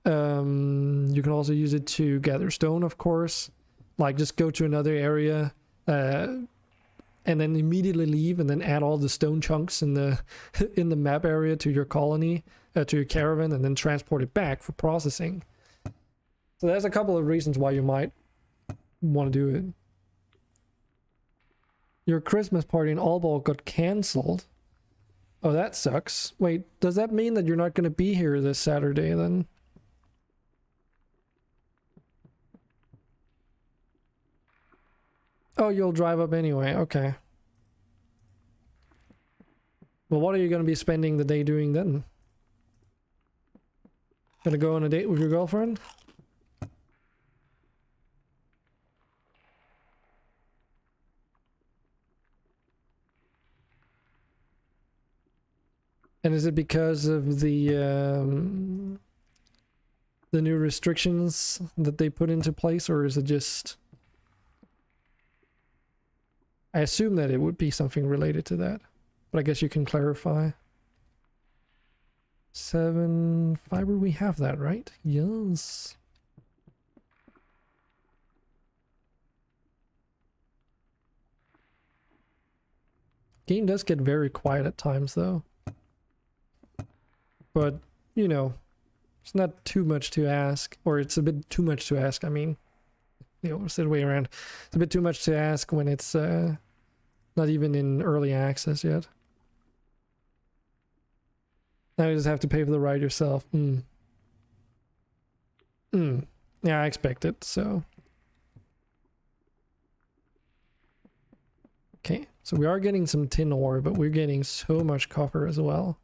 S1: You can also use it to gather stone, of course. Like just go to another area and then immediately leave and then add all the stone chunks in the in the map area to your colony, to your caravan, and then transport it back for processing. So there's a couple of reasons why you might want to do it. Your Christmas party in Aalborg got cancelled. Oh, that sucks. Wait, does that mean that you're not going to be here this Saturday then? Oh, you'll drive up anyway. Okay. Well, what are you going to be spending the day doing then? Gonna go on a date with your girlfriend? And is it because of the new restrictions that they put into place, or is it just... I assume that it would be something related to that, but I guess you can clarify. 7 fiber, we have that, right? Yes. Game does get very quiet at times though. But, you know, it's not too much to ask, or it's a bit too much to ask, I mean. The opposite way around. It's a bit too much to ask when it's not even in early access yet. Now you just have to pay for the ride yourself. Yeah, I expect it, so. Okay, so we are getting some tin ore, but we're getting so much copper as well.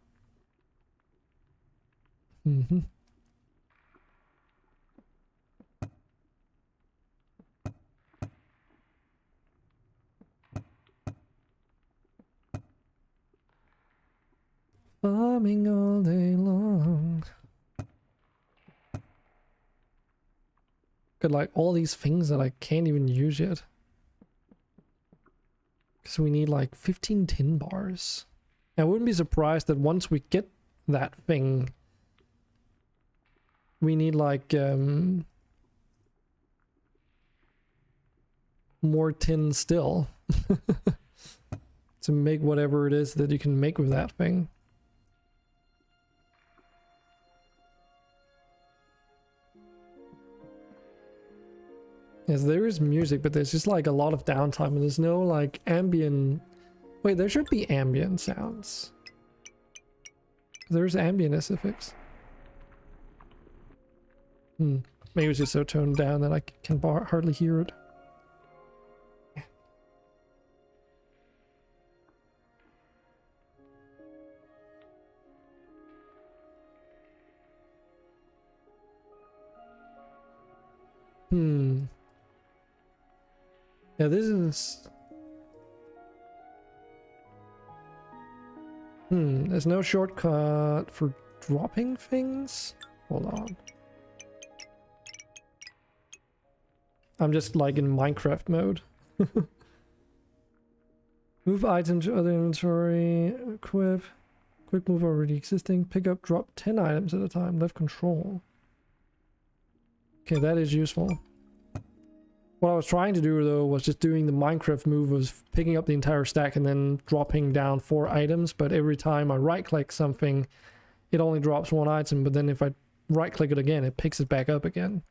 S1: Farming all day long. Got like all these things that I can't even use yet. Because we need like 15 tin bars. I wouldn't be surprised that once we get that thing, we need like more tin still. To make whatever it is that you can make with that thing. Yes, there is music, but there's just like a lot of downtime and there's no like ambient... Wait, there should be ambient sounds. There's ambient SFX. Maybe it's just so toned down that I can hardly hear it. Yeah, this is... There's no shortcut for dropping things? Hold on. I'm just like in Minecraft mode. Move item to other inventory, equip, quick move already existing, pick up, drop 10 items at a time, left control. Okay, that is useful. What I was trying to do though was just doing the Minecraft move of picking up the entire stack and then dropping down 4 items, but every time I right click something it only drops 1 item, but then if I right click it again it picks it back up again.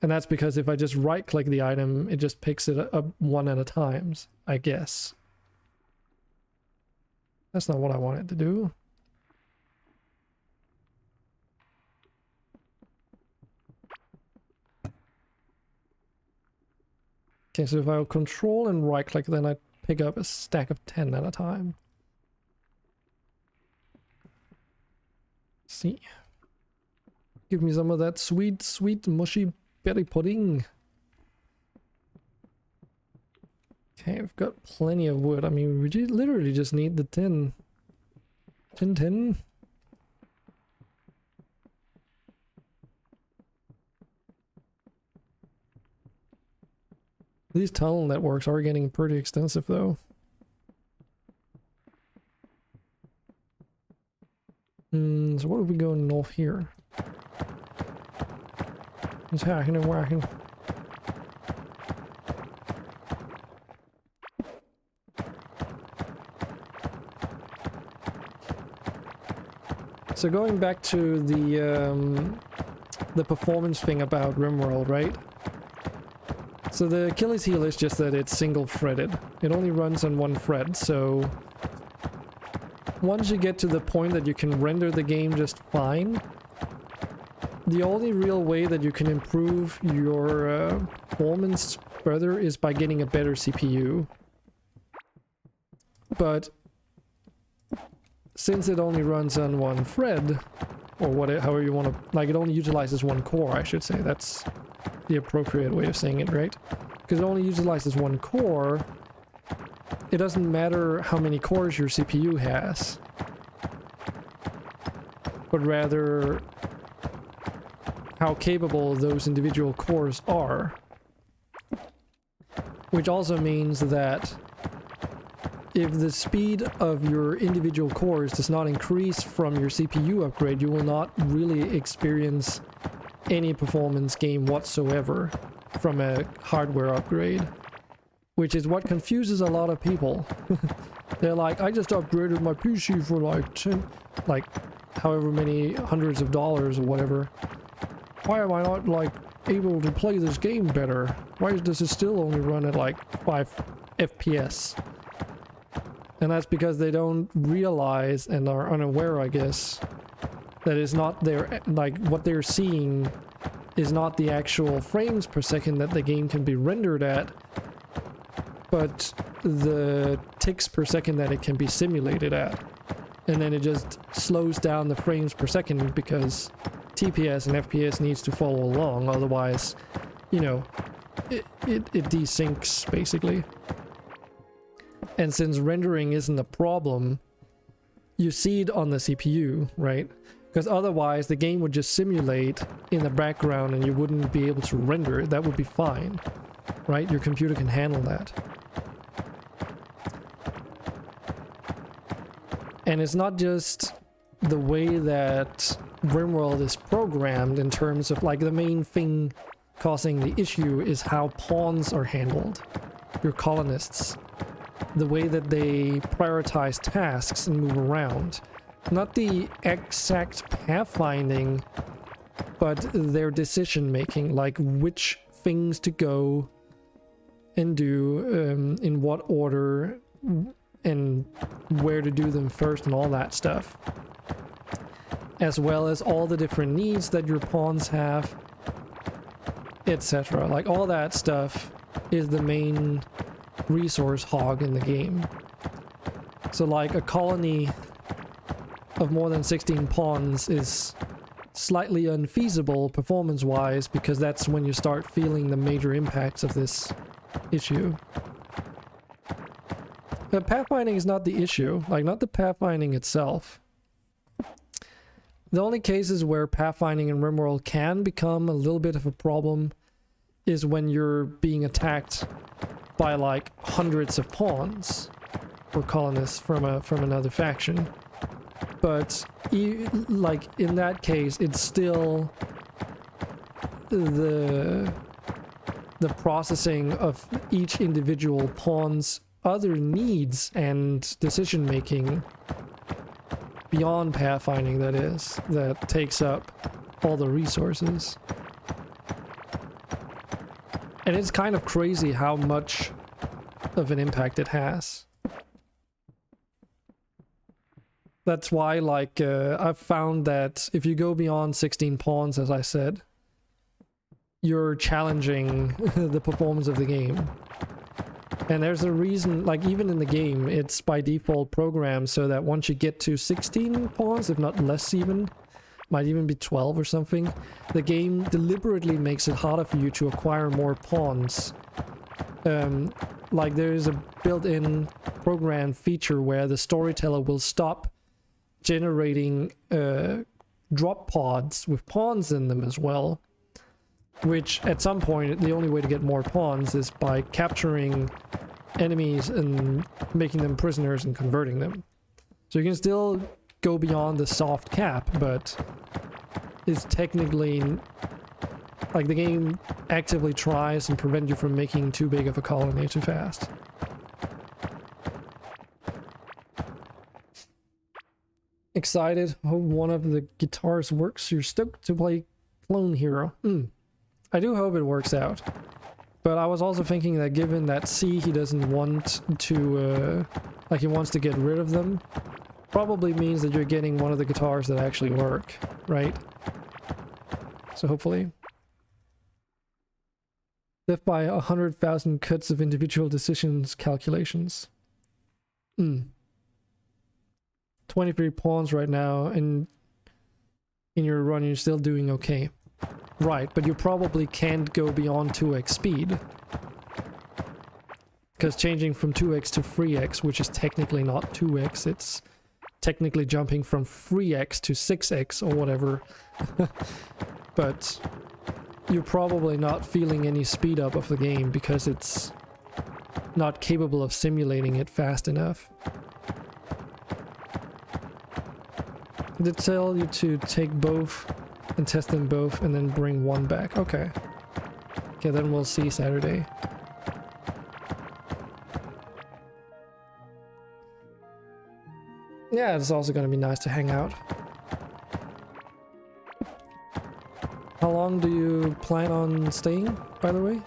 S1: And that's because if I just right click the item it just picks it up 1 at a time, I guess. That's not what I wanted to do. Okay, so if I control and right click, then I pick up a stack of 10 at a time. See? Give me some of that sweet, sweet, mushy berry pudding. Okay, I've got plenty of wood. I mean, we literally just need the 10. 10. These tunnel networks are getting pretty extensive though. So what are we going north here? It's hacking and whacking. So going back to the performance thing about RimWorld, right? So the Achilles heel is just that it's single threaded. It only runs on 1 thread, so once you get to the point that you can render the game just fine, the only real way that you can improve your performance further is by getting a better CPU. But since it only runs on 1 thread, or whatever, however you want to, like, it only utilizes 1 core, I should say. That's the appropriate way of saying it, right? Because it only utilizes 1 core, it doesn't matter how many cores your CPU has, but rather how capable those individual cores are. Which also means that if the speed of your individual cores does not increase from your CPU upgrade, you will not really experience any performance gain whatsoever from a hardware upgrade. Which is what confuses a lot of people. They're like, I just upgraded my PC for like 10, like however many hundreds of dollars or whatever. Why am I not like able to play this game better? Why does it still only run at like 5 FPS? And that's because they don't realize and are unaware, I guess, that it's not their, like, what they're seeing is not the actual frames per second that the game can be rendered at, but the ticks per second that it can be simulated at. And then it just slows down the frames per second because TPS and FPS needs to follow along, otherwise, you know, it desyncs basically. And since rendering isn't a problem, you see it on the CPU, right? Because otherwise the game would just simulate in the background and you wouldn't be able to render it. That would be fine, right? Your computer can handle that. And it's not just the way that RimWorld is programmed in terms of, like, the main thing causing the issue is how pawns are handled, your colonists. The way that they prioritize tasks and move around. Not the exact pathfinding, but their decision making, like which things to go and do, in what order, and where to do them first and all that stuff. As well as all the different needs that your pawns have, etc. Like all that stuff is the main resource hog in the game. So like a colony of more than 16 pawns is slightly unfeasible performance wise, because that's when you start feeling the major impacts of this issue. But pathfinding is not the issue, like not the pathfinding itself. The only cases where pathfinding in RimWorld can become a little bit of a problem is when you're being attacked by like hundreds of pawns or colonists from another faction. But like in that case, it's still the the processing of each individual pawn's other needs and decision making beyond pathfinding, that is, that takes up all the resources. And it's kind of crazy how much of an impact it has. That's why, like, I've found that if you go beyond 16 pawns, as I said, you're challenging the performance of the game. And there's a reason, like, even in the game, it's by default programmed so that once you get to 16 pawns, if not less even, might even be 12 or something, the game deliberately makes it harder for you to acquire more pawns. Like, there is a built-in program feature where the storyteller will stop generating drop pods with pawns in them as well, which at some point the only way to get more pawns is by capturing enemies and making them prisoners and converting them. So you can still go beyond the soft cap, but it's technically, like, the game actively tries and prevent you from making too big of a colony too fast. Excited. Hope one of the guitars works. You're stoked to play Clone Hero. I do hope it works out. But I was also thinking that given that C, he doesn't want to, like, he wants to get rid of them, probably means that you're getting one of the guitars that actually work, right? So hopefully. Death by 100,000 cuts of individual decisions calculations. 23 pawns right now, and in your run you're still doing okay. Right, but you probably can't go beyond 2x speed. Because changing from 2x to 3x, which is technically not 2x, it's technically jumping from 3x to 6x or whatever. But you're probably not feeling any speed up of the game because it's not capable of simulating it fast enough. Did it tell you to take both and test them both and then bring one back? Okay. Okay, then we'll see Saturday. Yeah, it's also gonna be nice to hang out. How long do you plan on staying, by the way?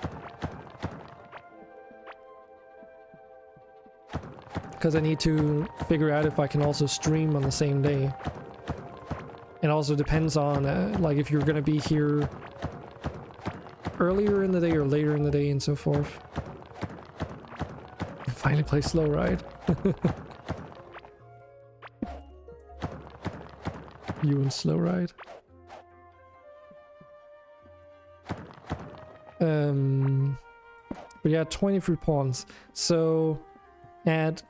S1: Because I need to figure out if I can also stream on the same day. It also depends on, like, if you're gonna be here earlier in the day or later in the day and so forth. Finally play Slow Ride. You and Slow Ride. But yeah, 23 pawns. So, at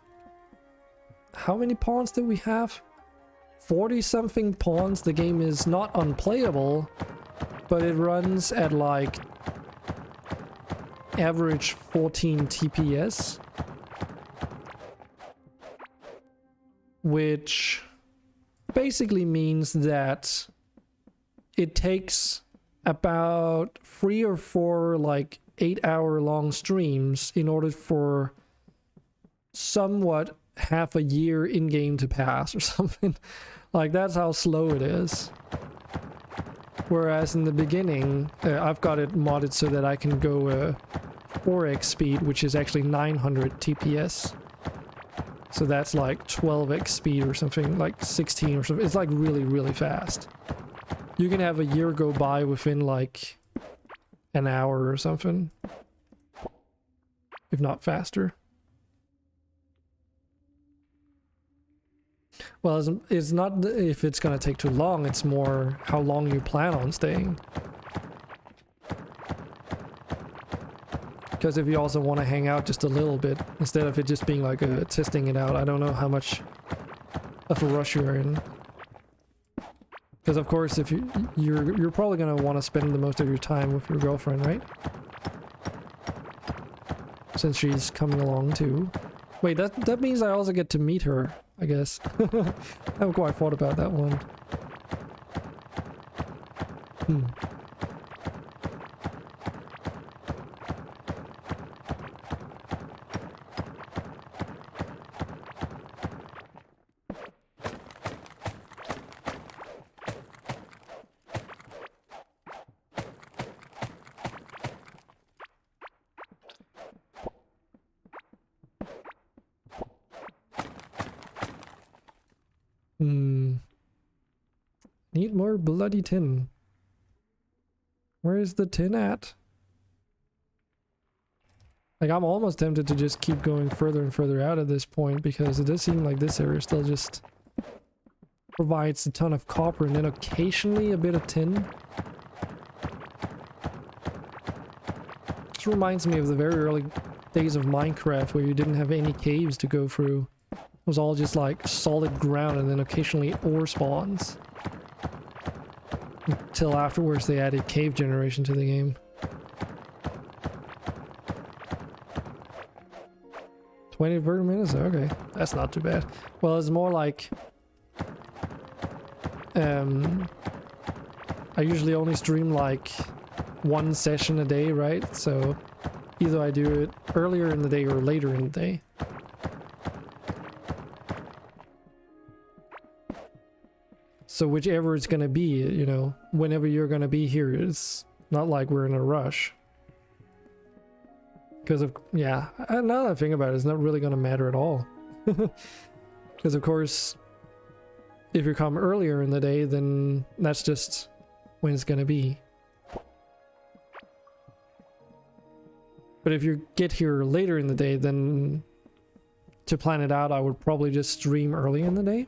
S1: how many pawns do we have? 40 something pawns. The game is not unplayable, but it runs at like average 14 TPS, which basically means that it takes about 3 or 4 like 8-hour long streams in order for somewhat half a year in game to pass or something. Like, that's how slow it is. Whereas in the beginning, I've got it modded so that I can go 4x speed, which is actually 900 TPS. So that's like 12x speed or something, like 16 or something. It's like really, really fast. You can have a year go by within like an hour or something, if not faster. Well, it's not if it's gonna take too long, it's more how long you plan on staying. Because if you also want to hang out just a little bit, instead of it just being like testing it out, I don't know how much of a rush you're in. Because of course, if you're probably gonna want to spend the most of your time with your girlfriend, right? Since she's coming along too. Wait, that means I also get to meet her, I guess. I haven't quite thought about that one. Need more bloody tin. Where is the tin at? Like, I'm almost tempted to just keep going further and further out at this point, because it does seem like this area still just provides a ton of copper and then occasionally a bit of tin. This reminds me of the very early days of Minecraft where you didn't have any caves to go through. It was all just like solid ground and then occasionally ore spawns. Until afterwards they added cave generation to the game. 20 to 30 minutes? Okay, that's not too bad. Well, it's more like... I usually only stream like one session a day, right? So either I do it earlier in the day or later in the day. So whichever it's gonna be, you know, whenever you're gonna be here, it's not like we're in a rush. Because of, yeah, now that I think about it, it's not really gonna matter at all. Because of course, if you come earlier in the day, then that's just when it's gonna be. But if you get here later in the day, then to plan it out, I would probably just stream early in the day.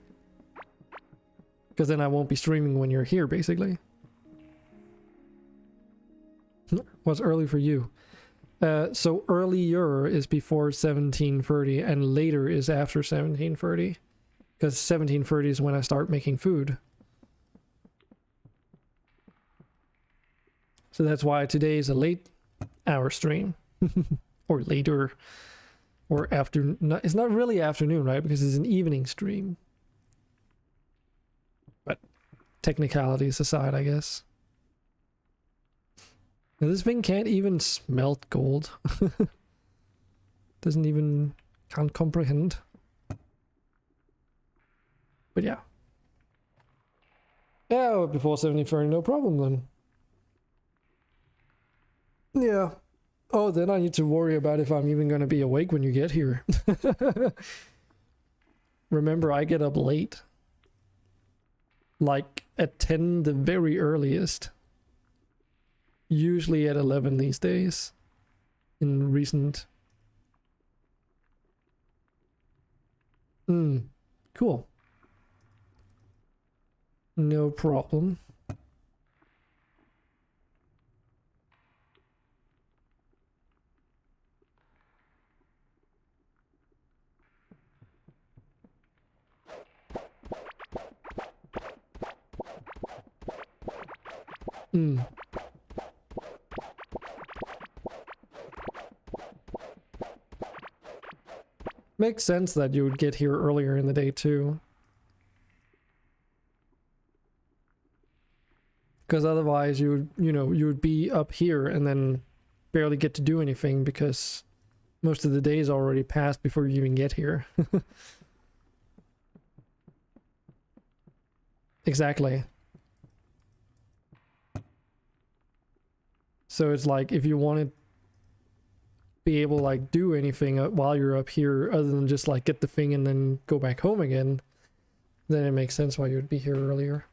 S1: Because then I won't be streaming when you're here, basically. What's early for you? So earlier is before 17:30 and later is after 17:30. Because 17:30 is when I start making food. So that's why today is a late hour stream. Or later. Or after. It's not really afternoon, right? Because it's an evening stream. But technicalities aside, I guess. Now this thing can't even smelt gold. Can't comprehend. But yeah. Yeah, before 17:30, no problem then. Yeah. Oh, then I need to worry about if I'm even going to be awake when you get here. Remember, I get up late. Like at 10 the very earliest. Usually at 11 these days. In recent... Cool. No problem. Makes sense that you would get here earlier in the day too. Because otherwise you would be up here and then barely get to do anything because most of the days already passed before you even get here. Exactly. So it's like if you want to be able to like do anything while you're up here other than just like get the thing and then go back home again, then it makes sense why you would be here earlier.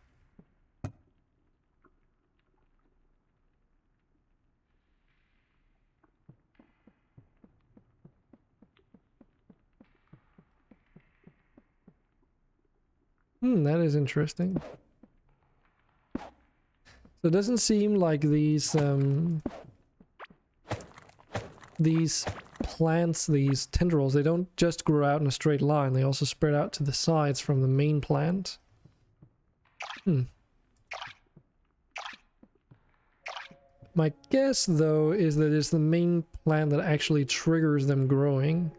S1: That is interesting. So it doesn't seem like these plants, these tendrils, they don't just grow out in a straight line, they also spread out to the sides from the main plant. My guess, though, is that it's the main plant that actually triggers them growing.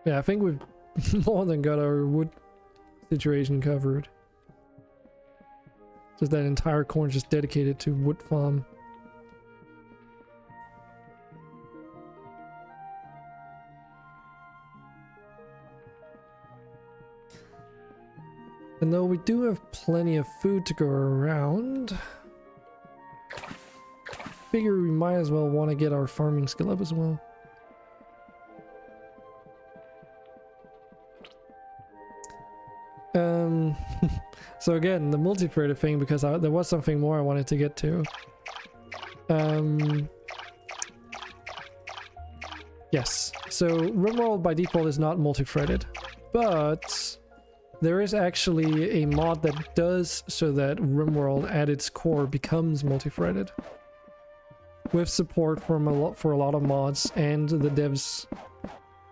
S1: Yeah, I think we've more than got our wood situation covered. Just that entire corner just dedicated to wood farm. And though we do have plenty of food to go around, figure we might as well want to get our farming skill up as well. Um, so again, the multi-threaded thing, because there was something more I wanted to get to. Yes, so RimWorld by default is not multi-threaded, but there is actually a mod that does so that RimWorld at its core becomes multi-threaded, with support from for a lot of mods, and the devs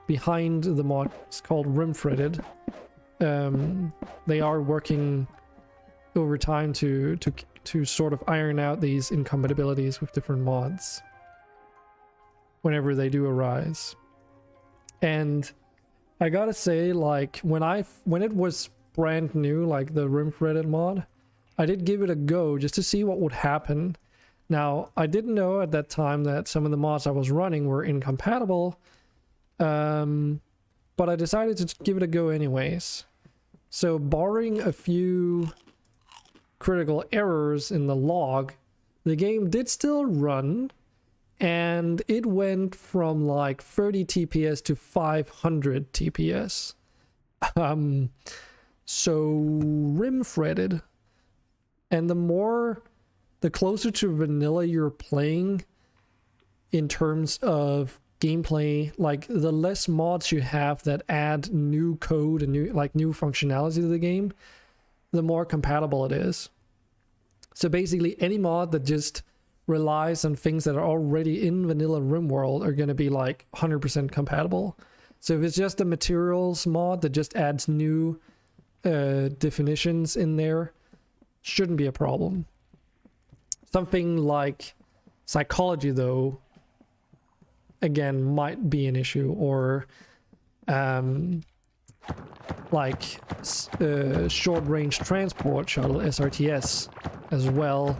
S1: behind the mod is called RimThreaded. They are working over time to sort of iron out these incompatibilities with different mods whenever they do arise. And I gotta say, like, when it was brand new, like the RimThreaded mod, I did give it a go just to see what would happen. Now, I didn't know at that time that some of the mods I was running were incompatible, but I decided to give it a go anyways. So barring a few critical errors in the log, the game did still run, and it went from like 30 TPS to 500 TPS. So RimThreaded, and the closer to vanilla you're playing in terms of gameplay, like the less mods you have that add new code and new functionality to the game, the more compatible it is. So basically any mod that just relies on things that are already in vanilla RimWorld are going to be like 100% compatible. So if it's just a materials mod that just adds new definitions in there, shouldn't be a problem. Something like psychology, though, again, might be an issue, or like short range transport shuttle, SRTS, as well,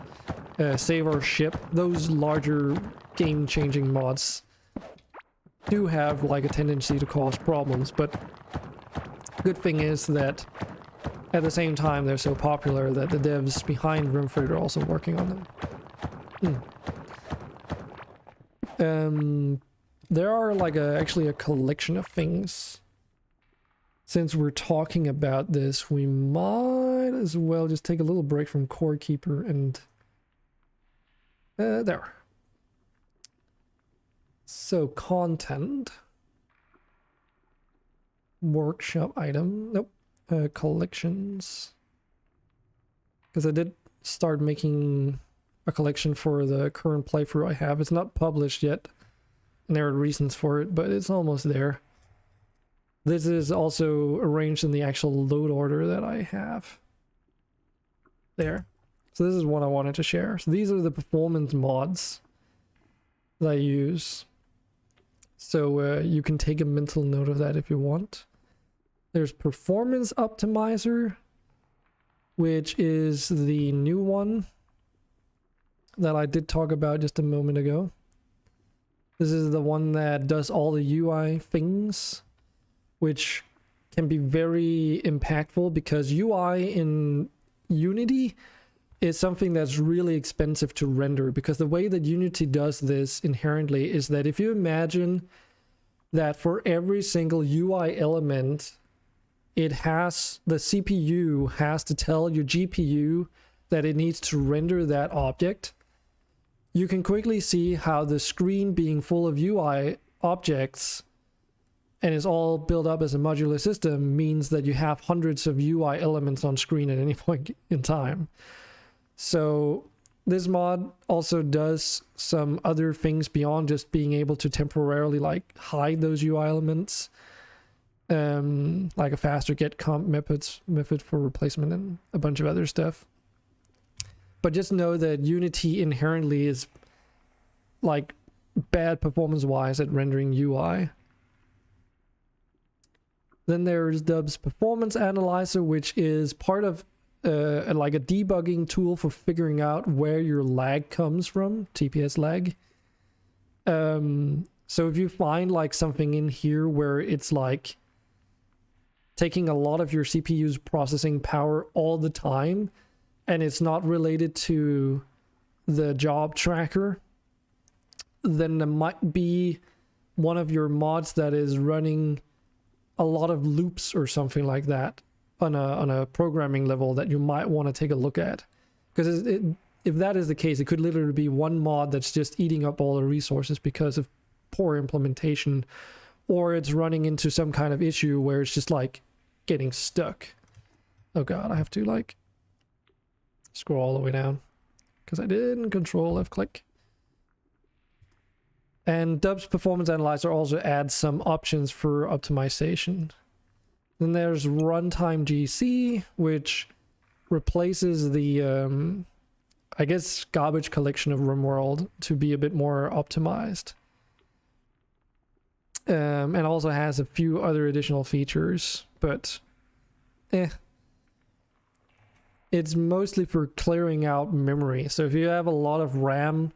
S1: save our ship. Those larger game changing mods do have like a tendency to cause problems, but good thing is that at the same time they're so popular that the devs behind RimThreaded are also working on them. There are like actually a collection of things. Since we're talking about this, we might as well just take a little break from Core Keeper and there. So content, workshop item, nope, collections, because I did start making a collection for the current playthrough I have. It's not published yet, and there are reasons for it, but it's almost there. This is also arranged in the actual load order that I have there. So this is one I wanted to share. So these are the performance mods that I use. So you can take a mental note of that if you want. There's Performance Optimizer, which is the new one that I did talk about just a moment ago. This is the one that does all the UI things, which can be very impactful because UI in Unity is something that's really expensive to render, because the way that Unity does this inherently is that if you imagine that for every single UI element, the CPU has to tell your GPU that it needs to render that object. You can quickly see how the screen being full of UI objects and is all built up as a modular system means that you have hundreds of UI elements on screen at any point in time. So this mod also does some other things beyond just being able to temporarily like hide those UI elements, like a faster get comp method for replacement and a bunch of other stuff. But just know that Unity inherently is like bad performance wise at rendering UI. Then there's Dub's Performance Analyzer, which is part of like a debugging tool for figuring out where your lag comes from, TPS lag. So if you find like something in here where it's like taking a lot of your CPU's processing power all the time, and it's not related to the job tracker, then there might be one of your mods that is running a lot of loops or something like that. on a programming level that you might want to take a look at, because if that is the case, it could literally be one mod that's just eating up all the resources because of poor implementation, or it's running into some kind of issue where it's just like getting stuck. Oh god, I have to like scroll all the way down because I didn't control left click. And Dub's Performance Analyzer also adds some options for optimization. Then there's Runtime GC, which replaces the I guess garbage collection of RimWorld to be a bit more optimized. And also has a few other additional features, but it's mostly for clearing out memory. So if you have a lot of RAM,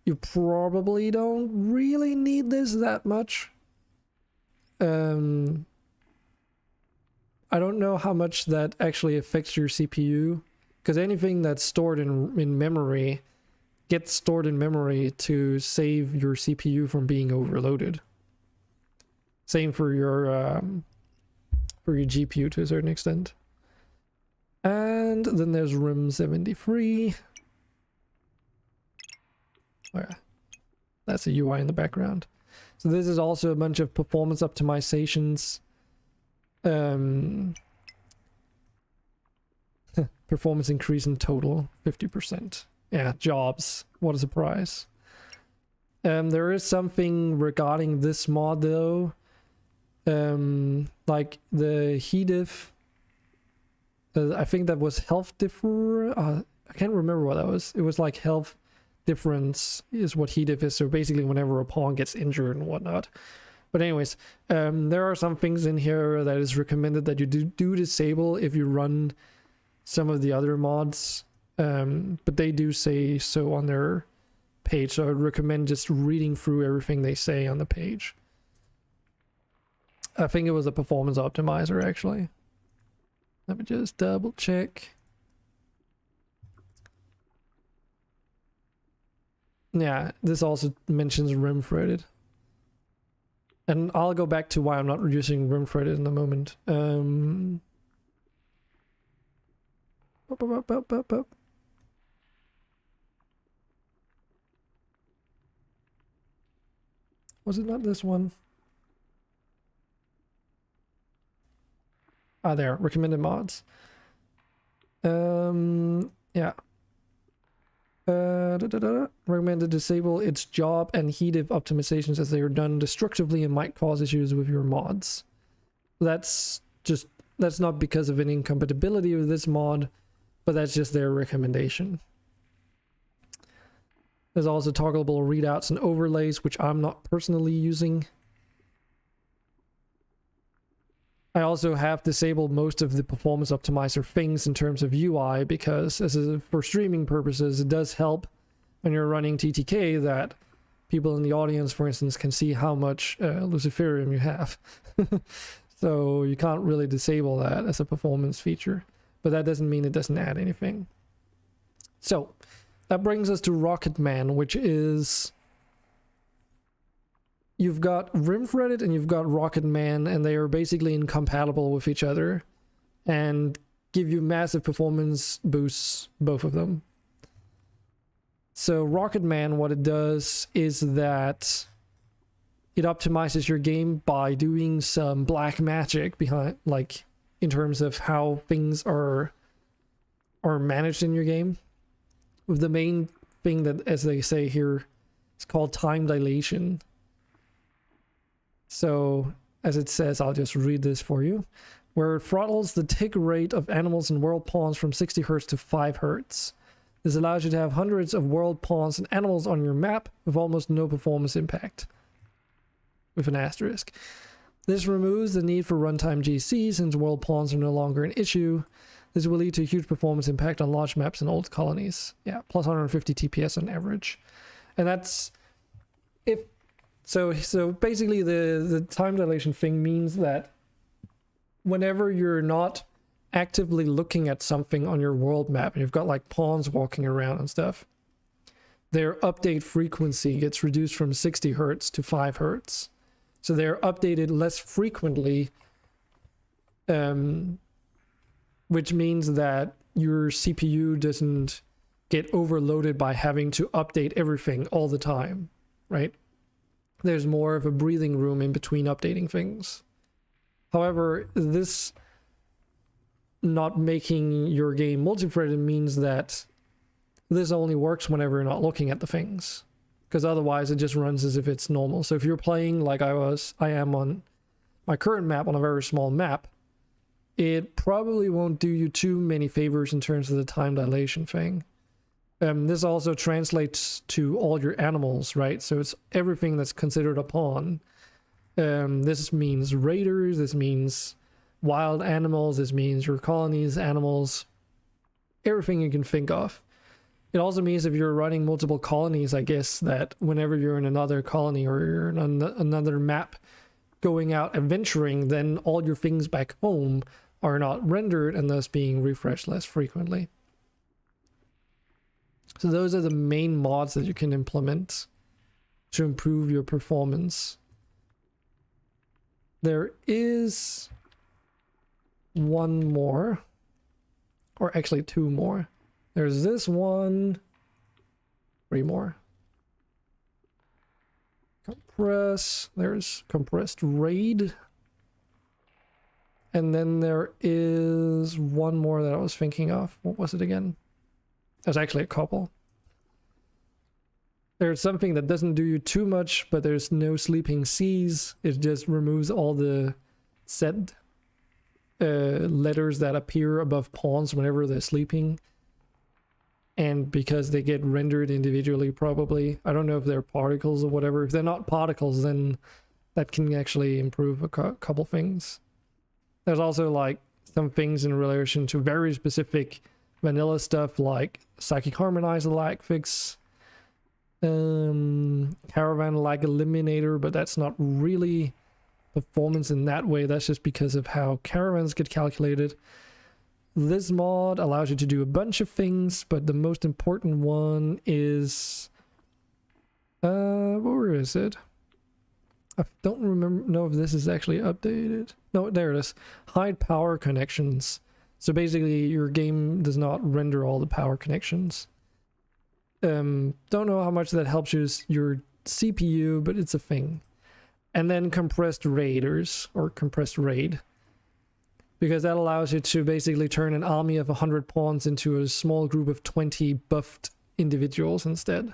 S1: you probably don't really need this that much. I don't know how much that actually affects your CPU, because anything that's stored in memory gets stored in memory to save your CPU from being overloaded. Same for your GPU to a certain extent. And then there's Rim73. Oh yeah, that's a UI in the background. So this is also a bunch of performance optimizations. Performance increase in total 50%. Yeah, jobs. What a surprise. There is something regarding this mod though. Like the HEDIF. I think that was health differ. I can't remember what that was. It was like health difference is what HEDIF is. So basically, whenever a pawn gets injured and whatnot. But anyways, there are some things in here that is recommended that you do disable if you run some of the other mods, but they do say so on their page, so I would recommend just reading through everything they say on the page. I think it was a performance optimizer actually. Let me just double check. Yeah, this also mentions rim threaded. And I'll go back to why I'm not reducing rim threaded in a moment. Was it not this one? Ah, there, recommended mods. Yeah. Recommended disable its job and HEDIF optimizations as they are done destructively and might cause issues with your mods. That's not because of an incompatibility with this mod, but that's just their recommendation. There's also toggleable readouts and overlays, which I'm not personally using. I also have disabled most of the performance optimizer things in terms of UI because for streaming purposes, it does help when you're running TTK that people in the audience, for instance, can see how much Luciferium you have. So you can't really disable that as a performance feature, but that doesn't mean it doesn't add anything. So that brings us to Rocketman, which is... You've got Rim-threaded and you've got Rocketman, and they are basically incompatible with each other and give you massive performance boosts, both of them. So Rocketman, what it does is that it optimizes your game by doing some black magic behind, like in terms of how things are managed in your game. With the main thing that, as they say here, it's called time dilation. So, as it says, I'll just read this for you. Where it throttles the tick rate of animals and world pawns from 60 Hz to 5 Hz. This allows you to have hundreds of world pawns and animals on your map with almost no performance impact. With an asterisk. This removes the need for runtime GC since world pawns are no longer an issue. This will lead to a huge performance impact on large maps and old colonies. Yeah, plus 150 TPS on average. And that's... So basically the time dilation thing means that whenever you're not actively looking at something on your world map and you've got like pawns walking around and stuff, their update frequency gets reduced from 60 Hz to 5 Hz. So they're updated less frequently which means that your CPU doesn't get overloaded by having to update everything all the time, right? There's more of a breathing room in between updating things. However, this not making your game multi-threaded means that this only works whenever you're not looking at the things, because otherwise it just runs as if it's normal. So if you're playing like I am on my current map, on a very small map, it probably won't do you too many favors in terms of the time dilation thing. This also translates to all your animals, right? So it's everything that's considered a pawn. This means raiders, this means wild animals, this means your colonies, animals, everything you can think of. It also means if you're running multiple colonies, I guess, that whenever you're in another colony or you're in another map going out adventuring, then all your things back home are not rendered and thus being refreshed less frequently. So those are the main mods that you can implement to improve your performance. There is one more, or actually two more. There's this one, three more. Compress, there's compressed RAID. And then there is one more that I was thinking of. What was it again? There's actually a couple. There's something that doesn't do you too much, but there's no sleeping seas. It just removes all the set letters that appear above pawns whenever they're sleeping. And because they get rendered individually, probably. I don't know if they're particles or whatever. If they're not particles, then that can actually improve a couple things. There's also like some things in relation to very specific vanilla stuff like Psychic Harmonizer lag fix, Caravan lag eliminator, but that's not really performance in that way. That's just because of how caravans get calculated. This mod allows you to do a bunch of things, but the most important one is where is it? I don't know if this is actually updated. No, there it is. Hide power connections. So basically your game does not render all the power connections. Don't know how much that helps your CPU, but it's a thing. And then compressed raiders, or compressed raid, because that allows you to basically turn an army of 100 pawns into a small group of 20 buffed individuals instead.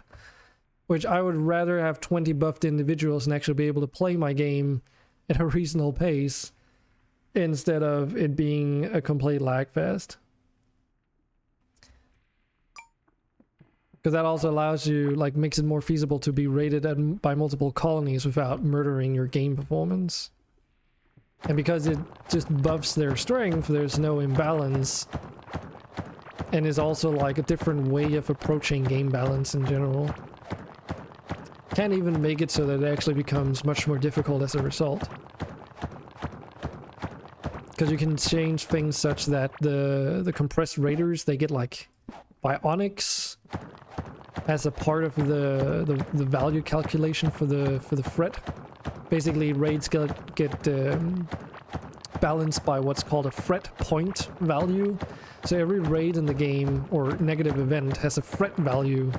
S1: Which I would rather have 20 buffed individuals and actually be able to play my game at a reasonable pace instead of it being a complete lag fest. Because that also allows you, like, makes it more feasible to be raided by multiple colonies without murdering your game performance. And because it just buffs their strength, there's no imbalance. And is also like a different way of approaching game balance in general. Can't even make it so that it actually becomes much more difficult as a result. Because you can change things such that the compressed raiders, they get like bionics as a part of the value calculation for the threat. Basically, raids get balanced by what's called a threat point value. So every raid in the game or negative event has a threat value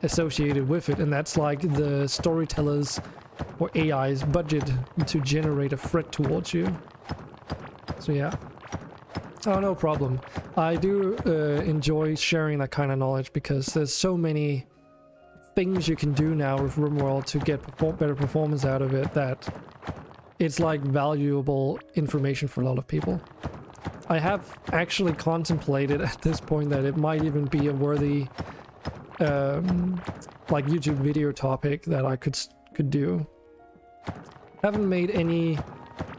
S1: associated with it, and that's like the storyteller's or AI's budget to generate a threat towards you. So yeah. Oh, no problem. I do enjoy sharing that kind of knowledge because there's so many things you can do now with RimWorld to get better performance out of it that it's like valuable information for a lot of people. I have actually contemplated at this point that it might even be a worthy like YouTube video topic that I could do. Haven't made any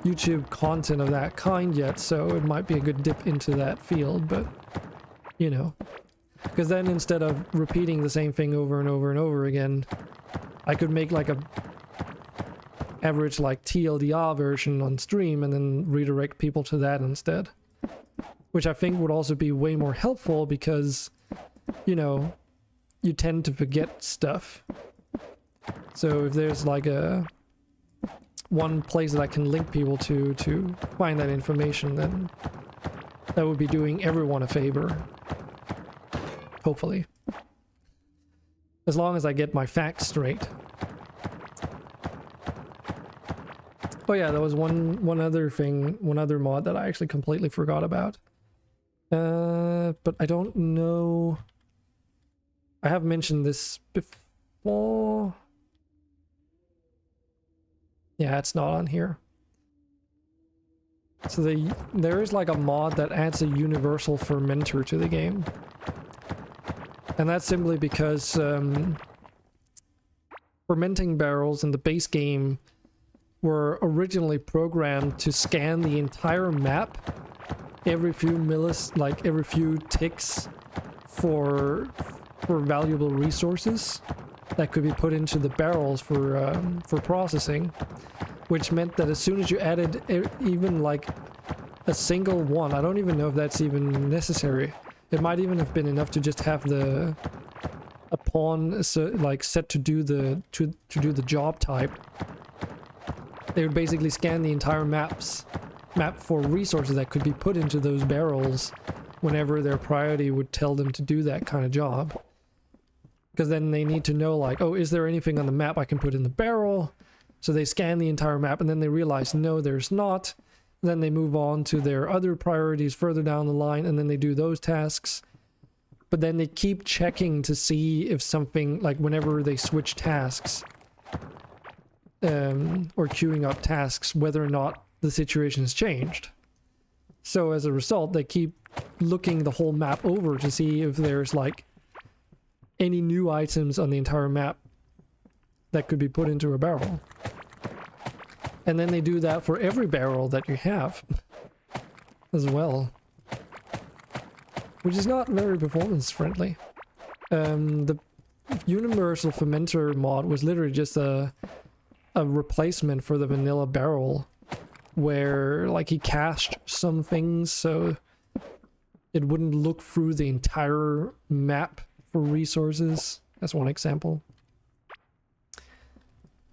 S1: YouTube content of that kind yet, so it might be a good dip into that field, but you know, because then instead of repeating the same thing over and over and over again, I could make like a average like TLDR version on stream and then redirect people to that instead, which I think would also be way more helpful because, you know, you tend to forget stuff. So if there's like one place that I can link people to find that information, then That would be doing everyone a favor. Hopefully. As long as I get my facts straight. Oh yeah, there was one other thing, one other mod that I actually completely forgot about. But I don't know. I have mentioned this before. Yeah, it's not on here. So there is like a mod that adds a universal fermenter to the game. And that's simply because fermenting barrels in the base game were originally programmed to scan the entire map every few every few ticks for valuable resources that could be put into the barrels for processing, which meant that as soon as you added even like a single one, I don't even know if that's even necessary. It might even have been enough to just have a pawn set to do the job type. They would basically scan the entire map for resources that could be put into those barrels whenever their priority would tell them to do that kind of job. Because then they need to know, like, oh, is there anything on the map I can put in the barrel? So they scan the entire map and then they realize, no, there's not. Then they move on to their other priorities further down the line and then they do those tasks. But then they keep checking to see if something, like whenever they switch tasks, or queuing up tasks, whether or not the situation has changed. So as a result, they keep looking the whole map over to see if there's like any new items on the entire map that could be put into a barrel. And then they do that for every barrel that you have as well, which is not very performance friendly. The Universal Fermenter mod was literally just a replacement for the vanilla barrel, where like he cached some things so it wouldn't look through the entire map for resources. That's one example.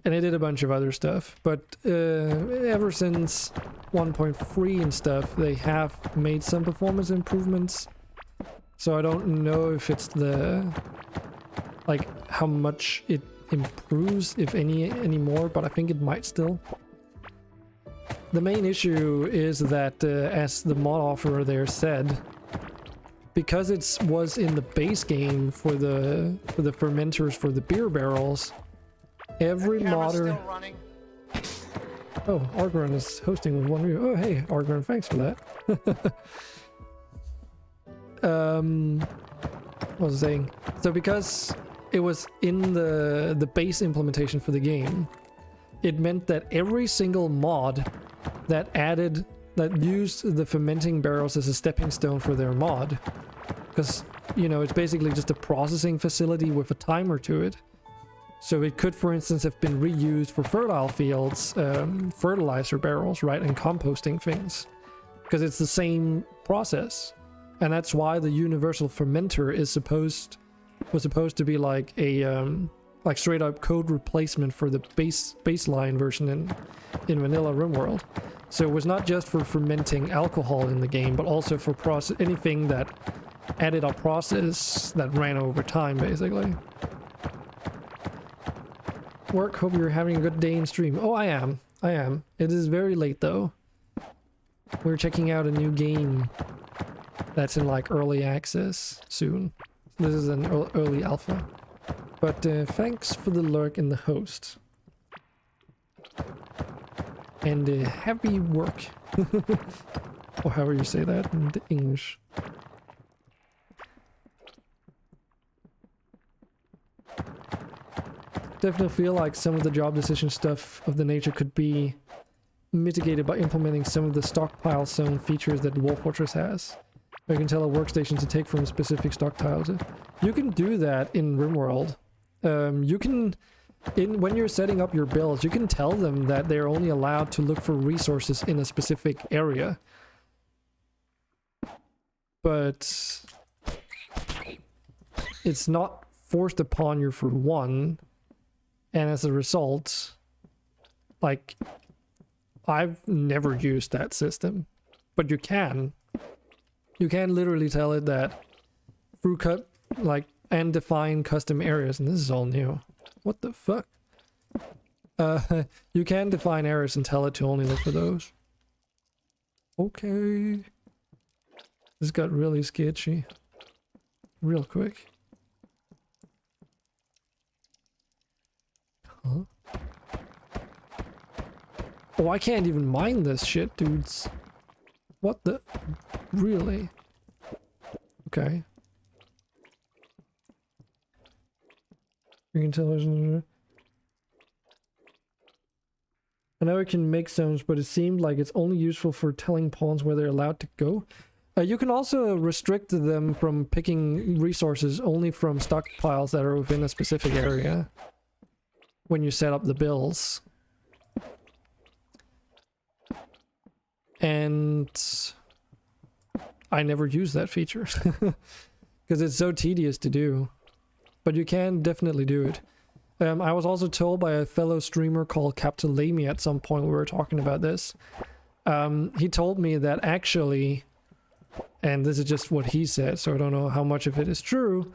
S1: And it did a bunch of other stuff, but ever since 1.3 and stuff, they have made some performance improvements. So I don't know if it's like how much it improves, if any anymore, but I think it might still. The main issue is that, as the mod offerer there said, because it was in the base game for the fermenters for the beer barrels, every modder. Oh, Argron is hosting with one of you. Oh, hey, Argron, thanks for that. What was I saying? So because it was in the base implementation for the game, it meant that every single mod that used the fermenting barrels as a stepping stone for their mod, because, you know, it's basically just a processing facility with a timer to it. So it could, for instance, have been reused for fertile fields, fertilizer barrels, right, and composting things, because it's the same process. And that's why the universal fermenter was supposed to be like a like straight up code replacement for the baseline version in vanilla RimWorld. So it was not just for fermenting alcohol in the game, but also for anything that added a process that ran over time, basically. Work, hope you're having a good day in stream. Oh, I am. It is very late though. We're checking out a new game that's in like early access soon. This is an early alpha. But thanks for the lurk in the host. And happy work. Or however you say that in English. Definitely feel like some of the job decision stuff of the nature could be mitigated by implementing some of the stockpile zone features that Wolf Fortress has. You can tell a workstation to take from specific stockpiles. You can do that in RimWorld. You can, when you're setting up your builds, you can tell them that they're only allowed to look for resources in a specific area. But it's not forced upon you for one, and as a result, like, I've never used that system, but you can. You can literally tell it that through cut, like, and define custom areas, and this is all new. What the fuck? You can define areas and tell it to only look for those. Okay. This got really sketchy. Real quick. Huh? Oh, I can't even mine this shit, dudes. What the? Really? Okay. You can tell there's... I know it can make zones, but it seemed like it's only useful for telling pawns where they're allowed to go. You can also restrict them from picking resources only from stockpiles that are within a specific area when you set up the bills. And I never use that feature because it's so tedious to do, but you can definitely do it. I was also told by a fellow streamer called Captain Lamy at some point we were talking about this. He told me that actually, and this is just what he said, so I don't know how much of it is true,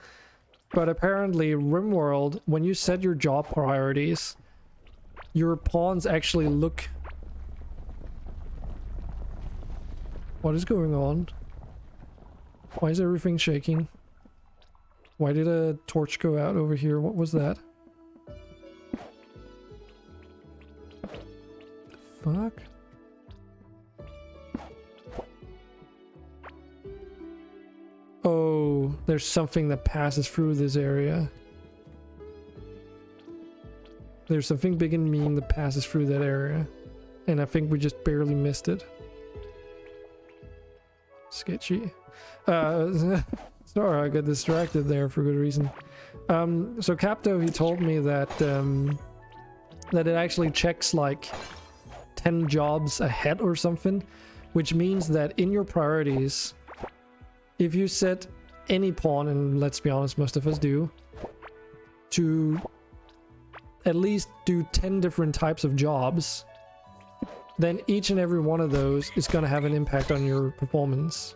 S1: but apparently RimWorld, when you set your job priorities, your pawns actually look... What is going on? Why is everything shaking? Why did a torch go out over here? What was that? Fuck? Oh, there's something that passes through this area. There's something big and mean that passes through that area. And I think we just barely missed it. Sketchy. Sorry, I got distracted there for good reason. So Capto, he told me that that it actually checks like 10 jobs ahead or something, which means that in your priorities, if you set any pawn, and let's be honest, most of us do, to at least do 10 different types of jobs, then each and every one of those is going to have an impact on your performance.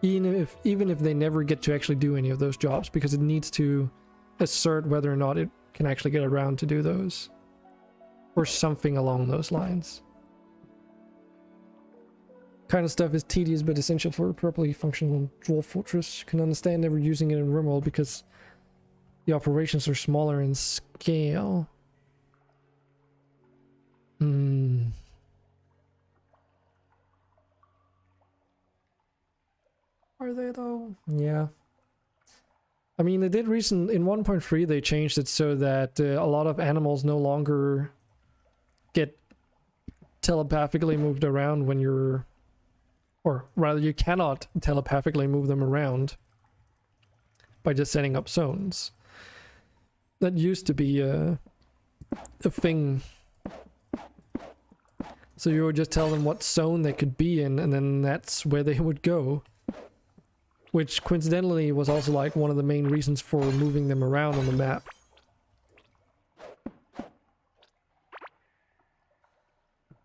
S1: Even if they never get to actually do any of those jobs, because it needs to assert whether or not it can actually get around to do those. Or something along those lines. Kind of stuff is tedious but essential for a properly functional Dwarf Fortress. You can understand never using it in RimWorld because the operations are smaller in scale. Are they though? Yeah. I mean, they did in 1.3 they changed it so that a lot of animals no longer get telepathically moved around when you're, or rather you cannot telepathically move them around by just setting up zones. That used to be a thing. So you would just tell them what zone they could be in, and then that's where they would go. Which coincidentally was also like one of the main reasons for moving them around on the map.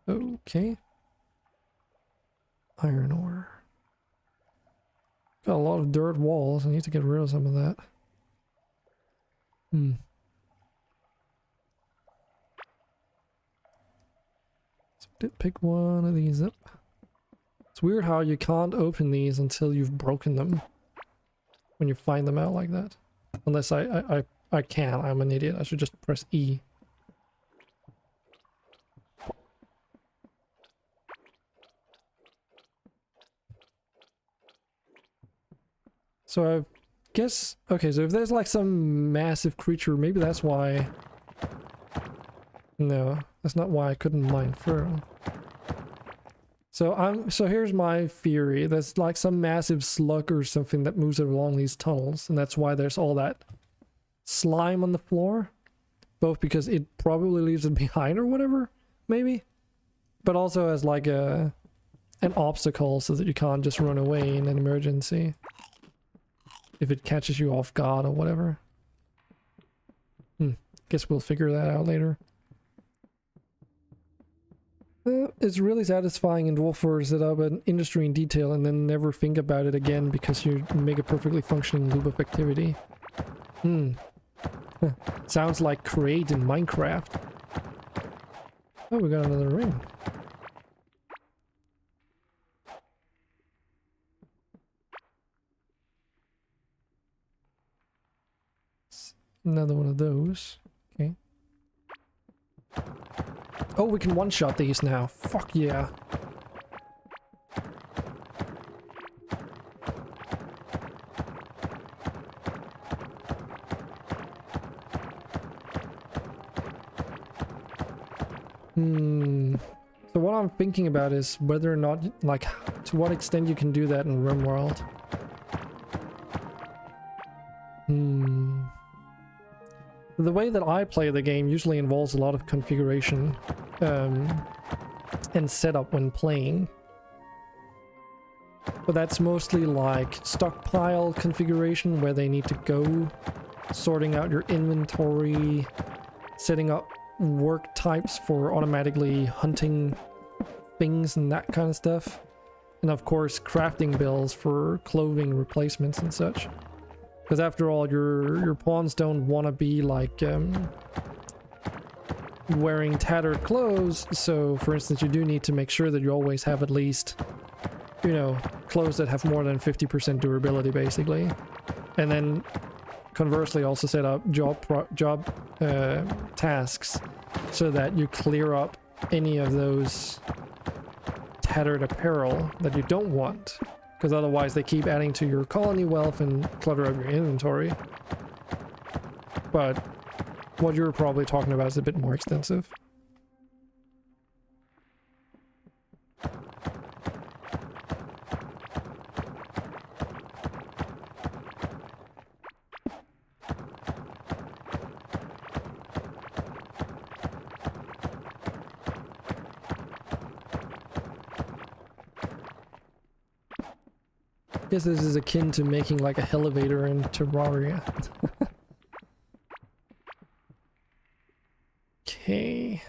S1: Okay. Iron ore. Got a lot of dirt walls. I need to get rid of some of that. So pick one of these up. It's weird how you can't open these until you've broken them. When you find them out like that. Unless I can. I'm an idiot. I should just press E. So I guess... Okay, so if there's like some massive creature, maybe that's why... No, that's not why I couldn't mine through. So here's my theory. There's like some massive slug or something that moves along these tunnels, and that's why there's all that slime on the floor. Both because it probably leaves it behind or whatever, maybe. But also as like an obstacle so that you can't just run away in an emergency. If it catches you off guard or whatever. Guess we'll figure that out later. It's really satisfying in Dwarf Wars set up an industry in detail and then never think about it again because you make a perfectly functioning loop of activity. Sounds like Create in Minecraft. Oh, we got another ring. Another one of those. Okay. Oh, we can one-shot these now. Fuck yeah. So what I'm thinking about is whether or not, like, to what extent you can do that in RimWorld. The way that I play the game usually involves a lot of configuration and setup when playing. But that's mostly like stockpile configuration where they need to go, sorting out your inventory, setting up work types for automatically hunting things and that kind of stuff. And of course crafting bills for clothing replacements and such. Because after all, your pawns don't want to be like wearing tattered clothes, so for instance you do need to make sure that you always have at least, you know, clothes that have more than 50% durability basically. And then conversely also set up job tasks so that you clear up any of those tattered apparel that you don't want. Because otherwise they keep adding to your colony wealth and clutter up your inventory. But what you're probably talking about is a bit more extensive. I guess this is akin to making like a elevator in Terraria. Okay.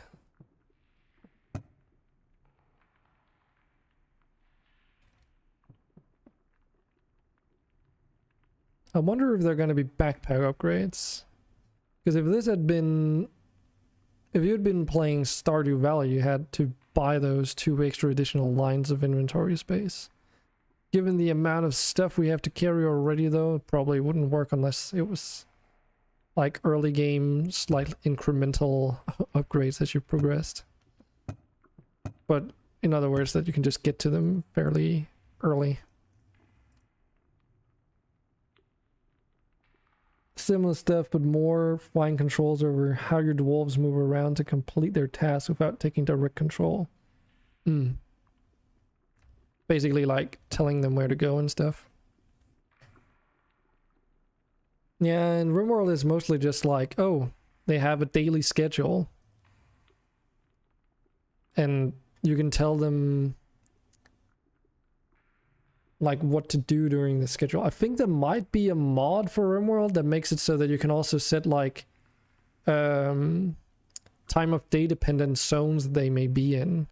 S1: I wonder if they're going to be backpack upgrades. Because if this had been... If you had been playing Stardew Valley, you had to buy those 2 extra additional lines of inventory space. Given the amount of stuff we have to carry already though, it probably wouldn't work unless it was like early game, slight incremental upgrades as you progressed. But in other words, that you can just get to them fairly early. Similar stuff, but more fine controls over how your dwarves move around to complete their tasks without taking direct control. Basically like telling them where to go and stuff. Yeah, and RimWorld is mostly just like, oh, they have a daily schedule. And you can tell them like what to do during the schedule. I think there might be a mod for RimWorld that makes it so that you can also set like time of day dependent zones they may be in.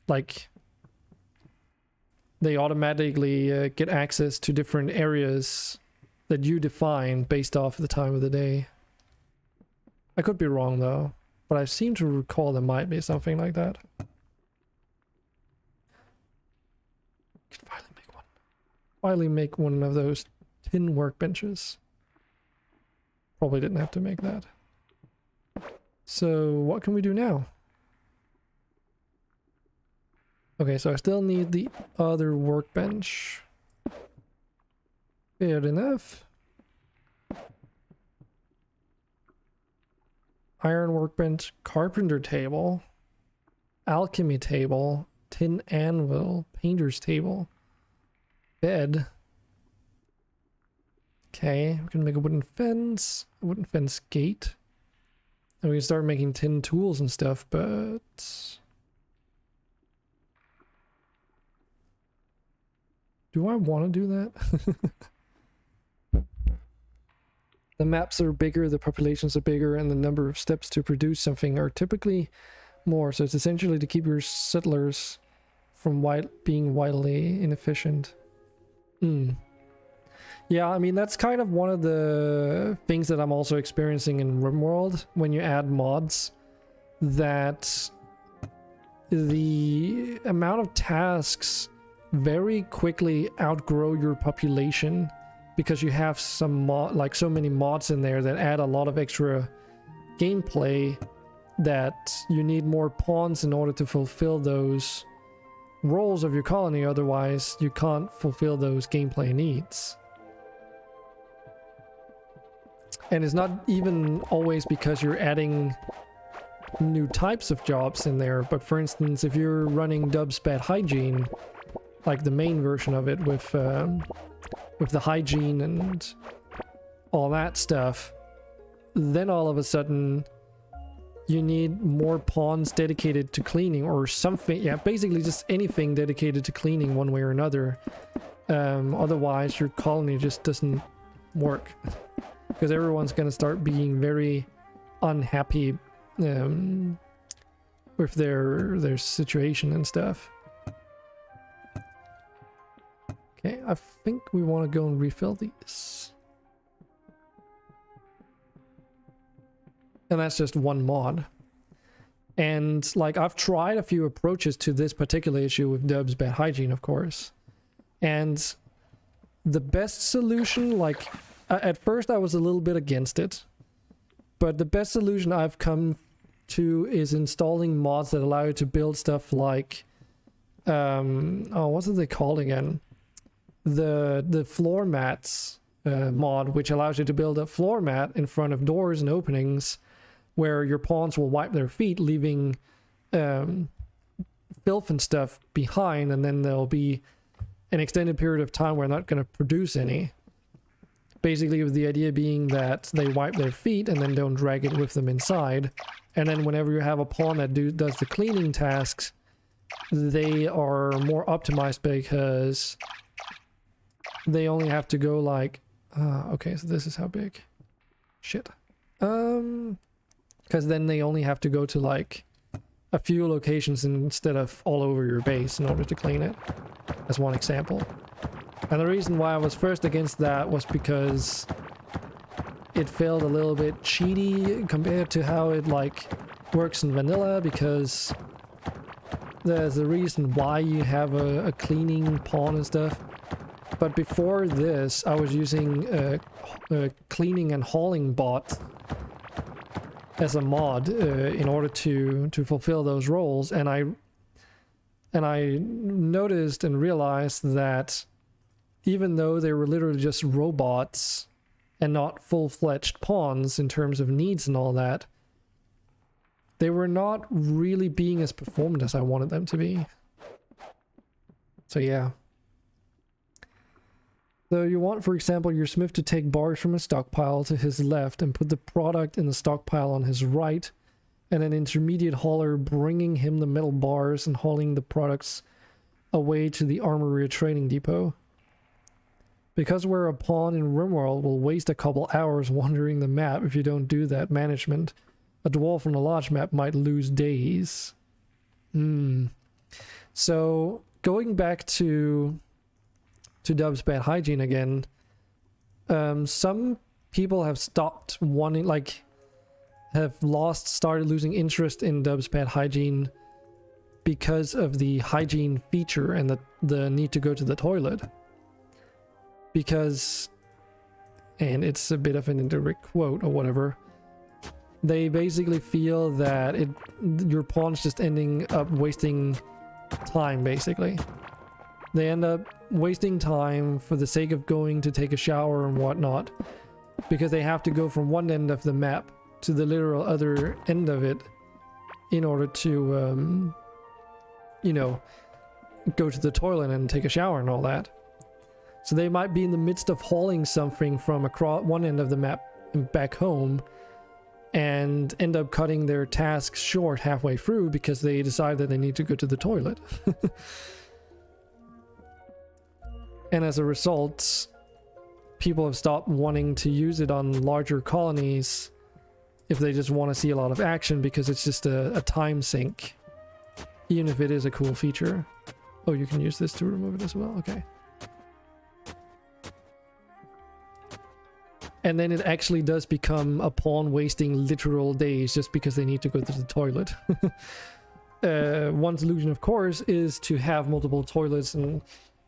S1: Like they automatically get access to different areas that you define based off the time of the day. I could be wrong though, but I seem to recall there might be something like that. Could finally make one. Finally make one of those tin workbenches. Probably didn't have to make that. So what can we do now? Okay, so I still need the other workbench. Fair enough. Iron workbench, carpenter table, alchemy table, tin anvil, painter's table, bed. Okay, we can make a wooden fence gate. And we can start making tin tools and stuff, but... do I want to do that? The maps are bigger, the populations are bigger, and the number of steps to produce something are typically more. So it's essentially to keep your settlers from being wildly inefficient. Yeah, I mean, that's kind of one of the things that I'm also experiencing in RimWorld when you add mods, that the amount of tasks very quickly outgrow your population because you have some like so many mods in there that add a lot of extra gameplay, that you need more pawns in order to fulfill those roles of your colony. Otherwise you can't fulfill those gameplay needs. And it's not even always because you're adding new types of jobs in there, but for instance, if you're running Dub's Bad Hygiene, like the main version of it with the hygiene and all that stuff, then all of a sudden you need more pawns dedicated to cleaning or something. Yeah, basically just anything dedicated to cleaning one way or another. Otherwise your colony just doesn't work, because everyone's gonna start being very unhappy with their situation and stuff. Okay, I think we want to go and refill these. And that's just one mod. And like, I've tried a few approaches to this particular issue with Dub's Bad Hygiene, of course. And the best solution, like, at first I was a little bit against it, but the best solution I've come to is installing mods that allow you to build stuff like, oh, what's it they called again? The floor mats mod, which allows you to build a floor mat in front of doors and openings where your pawns will wipe their feet, leaving filth and stuff behind, and then there'll be an extended period of time where they're not going to produce any. Basically, with the idea being that they wipe their feet and then don't drag it with them inside. And then whenever you have a pawn that does the cleaning tasks, they are more optimized because they only have to go like... okay, so this is how big. Shit. Because then they only have to go to like a few locations instead of all over your base in order to clean it. As one example. And the reason why I was first against that was because it felt a little bit cheaty compared to how it like works in vanilla, because there's a reason why you have a cleaning pawn and stuff. But before this, I was using a cleaning and hauling bot as a mod in order to fulfill those roles, and I noticed and realized that even though they were literally just robots and not full-fledged pawns in terms of needs and all that, they were not really being as performant as I wanted them to be. So yeah. So you want, for example, your smith to take bars from a stockpile to his left and put the product in the stockpile on his right, and an intermediate hauler bringing him the metal bars and hauling the products away to the armory or training depot. Because we're a pawn in RimWorld, will waste a couple hours wandering the map if you don't do that management. A dwarf on a large map might lose days. So, going back to Dub's Bad Hygiene again, some people have stopped wanting, like, started losing interest in Dub's Bad Hygiene because of the hygiene feature and the need to go to the toilet. Because, and it's a bit of an indirect quote or whatever, they basically feel that your pawn's just ending up wasting time, basically. They end up wasting time for the sake of going to take a shower and whatnot, because they have to go from one end of the map to the literal other end of it in order to, you know, go to the toilet and take a shower and all that. So they might be in the midst of hauling something from across one end of the map and back home, and end up cutting their tasks short halfway through because they decide that they need to go to the toilet. And as a result, people have stopped wanting to use it on larger colonies if they just want to see a lot of action, because it's just a time sink, even if it is a cool feature. Oh, you can use this to remove it as well. Okay. And then it actually does become a pawn wasting literal days just because they need to go to the toilet. One solution, of course, is to have multiple toilets and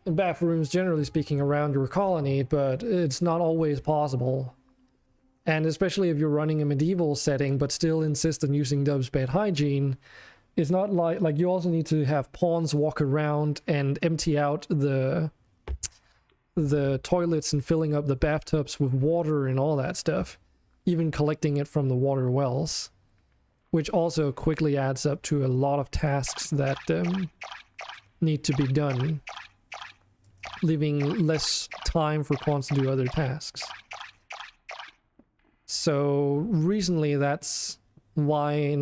S1: bathrooms, generally speaking, around your colony, but it's not always possible. And especially if you're running a medieval setting but still insist on using Dub's bed hygiene, it's not like you also need to have pawns walk around and empty out the toilets and filling up the bathtubs with water and all that stuff, even collecting it from the water wells, which also quickly adds up to a lot of tasks that need to be done, leaving less time for pawns to do other tasks. So recently, that's why,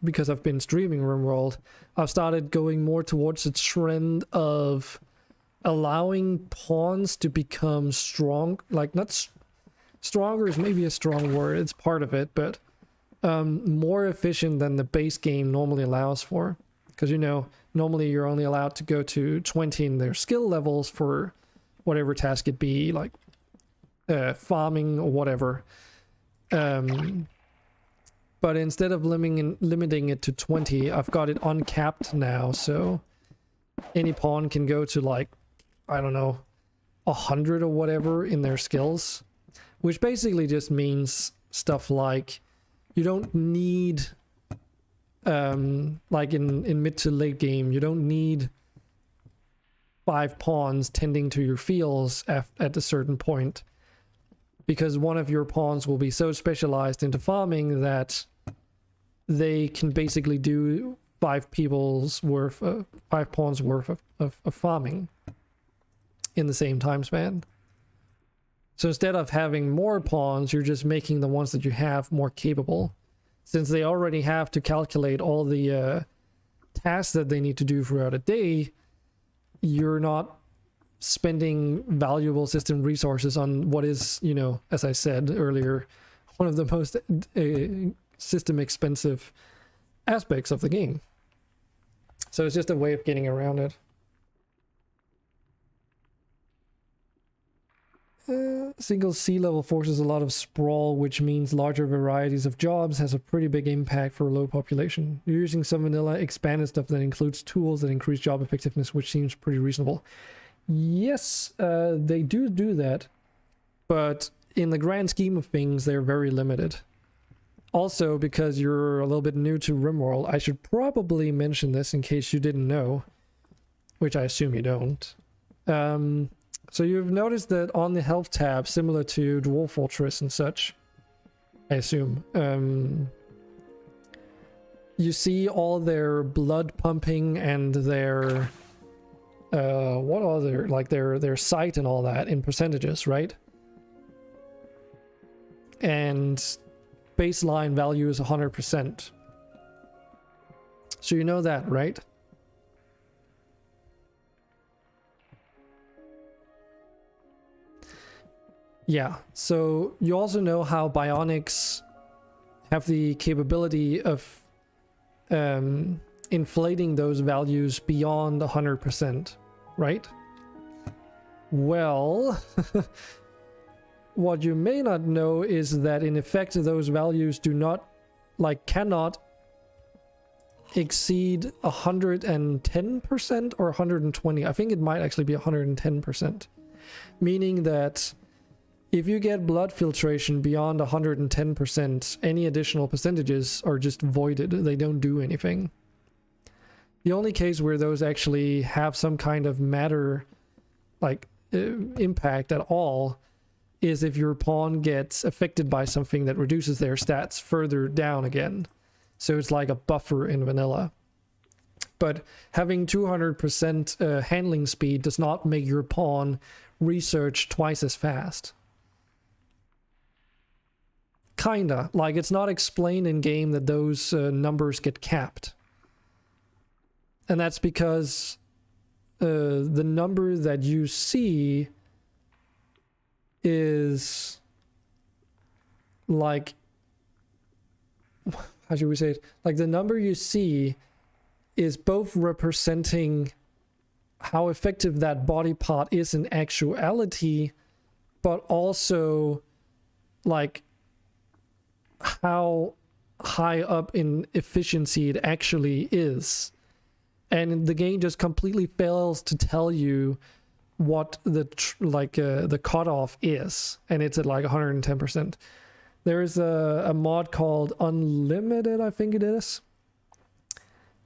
S1: because I've been streaming RimWorld, I've started going more towards a trend of allowing pawns to become strong, like stronger is maybe a strong word, it's part of it, but more efficient than the base game normally allows for. Because, you know, normally you're only allowed to go to 20 in their skill levels for whatever task it be, like farming or whatever. But instead of limiting it to 20, I've got it uncapped now, so any pawn can go to, like, I don't know, 100 or whatever in their skills, which basically just means stuff like you don't need, like in mid to late game, you don't need 5 pawns tending to your fields at a certain point, because one of your pawns will be so specialized into farming that they can basically do 5 pawns worth of farming in the same time span. So instead of having more pawns, you're just making the ones that you have more capable, since they already have to calculate all the tasks that they need to do throughout a day. You're not spending valuable system resources on what is, you know, as I said earlier, one of the most system expensive aspects of the game. So it's just a way of getting around it. Single sea level forces a lot of sprawl, which means larger varieties of jobs has a pretty big impact for a low population. You're using some vanilla expanded stuff that includes tools that increase job effectiveness, which seems pretty reasonable. Yes, they do that, but in the grand scheme of things, they're very limited. Also, because you're a little bit new to RimWorld, I should probably mention this in case you didn't know, which I assume you don't. So you've noticed that on the health tab, similar to Dwarf Fortress and such, I assume, you see all their blood pumping and their what other, like their sight and all that in percentages, right? And baseline value is 100%. So you know that, right? Yeah, so you also know how bionics have the capability of inflating those values beyond 100%, right? Well, what you may not know is that in effect those values do not, like, cannot exceed 110% or 120. I think it might actually be 110%, meaning that if you get blood filtration beyond 110%, any additional percentages are just voided. They don't do anything. The only case where those actually have some kind of matter, like impact at all, is if your pawn gets affected by something that reduces their stats further down again. So it's like a buffer in vanilla. But having 200% handling speed does not make your pawn research twice as fast. Kinda. Like, it's not explained in game that those numbers get capped. And that's because the number that you see is like how should we say it? Like the number you see is both representing how effective that body part is in actuality, but also like how high up in efficiency it actually is. And the game just completely fails to tell you what the the cutoff is, and it's at like 110%. There's a mod called Unlimited, I think it is.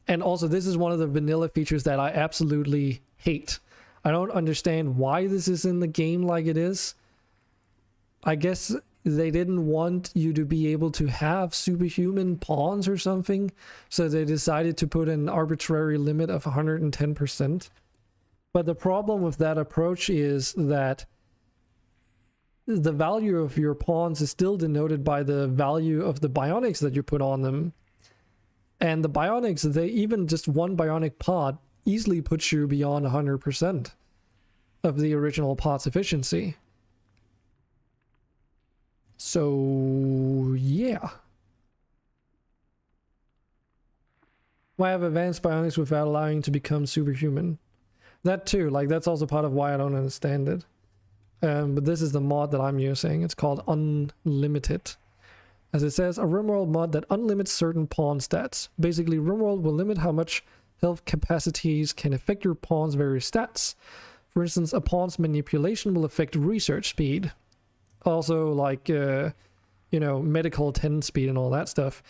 S1: And also, this is one of the vanilla features that I absolutely hate. I don't understand why this is in the game like it is. I guess they didn't want you to be able to have superhuman pawns or something, so they decided to put an arbitrary limit of 110%. But the problem with that approach is that the value of your pawns is still denoted by the value of the bionics that you put on them. And the bionics, they even just one bionic pod easily puts you beyond 100% of the original pod's efficiency. So, yeah. Why have advanced bionics without allowing to become superhuman? That too, like that's also part of why I don't understand it. But this is the mod that I'm using. It's called Unlimited. As it says, a RimWorld mod that unlimits certain pawn stats. Basically, RimWorld will limit how much health capacities can affect your pawn's various stats. For instance, a pawn's manipulation will affect research speed. Also, like, medical 10 speed and all that stuff.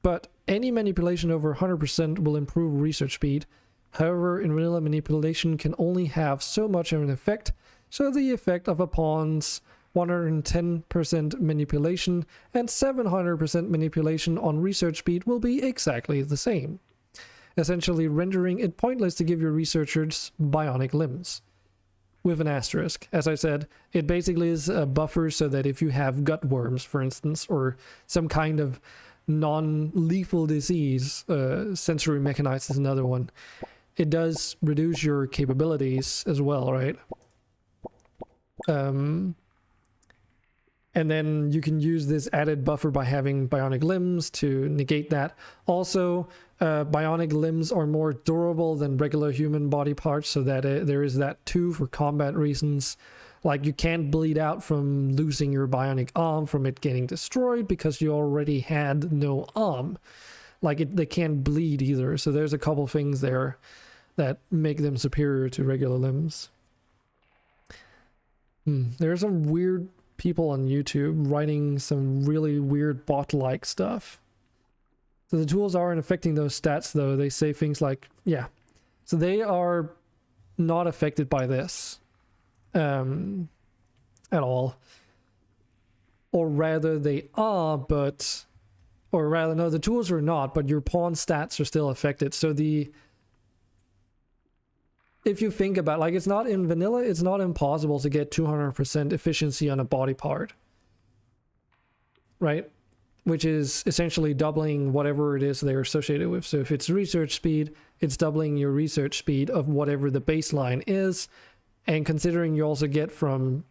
S1: But any manipulation over 100% will improve research speed. However, in vanilla, manipulation can only have so much of an effect, so the effect of a pawn's 110% manipulation and 700% manipulation on research speed will be exactly the same, essentially rendering it pointless to give your researchers bionic limbs. With an asterisk. As I said, it basically is a buffer so that if you have gut worms, for instance, or some kind of non-lethal disease, sensory mechanized is another one, it does reduce your capabilities as well, right? And then you can use this added buffer by having bionic limbs to negate that. Also, bionic limbs are more durable than regular human body parts, so that there is that too for combat reasons. Like you can't bleed out from losing your bionic arm from it getting destroyed because you already had no arm. Like they can't bleed either, so there's a couple things there that make them superior to regular limbs. There are some weird people on YouTube writing some really weird bot-like stuff. So the tools aren't affecting those stats though. They say things like, yeah. So they are not affected by this at all. Or rather they are, but... Or rather, no, the tools are not, but your pawn stats are still affected. So if you think about, like, it's not in vanilla, it's not impossible to get 200% efficiency on a body part, right? Which is essentially doubling whatever it is they're associated with. So if it's research speed, it's doubling your research speed of whatever the baseline is. And considering you also get from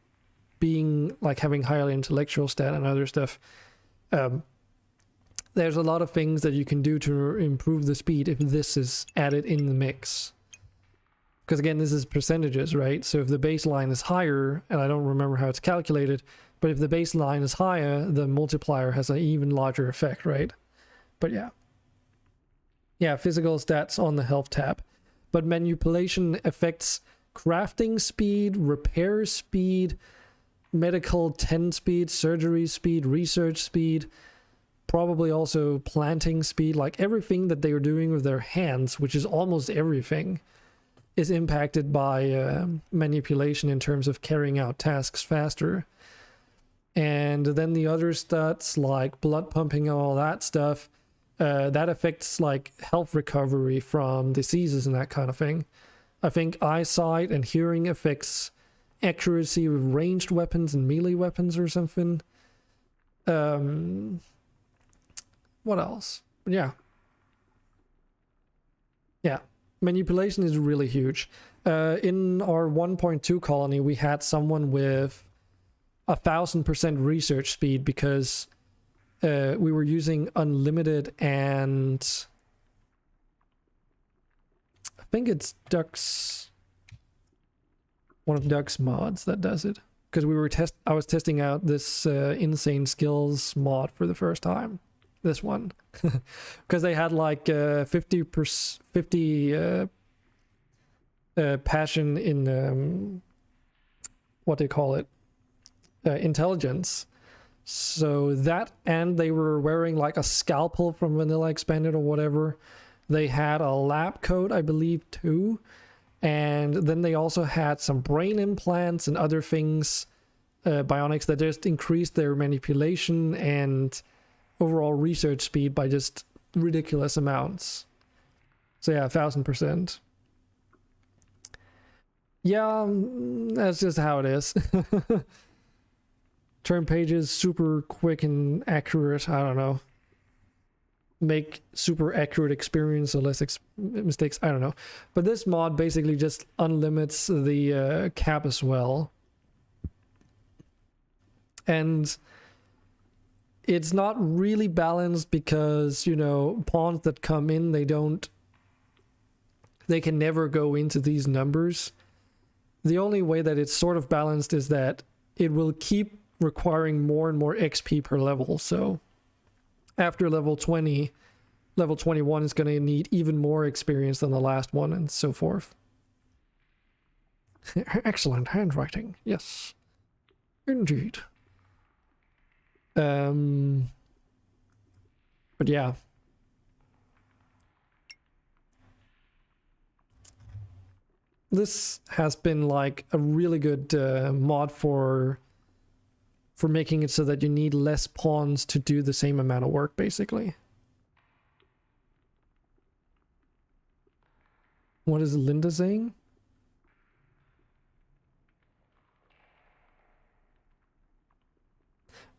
S1: being, like, having highly intellectual stat and other stuff, there's a lot of things that you can do to improve the speed if this is added in the mix. Because again, this is percentages, right? So if the baseline is higher, and I don't remember how it's calculated, but if the baseline is higher, the multiplier has an even larger effect, right? But yeah. Yeah, physical stats on the health tab. But manipulation affects crafting speed, repair speed, medical 10 speed, surgery speed, research speed, probably also planting speed, like everything that they are doing with their hands, which is almost everything, is impacted by manipulation in terms of carrying out tasks faster. And then the other stats like blood pumping and all that stuff, that affects like health recovery from diseases and that kind of thing. I think eyesight and hearing affects accuracy with ranged weapons and melee weapons or something. What else? Yeah. Manipulation is really huge. In our 1.2 colony, we had someone with 1,000% research speed because we were using unlimited, and I think it's Duck's, one of Duck's mods that does it, because I was testing out this insane skills mod for the first time, this one, because they had like 50 passion in what do you call it, intelligence. So that, and they were wearing like a scalpel from Vanilla Expanded or whatever. They had a lab coat, I believe, too. And then they also had some brain implants and other things, bionics that just increased their manipulation and overall research speed by just ridiculous amounts. So yeah, 1000%. Yeah, that's just how it is. Turn pages super quick and accurate. I don't know. Make super accurate experience or less mistakes. I don't know. But this mod basically just unlimits the cap as well. And it's not really balanced because, you know, pawns that come in, they can never go into these numbers. The only way that it's sort of balanced is that it will keep requiring more and more XP per level. So after level 20, level 21 is going to need even more experience than the last one, and so forth. Excellent handwriting. Yes, indeed. But yeah. This has been like a really good mod for making it so that you need less pawns to do the same amount of work, basically. What is Linda saying?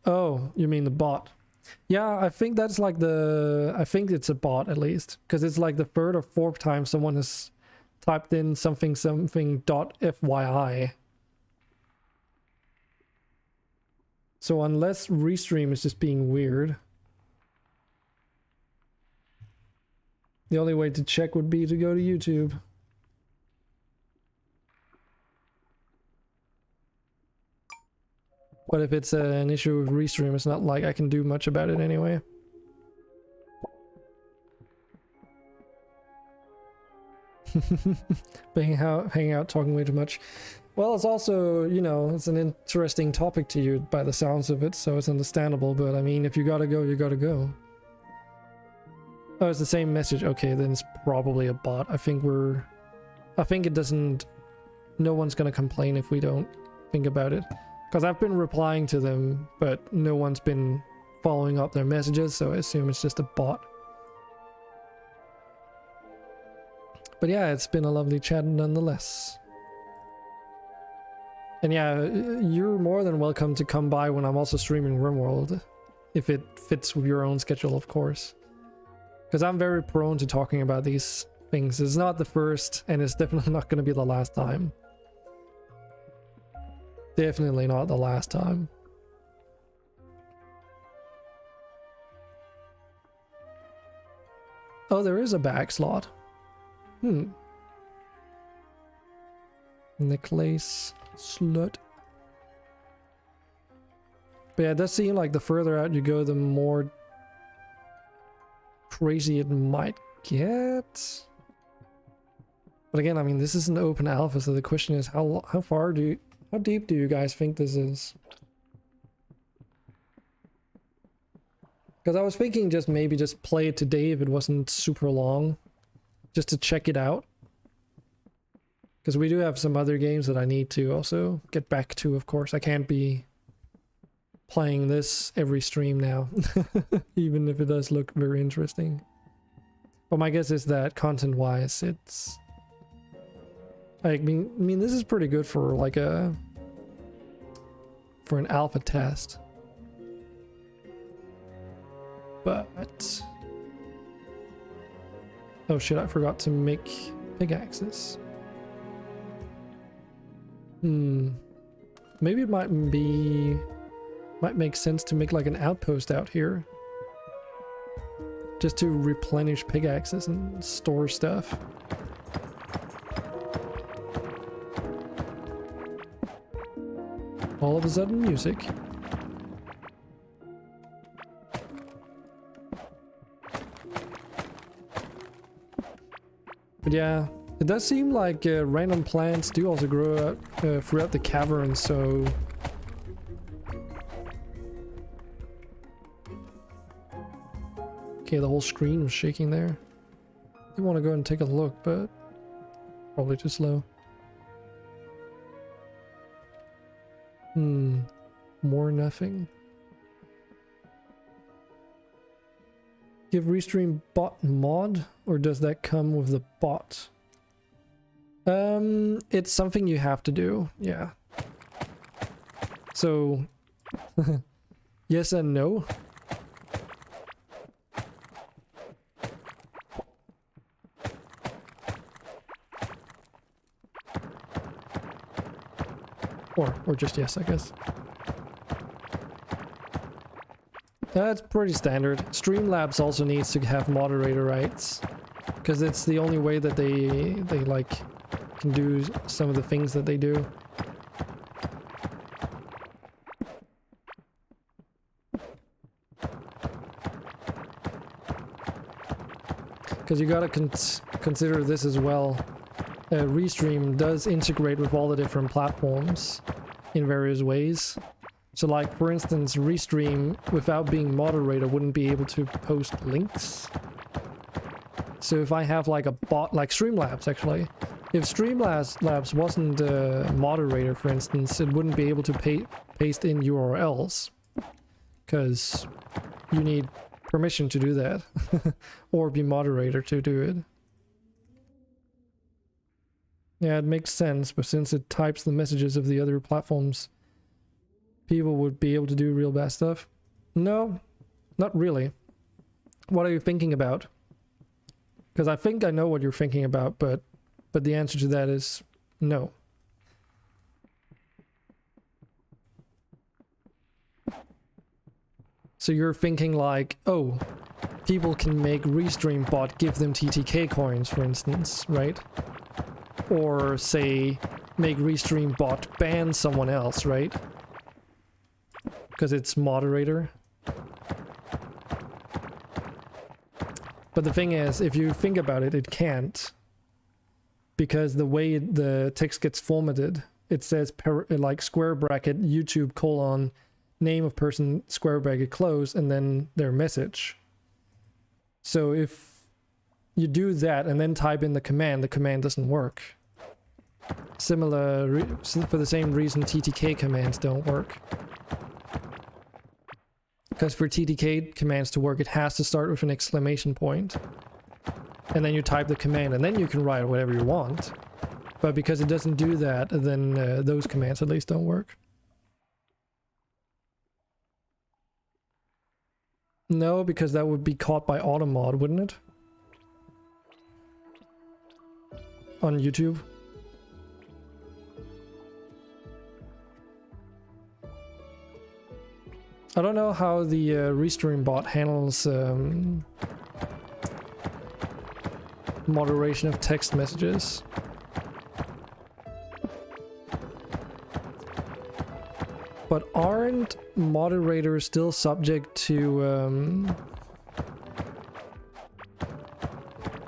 S1: Oh, you mean the bot? Yeah, I think that's like I think it's a bot at least, because it's like the third or fourth time someone has typed in something .fyi. So unless Restream is just being weird, the only way to check would be to go to YouTube. But if it's an issue with Restream, it's not like I can do much about it anyway. hanging out, talking way too much. Well, it's also, you know, it's an interesting topic to you by the sounds of it, so it's understandable, but I mean, if you gotta go, you gotta go. Oh, it's the same message. Okay, then it's probably a bot. I think it doesn't... No one's gonna complain if we don't think about it. Because I've been replying to them, but no one's been following up their messages, so I assume it's just a bot. But yeah, it's been a lovely chat nonetheless. And yeah, you're more than welcome to come by when I'm also streaming RimWorld, if it fits with your own schedule, of course. Because I'm very prone to talking about these things. It's not the first, and it's definitely not going to be the last time. Definitely not the last time. Oh, there is a back slot. Necklace slut. But yeah, it does seem like the further out you go, the more crazy it might get. But again, I mean, this is an open alpha, so the question is how deep do you guys think this is? Because I was thinking maybe just play it today if it wasn't super long, just to check it out. Because we do have some other games that I need to also get back to, of course. I can't be playing this every stream now, even if it does look very interesting. But my guess is that content-wise, it's... I mean, this is pretty good for like for an alpha test. But... Oh shit, I forgot to make pickaxes. Maybe it might make sense to make like an outpost out here. just to replenish pickaxes and store stuff. All of a sudden, music. But yeah, it does seem like random plants do also grow out, throughout the cavern, so... Okay, the whole screen was shaking there. I want to go and take a look, but probably too slow. More nothing. Give Restream bot mod, or does that come with the bot? It's something you have to do, yeah. So, yes and no. Or just yes, I guess. That's pretty standard. Streamlabs also needs to have moderator rights, because it's the only way that they like can do some of the things that they do. Because you gotta consider this as well. Restream does integrate with all the different platforms in various ways. So like, for instance, Restream, without being moderator, wouldn't be able to post links. So if I have like a bot, like Streamlabs actually, if Streamlabs wasn't a moderator, for instance, it wouldn't be able to paste in URLs. Because you need permission to do that. Or be moderator to do it. Yeah, it makes sense, but since it types the messages of the other platforms, people would be able to do real bad stuff. No, not really. What are you thinking about? Because I think I know what you're thinking about, but the answer to that is no. So you're thinking like, oh, people can make Restream bot give them TTK coins, for instance, right? Or say, make Restream bot ban someone else, right? Because it's moderator. But the thing is, if you think about it, it can't. Because the way the text gets formatted, it says like square bracket YouTube colon name of person square bracket close and then their message. So if you do that and then type in the command doesn't work. Similar for the same reason TTK commands don't work. Because for TTK commands to work, it has to start with an exclamation point. And then you type the command, and then you can write whatever you want. But because it doesn't do that, then those commands at least don't work. No, because that would be caught by Automod, wouldn't it? On YouTube. I don't know how the Restream bot handles moderation of text messages. But aren't moderators still subject to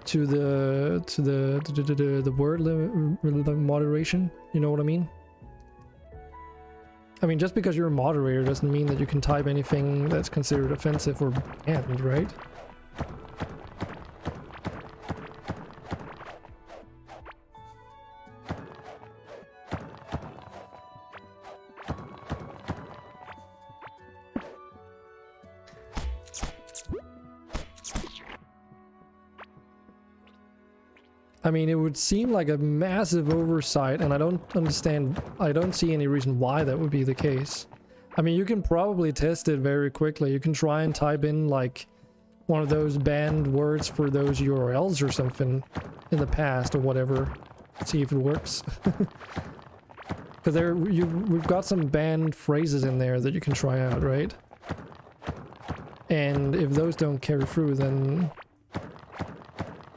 S1: the word limit moderation? You know what I mean? I mean, just because you're a moderator doesn't mean that you can type anything that's considered offensive or banned, right? I mean, it would seem like a massive oversight, and I don't see any reason why that would be the case. I mean, you can probably test it very quickly. You can try and type in, like, one of those banned words for those URLs or something in the past or whatever. See if it works. Because we've got some banned phrases in there that you can try out, right? And if those don't carry through, then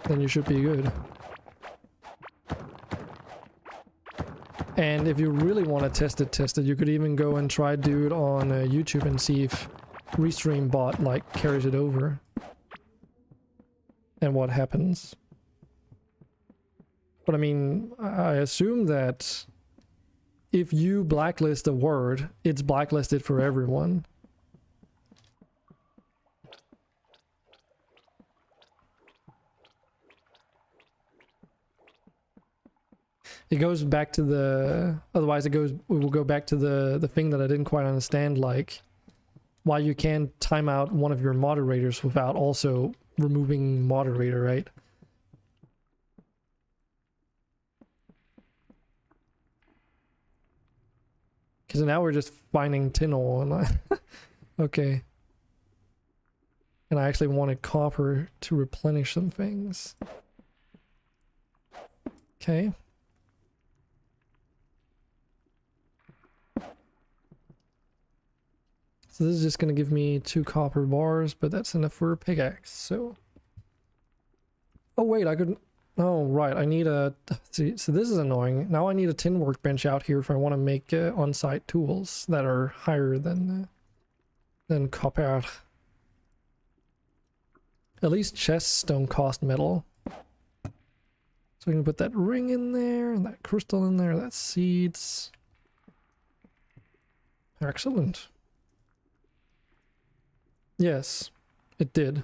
S1: you should be good. And if you really want to test it, you could even go and try do it on YouTube and see if Restream bot like carries it over and what happens. But I mean, I assume that if you blacklist a word, it's blacklisted for everyone. It goes back to the, otherwise it will go back to the thing that I didn't quite understand, like why you can't time out one of your moderators without also removing moderator, right? Because now we're just finding tin ore and okay. And I actually wanted copper to replenish some things. Okay. So this is just going to give me 2 copper bars, but that's enough for a pickaxe, so... Oh wait, I could... Oh right, I need a... See, so this is annoying. Now I need a tin workbench out here if I want to make on-site tools that are higher than copper. At least chests don't cost metal. So we can put that ring in there, and that crystal in there, that's seeds. Excellent. Yes, it did.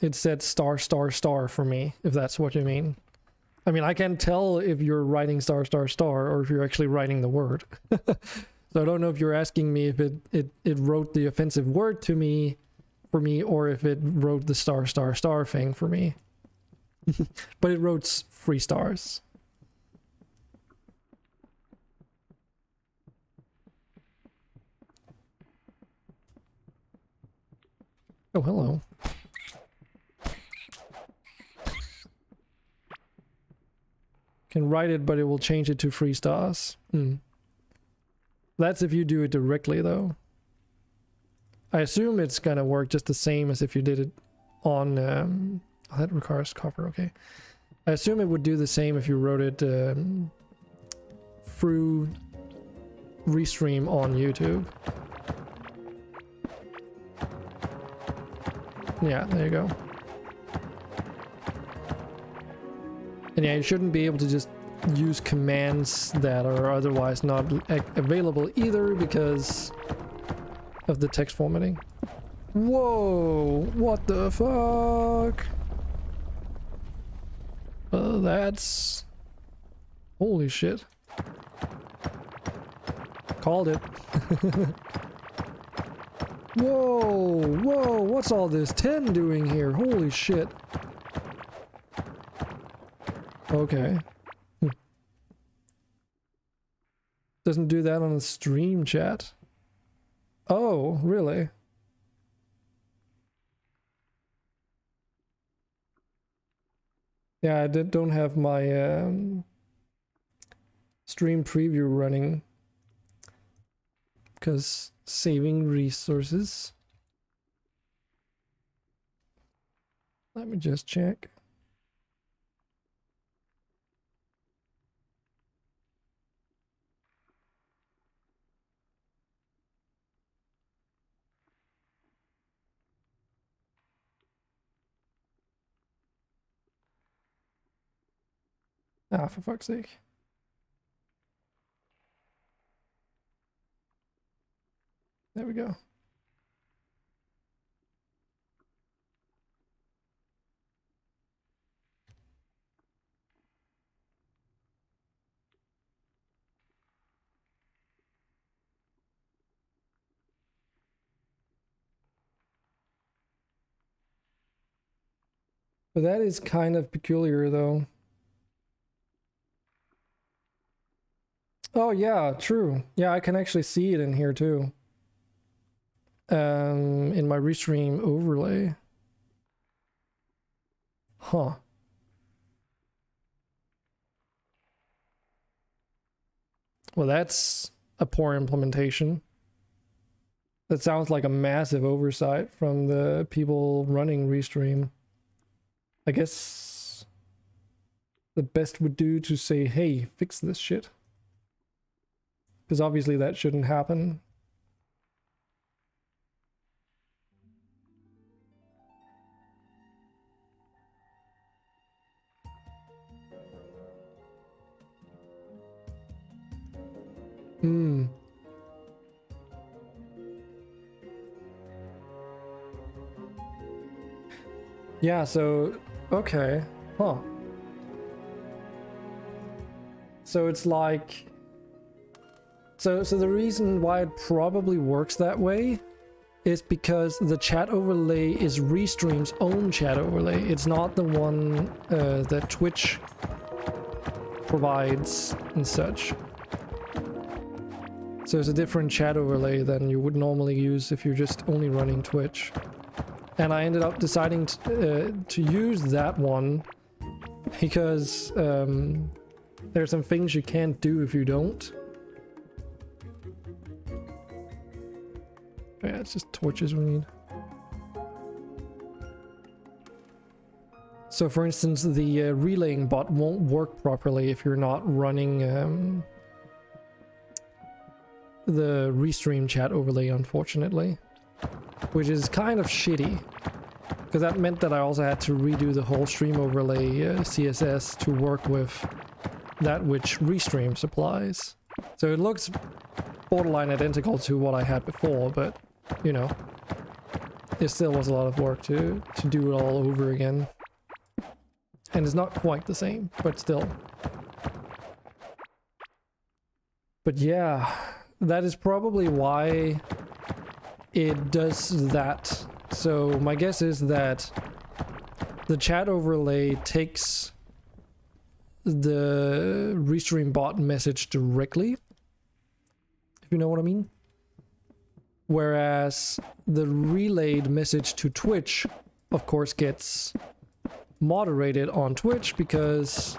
S1: It said star star star for me, if that's what you mean. I mean, I can tell if you're writing star star star or if you're actually writing the word. So I don't know if you're asking me if it wrote the offensive word to me, for me, or if it wrote the star star star thing for me. But it wrote 3 stars. Oh, hello. Can write it, but it will change it to 3 stars. That's if you do it directly, though. I assume it's gonna work just the same as if you did it on... oh, that requires copper, okay. I assume it would do the same if you wrote it through Restream on YouTube. Yeah, there you go. And yeah, you shouldn't be able to just use commands that are otherwise not available either because of the text formatting. Whoa! What the fuck? That's... Holy shit. Called it. Whoa! Whoa! What's all this tin doing here? Holy shit. Okay. Doesn't do that on the stream chat. Oh, really? Yeah, I don't have my stream preview running because saving resources. Let me just check. Ah, for fuck's sake. There we go. But that is kind of peculiar, though. Oh, yeah, true. Yeah, I can actually see it in here, too. In my Restream overlay. Huh. 'Cause Well, that's a poor implementation. That sounds like a massive oversight from the people running Restream. I guess the best would do to say, hey, fix this shit. Because obviously that shouldn't happen. Hmm. Yeah, so, okay. Huh. So it's like... So the reason why it probably works that way is because the chat overlay is Restream's own chat overlay. It's not the one that Twitch provides and such. So it's a different chat overlay than you would normally use if you're just only running Twitch. And I ended up deciding to use that one because there's some things you can't do if you don't. Yeah, it's just torches we need. So for instance, the relaying bot won't work properly if you're not running the Restream chat overlay, unfortunately. Which is kind of shitty. Because that meant that I also had to redo the whole stream overlay CSS to work with that which Restream supplies. So it looks borderline identical to what I had before, but, you know, it still was a lot of work to do it all over again. And it's not quite the same, but still. But yeah, that is probably why it does that. So my guess is that the chat overlay takes the Restream bot message directly, if you know what I mean. Whereas the relayed message to Twitch, of course, gets moderated on Twitch because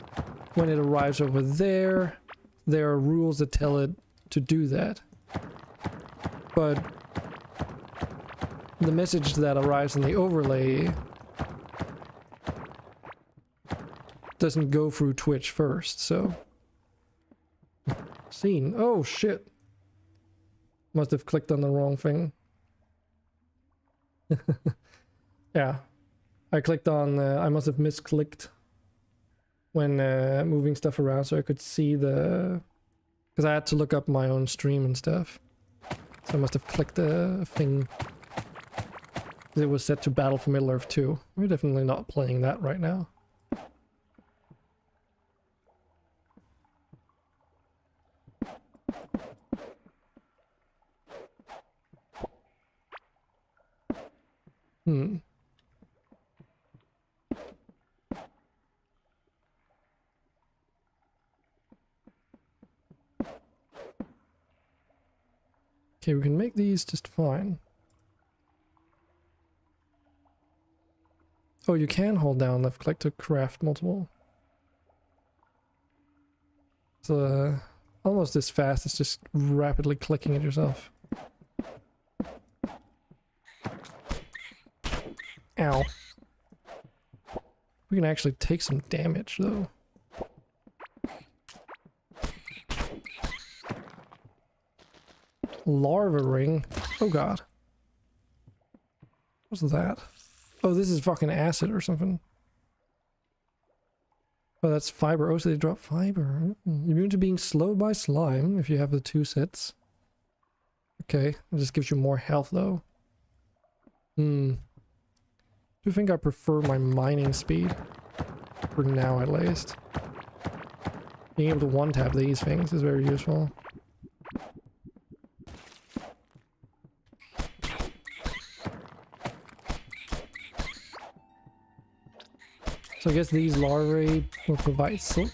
S1: when it arrives over there, there are rules that tell it to do that. But the message that arrives in the overlay doesn't go through Twitch first, so... Scene. Oh, shit. Must have clicked on the wrong thing. Yeah. I clicked on... I must have misclicked when moving stuff around so I could see the... Because I had to look up my own stream and stuff. So I must have clicked the thing. It was set to Battle for Middle-earth 2. We're definitely not playing that right now. Hmm. Okay, we can make these just fine. Oh, you can hold down left click to craft multiple. It's almost as fast as just rapidly clicking it yourself. Ow. We can actually take some damage though. Larva ring. Oh god. What's that? Oh, this is fucking acid or something. Oh, that's fiber. Oh, so they drop fiber. Immune to being slowed by slime if you have the 2 sets. Okay, it just gives you more health though. Do you think I prefer my mining speed? For now at least. Being able to one-tap these things is very useful. So I guess these larvae will provide silk.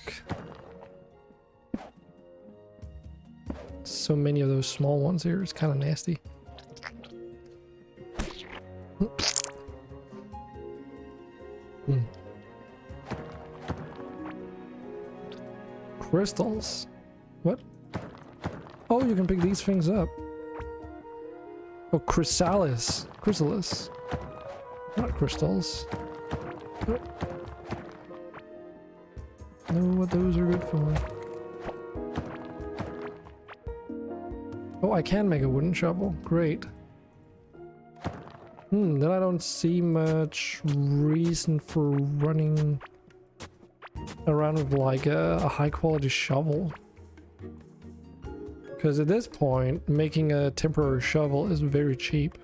S1: So many of those small ones here, it's kind of nasty. Crystals? What? Oh, you can pick these things up. Oh, chrysalis. Chrysalis. Not crystals. Know what those are good for. Oh, I can make a wooden shovel. Great. Then I don't see much reason for running around with like a high quality shovel. Because at this point, making a temporary shovel is very cheap.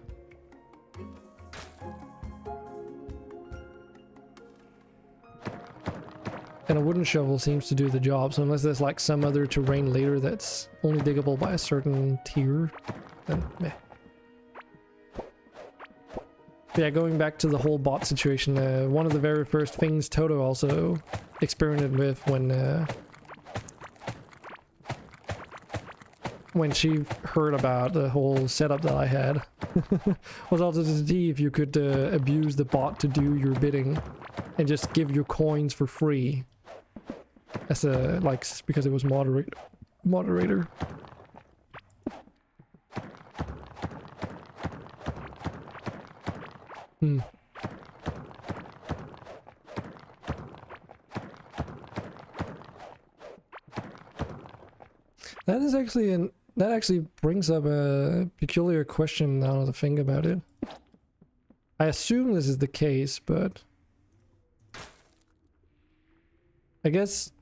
S1: And a wooden shovel seems to do the job, so unless there's like some other terrain later that's only diggable by a certain tier, then meh. Yeah, going back to the whole bot situation, one of the very first things Toto also experimented with when she heard about the whole setup that I had was also to see if you could abuse the bot to do your bidding and just give you coins for free as a like because it was moderator. That is actually that actually brings up a peculiar question now to think about it. I assume this is the case, but I guess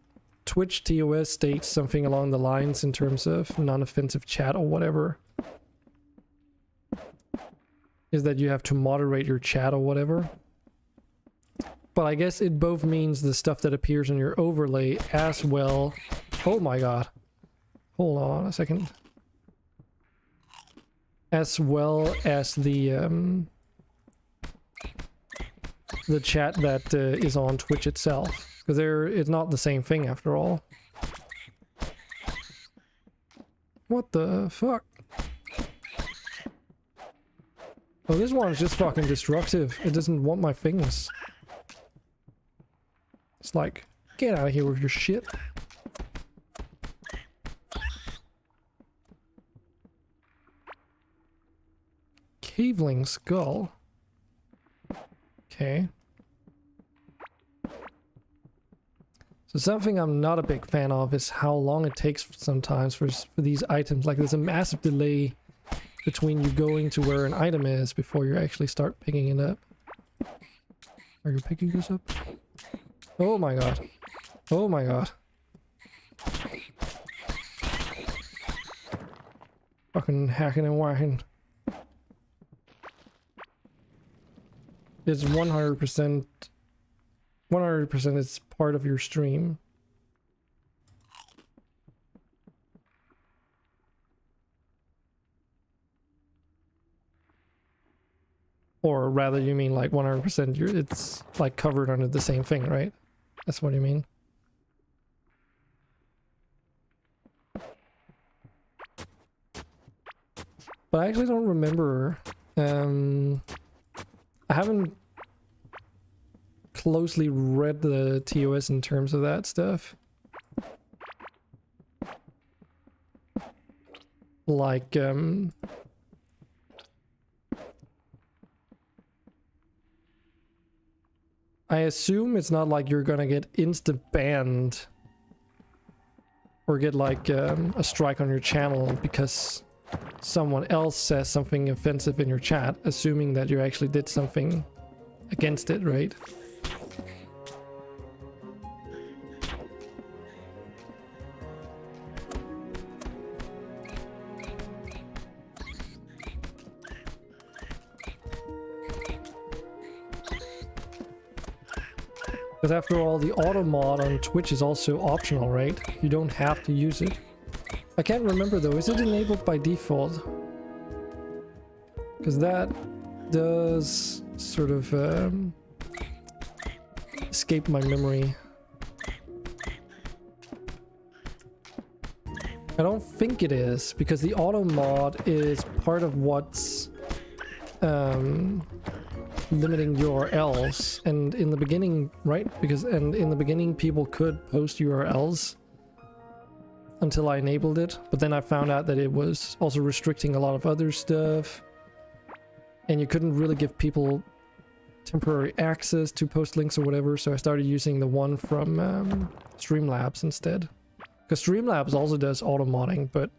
S1: Twitch TOS states something along the lines in terms of non-offensive chat or whatever. Is that you have to moderate your chat or whatever. But I guess it both means the stuff that appears in your overlay as well. Oh my god. Hold on a second. As well as the chat that is on Twitch itself. Because it's not the same thing after all. What the fuck? Oh, this one is just fucking destructive. It doesn't want my things. It's like, get out of here with your shit. Caveling skull. Okay. So something I'm not a big fan of is how long it takes sometimes for these items. Like there's a massive delay between you going to where an item is before you actually start picking it up. Are you picking this up? Oh my god. Oh my god. Fucking hacking and whacking. It's 100%. 100% it's part of your stream. Or rather, you mean like 100% it's like covered under the same thing, right? That's what you mean. But I actually don't remember. I haven't closely read the TOS in terms of that stuff. Like, I assume it's not like you're gonna get instant banned or get like a strike on your channel because someone else says something offensive in your chat, assuming that you actually did something against it, right? Because after all, the auto mod on Twitch is also optional, right? You don't have to use it. I can't remember though, is it enabled by default? Because that does sort of escape my memory. I don't think it is, because the auto mod is part of what's limiting URLs, and in the beginning, right? In the beginning people could post URLs until I enabled it, but then I found out that it was also restricting a lot of other stuff, and you couldn't really give people temporary access to post links or whatever, so I started using the one from Streamlabs instead. Because Streamlabs also does auto modding, but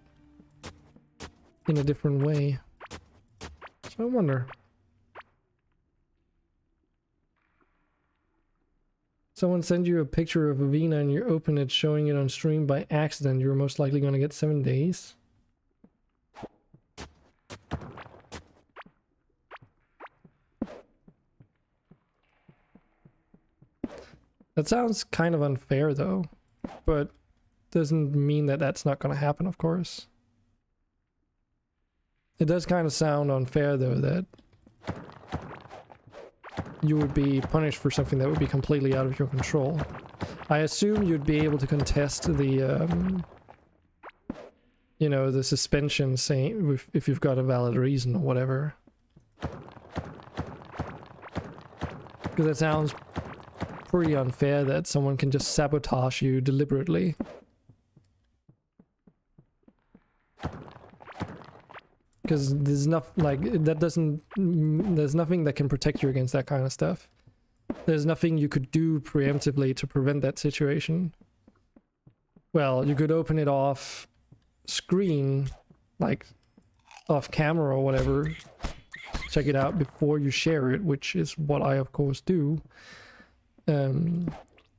S1: in a different way. So I wonder. Someone sends you a picture of Avena and you open it showing it on stream by accident, you're most likely going to get 7 days. That sounds kind of unfair though, but doesn't mean that that's not going to happen, of course. It does kind of sound unfair though that you would be punished for something that would be completely out of your control. I assume you'd be able to contest the, you know, the suspension, saying if you've got a valid reason or whatever. Because it sounds pretty unfair that someone can just sabotage you deliberately. Because there's there's nothing that can protect you against that kind of stuff. There's nothing you could do preemptively to prevent that situation. Well, you could open it off screen, like off camera or whatever, check it out before you share it, which is what I of course do in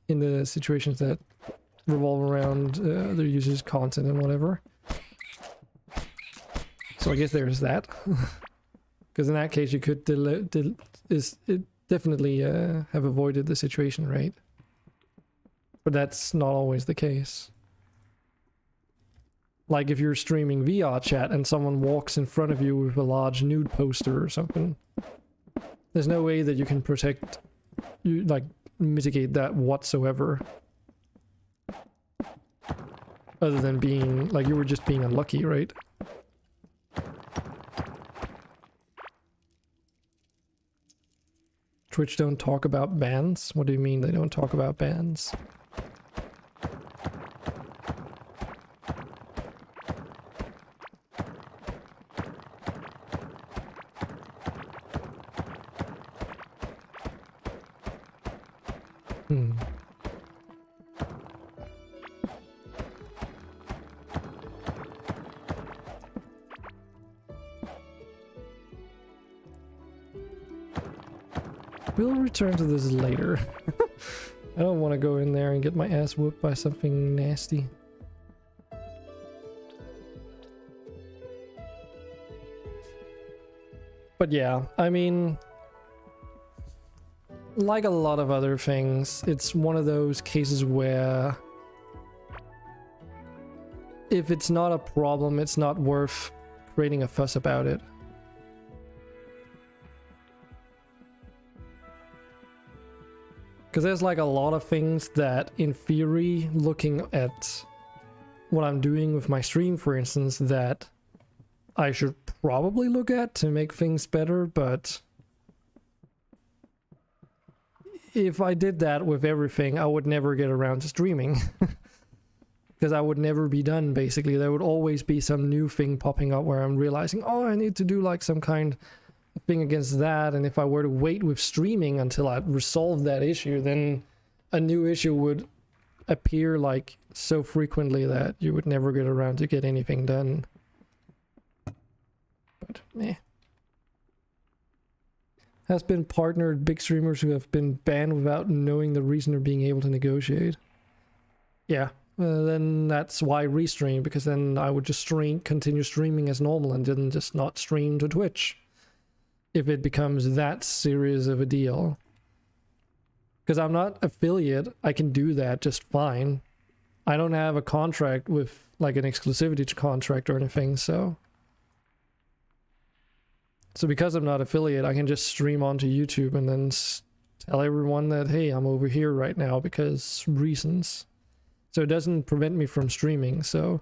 S1: the situations that revolve around other users' content and whatever. So I guess there's that. Because in that case you could definitely have avoided the situation, right? But that's not always the case. Like if you're streaming VR chat and someone walks in front of you with a large nude poster or something, there's no way that you can protect, mitigate that whatsoever. Other than being, like, you were just being unlucky, right? Twitch don't talk about bans? What do you mean they don't talk about bans? We'll return to this later. I don't want to go in there and get my ass whooped by something nasty. But yeah, I mean, like a lot of other things, it's one of those cases where if it's not a problem, it's not worth creating a fuss about it. Because there's like a lot of things that, in theory, looking at what I'm doing with my stream, for instance, that I should probably look at to make things better, but if I did that with everything, I would never get around to streaming. Because I would never be done, basically. There would always be some new thing popping up where I'm realizing, oh, I need to do like some kind of thing against that, and if I were to wait with streaming until I resolve that issue, then a new issue would appear like so frequently that you would never get around to get anything done. But meh. Has been partnered big streamers who have been banned without knowing the reason or being able to negotiate. Yeah, then that's why restream, because then I would just continue streaming as normal and didn't just not stream to Twitch. If it becomes that serious of a deal. Because I'm not affiliate, I can do that just fine. I don't have a contract with, like, an exclusivity contract or anything, so... So because I'm not affiliate, I can just stream onto YouTube and then tell everyone that, hey, I'm over here right now because reasons. So it doesn't prevent me from streaming, so...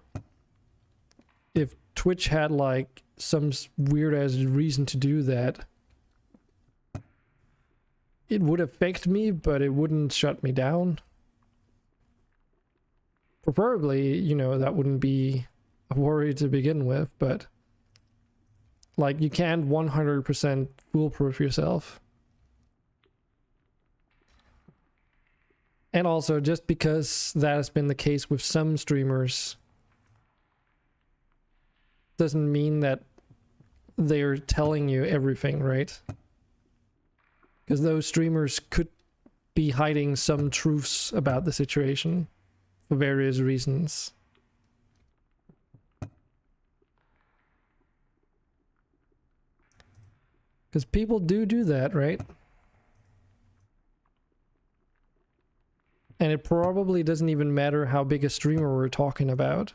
S1: If Twitch had, like, some weird-ass reason to do that, it would affect me, but it wouldn't shut me down. preferably, you know, that wouldn't be a worry to begin with, but like you can't 100% foolproof yourself. And also, just because that has been the case with some streamers doesn't mean that they're telling you everything, right? Because those streamers could be hiding some truths about the situation for various reasons. Because people do that, right? And it probably doesn't even matter how big a streamer we're talking about,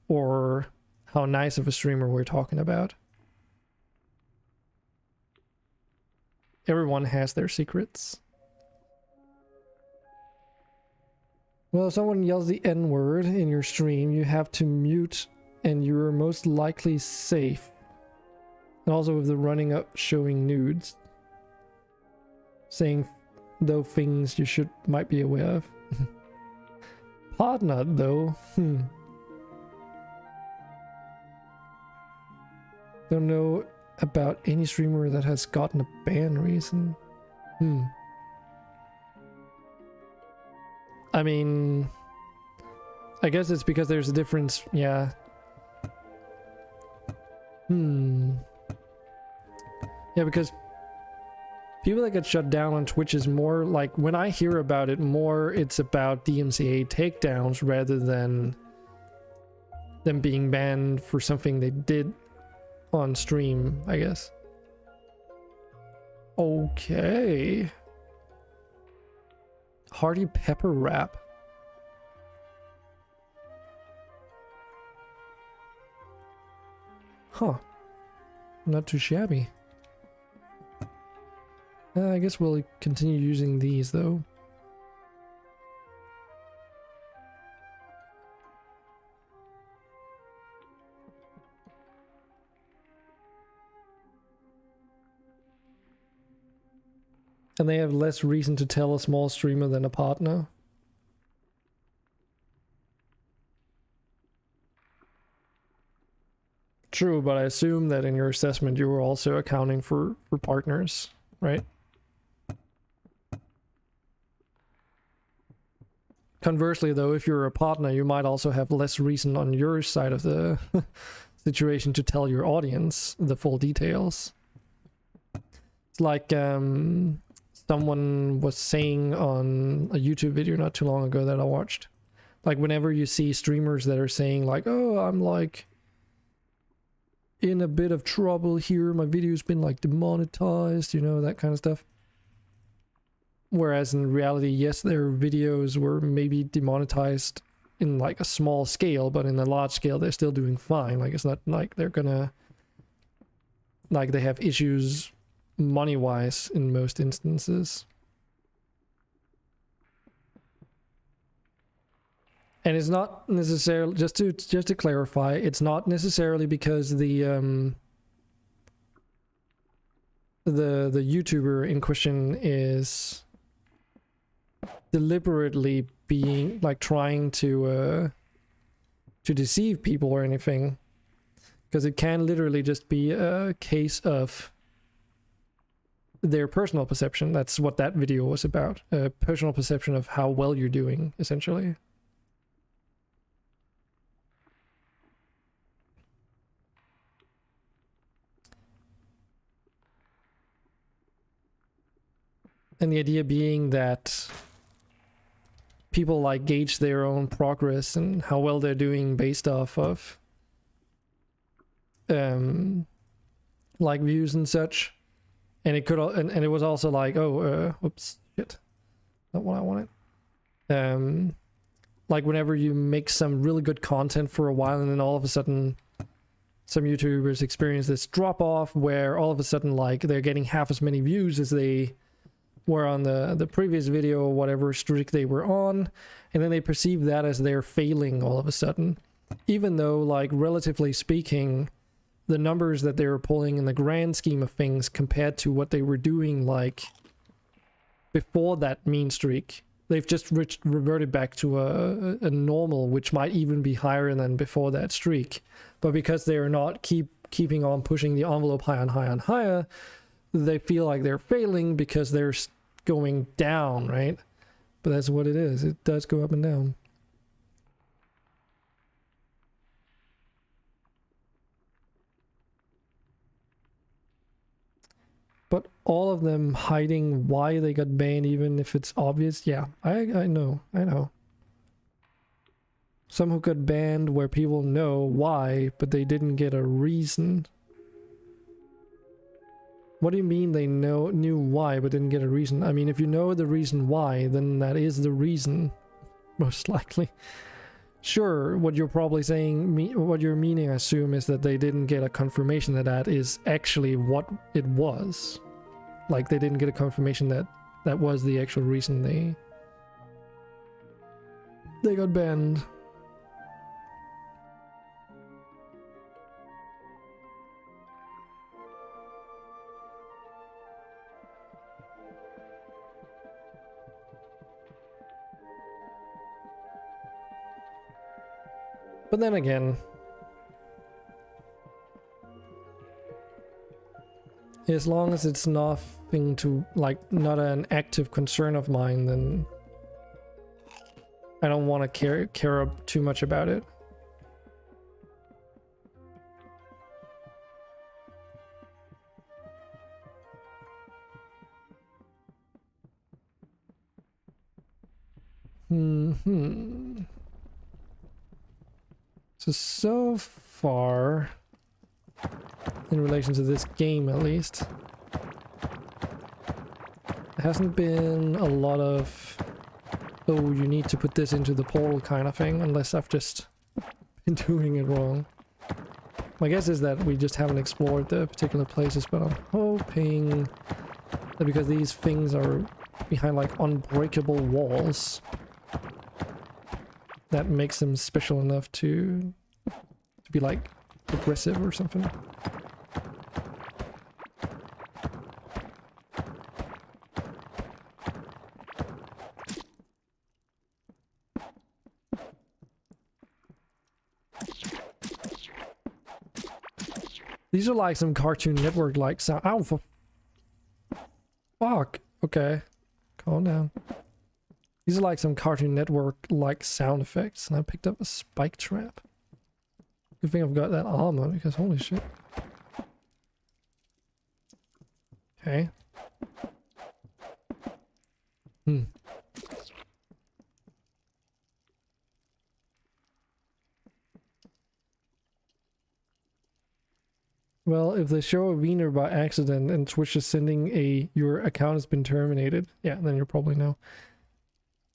S1: or how nice of a streamer we're talking about. Everyone has their secrets. Well, if someone yells the N-word in your stream, you have to mute and you're most likely safe. And also with the running up showing nudes. Saying though things you might be aware of. Podnut though. Don't know about any streamer that has gotten a ban reason. I mean, I guess it's because there's a difference, yeah. Yeah, because people that get shut down on Twitch is more like, when I hear about it, more it's about DMCA takedowns rather than them being banned for something they did on stream, I guess. Okay. Hearty pepper wrap. Huh. Not too shabby. I guess we'll continue using these though. And they have less reason to tell a small streamer than a partner. True, but I assume that in your assessment you were also accounting for partners, right? Conversely though, if you're a partner, you might also have less reason on your side of the situation to tell your audience the full details. It's like someone was saying on a YouTube video not too long ago that I watched. Like whenever you see streamers that are saying like, oh, I'm like in a bit of trouble here, my video's been like demonetized, you know, that kind of stuff. Whereas in reality, yes, their videos were maybe demonetized in like a small scale, but in a large scale, they're still doing fine. Like it's not like they're gonna, like they have issues money-wise in most instances. And it's not necessarily, just to clarify, it's not necessarily because the YouTuber in question is deliberately being like trying to deceive people or anything, because it can literally just be a case of their personal perception. That's what that video was about, a personal perception of how well you're doing, essentially. And the idea being that people like gauge their own progress and how well they're doing based off of like views and such. And it could, and it was also like, oh, whoops, shit, not what I wanted. Like whenever you make some really good content for a while and then all of a sudden some YouTubers experience this drop off where all of a sudden like they're getting half as many views as they were on the previous video or whatever streak they were on, and then they perceive that as they're failing all of a sudden, even though like relatively speaking the numbers that they were pulling in the grand scheme of things compared to what they were doing like before that mean streak, they've just reverted back to a normal, which might even be higher than before that streak. But because they're not keeping on pushing the envelope higher and higher and higher, they feel like they're failing because they're going down, right? But that's what it is. It does go up and down. But all of them hiding why they got banned, even if it's obvious. Yeah, I know. Some who got banned where people know why, but they didn't get a reason. What do you mean they knew why but didn't get a reason? I mean, if you know the reason why, then that is the reason, most likely. Sure, what you're probably saying, what you're meaning, I assume, is that they didn't get a confirmation that that is actually what it was. Like, they didn't get a confirmation that that was the actual reason they got banned. But then again, as long as it's nothing to, like, not an active concern of mine, then I don't want to care too much about it. So far, in relation to this game at least, there hasn't been a lot of, oh, you need to put this into the portal kind of thing, unless I've just been doing it wrong. My guess is that we just haven't explored the particular places, but I'm hoping that because these things are behind like unbreakable walls, that makes them special enough to be like aggressive or something. These are like some Cartoon Network like sound. Ow, fuck. Okay, calm down. These are like some Cartoon Network like sound effects, and I picked up a spike trap. Good thing I've got that armor, because holy shit. Okay. Well, if they show a wiener by accident and Twitch is sending your account has been terminated, yeah, then you'll probably know.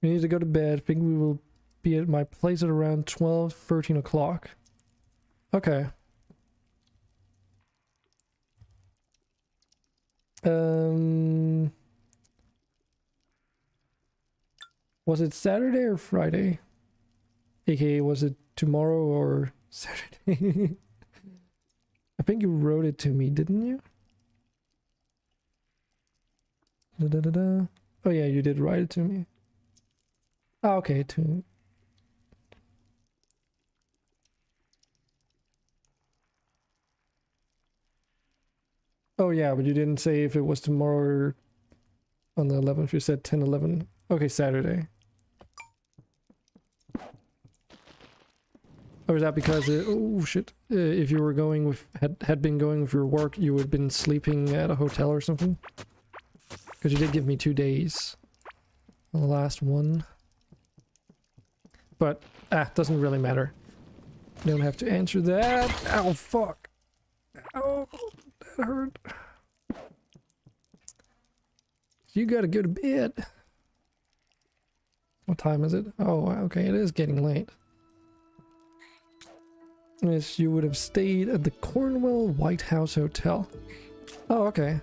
S1: We need to go to bed. I think we will be at my place at around 12, 13 o'clock. Okay. Was it Saturday or Friday? AKA, was it tomorrow or Saturday? I think you wrote it to me, didn't you? Oh yeah, you did write it to me. Oh, okay, Oh yeah, but you didn't say if it was tomorrow or on the 11th. You said 10/11. Okay, Saturday. Or is that because oh shit, if you were going with had been going with your work, you would have been sleeping at a hotel or something? Because you did give me 2 days on the last one. But doesn't really matter. You don't have to answer that. Ow, fuck. Ow, that hurt. You gotta go to bed. What time is it? Oh, okay, it is getting late. Yes, you would have stayed at the Cornwall White House Hotel. Oh, okay.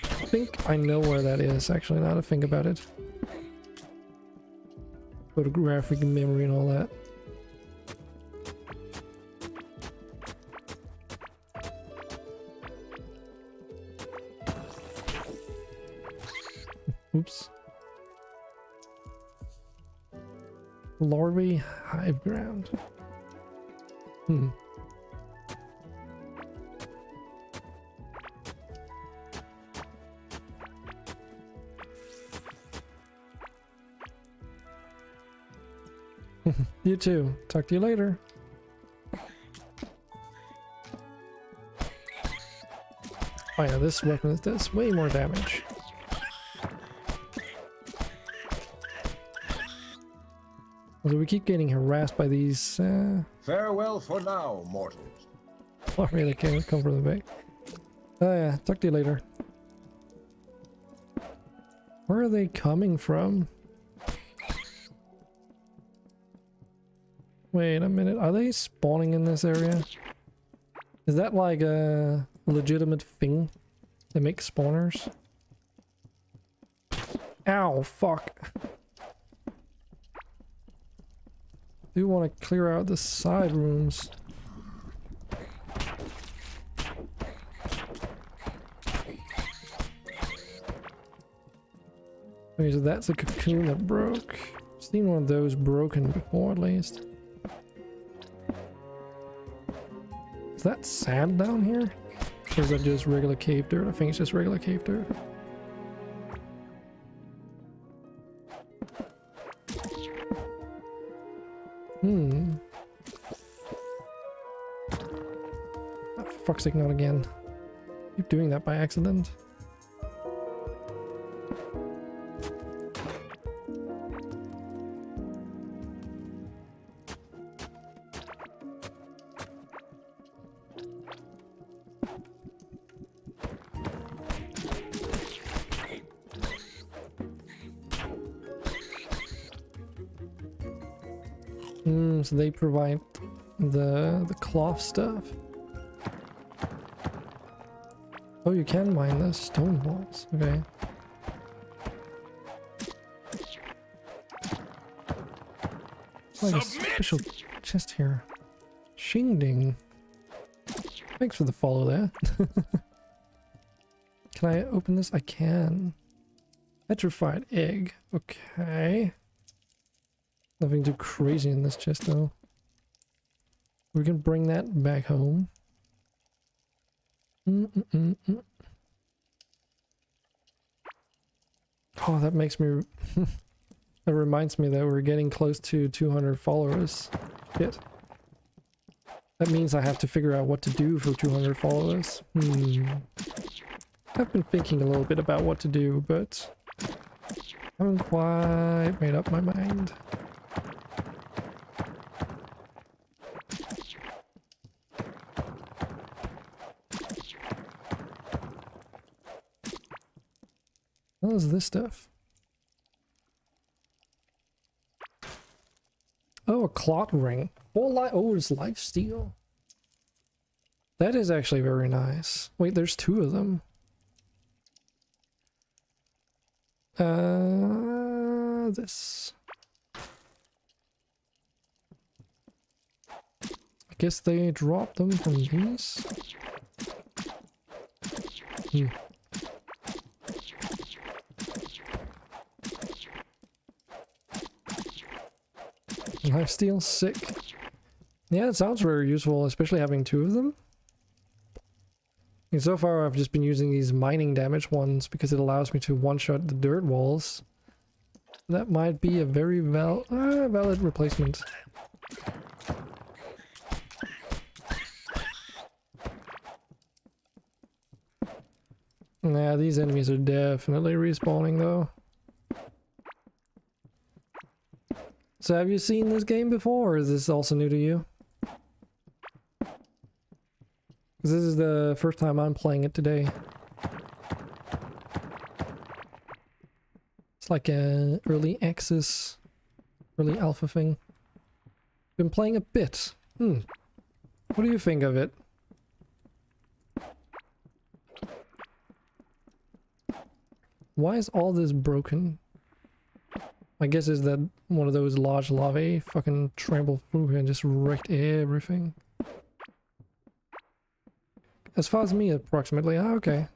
S1: I think I know where that is, actually, now to think about it. Photographic memory and all that. Oops. Larvae hive ground. Hmm. You too. Talk to you later. Oh yeah, this weapon does way more damage. So we keep getting harassed by these
S3: Farewell for now, mortals.
S1: larvae that can't come from the back. Oh yeah, talk to you later. Where are they coming from? Wait a minute, are they spawning in this area? Is that like a legitimate thing? They make spawners? Ow, fuck. Do want to clear out the side rooms. Okay, so that's a cocoon that broke. I've seen one of those broken before, at least. Is that sand down here? Or is that just regular cave dirt? I think it's just regular cave dirt. Hmm. Oh, for fuck's sake, not again. Keep doing that by accident. So they provide the cloth stuff. Oh, you can mine the stone walls. Okay. It's like a special chest here. Shingding. Thanks for the follow there. Can I open this? I can. Petrified egg. Okay. Nothing too crazy in this chest though. We can bring that back home. Oh, that makes me... that reminds me that we're getting close to 200 followers. Shit. That means I have to figure out what to do for 200 followers. I've been thinking a little bit about what to do, but I haven't quite made up my mind. What is this stuff? Oh, a clot ring. Oh, it's lifesteal. That is actually very nice. Wait, there's two of them. This. I guess they dropped them from these. Lifesteal, sick. Yeah, it sounds very useful, especially having two of them. And so far I've just been using these mining damage ones because it allows me to one-shot the dirt walls. That might be a very valid replacement. Yeah, these enemies are definitely respawning though. So have you seen this game before, or is this also new to you? Because this is the first time I'm playing it today. It's like a early access, early alpha thing. Been playing a bit. What do you think of it? Why is all this broken? I guess is that one of those large larvae fucking trampled through here and just wrecked everything. As far as me, approximately. Ah, okay.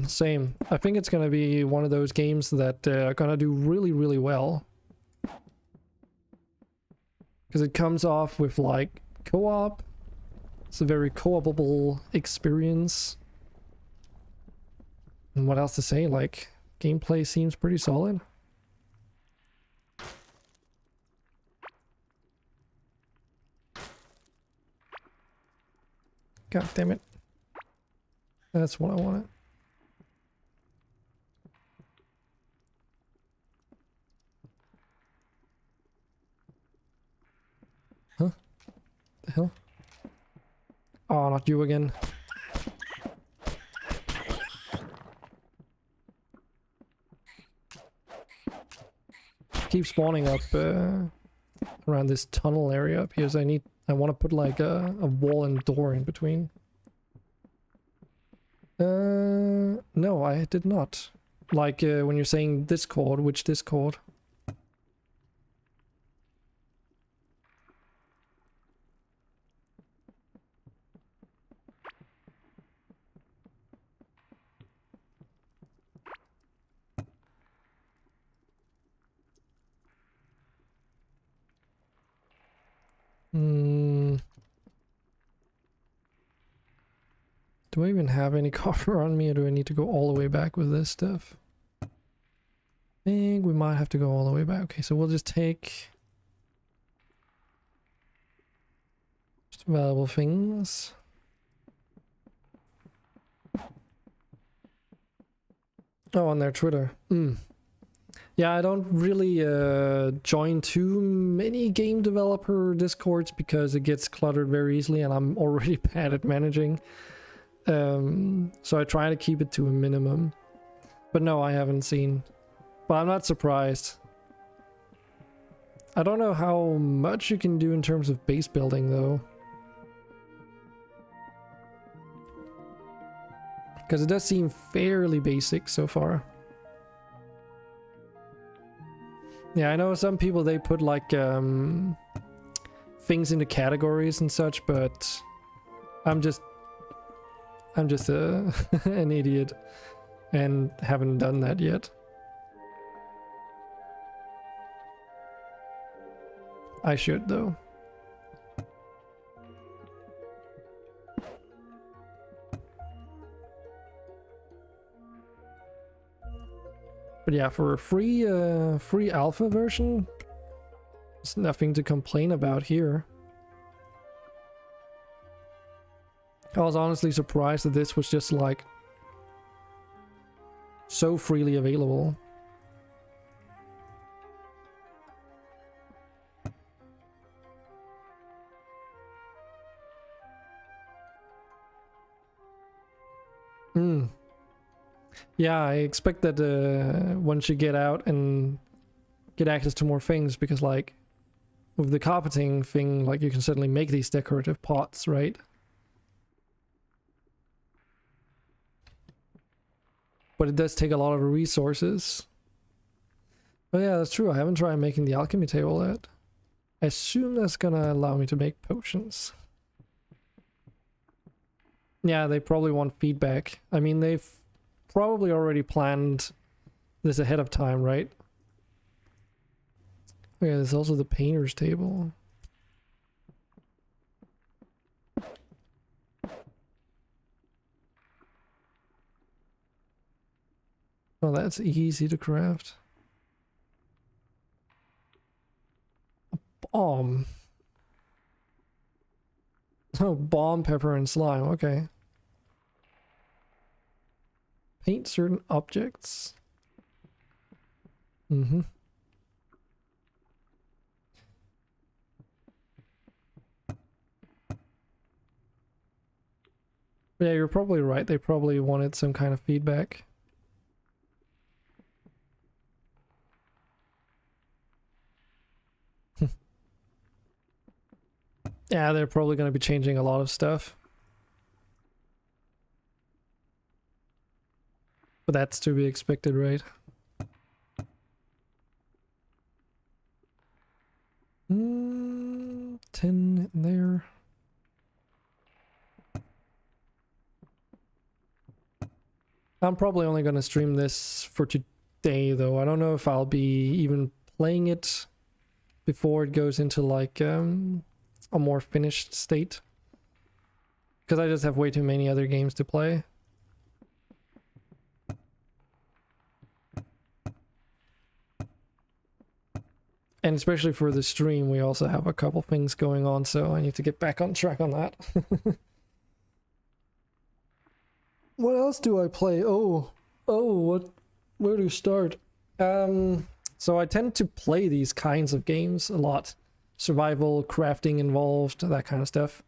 S1: Same. I think it's gonna be one of those games that are gonna do really, really well. because it comes off with like co-op. It's a very co-opable experience. And what else to say? Like, gameplay seems pretty solid. God damn it. That's what I wanted. Huh? The hell? Oh, not you again. Keep spawning up around this tunnel area up here, so I want to put like a wall and door in between. No, I did not. Like when you're saying Discord, which Discord? Do I even have any copper on me, or do I need to go all the way back with this stuff? I think we might have to go all the way back. Okay, so we'll just take just valuable things. Oh, on their Twitter. Yeah, I don't really join too many game developer discords because it gets cluttered very easily and I'm already bad at managing. So I try to keep it to a minimum. But no, I haven't seen. But I'm not surprised. I don't know how much you can do in terms of base building though. Because it does seem fairly basic so far. Yeah, I know some people, they put like things into categories and such, but I'm just an idiot and haven't done that yet. I should though. But yeah, for a free alpha version, there's nothing to complain about here. I was honestly surprised that this was just like so freely available. Yeah, I expect that once you get out and get access to more things, because like with the carpeting thing, like you can certainly make these decorative pots, right? But it does take a lot of resources. But yeah, that's true. I haven't tried making the alchemy table yet. I assume that's gonna allow me to make potions. Yeah, they probably want feedback. I mean, they've probably already planned this ahead of time, right? Oh yeah, there's also the painter's table. Oh, that's easy to craft. A bomb. Oh, bomb, pepper, and slime. Okay. Paint certain objects. Mm-hmm. Yeah, you're probably right. They probably wanted some kind of feedback. Yeah, they're probably going to be changing a lot of stuff. But that's to be expected, right? 10 there. I'm probably only going to stream this for today, though. I don't know if I'll be even playing it before it goes into like a more finished state. Because I just have way too many other games to play. And especially for the stream, we also have a couple things going on, so I need to get back on track on that. What else do I play? Where to start? So I tend to play these kinds of games a lot. Survival, crafting involved, that kind of stuff.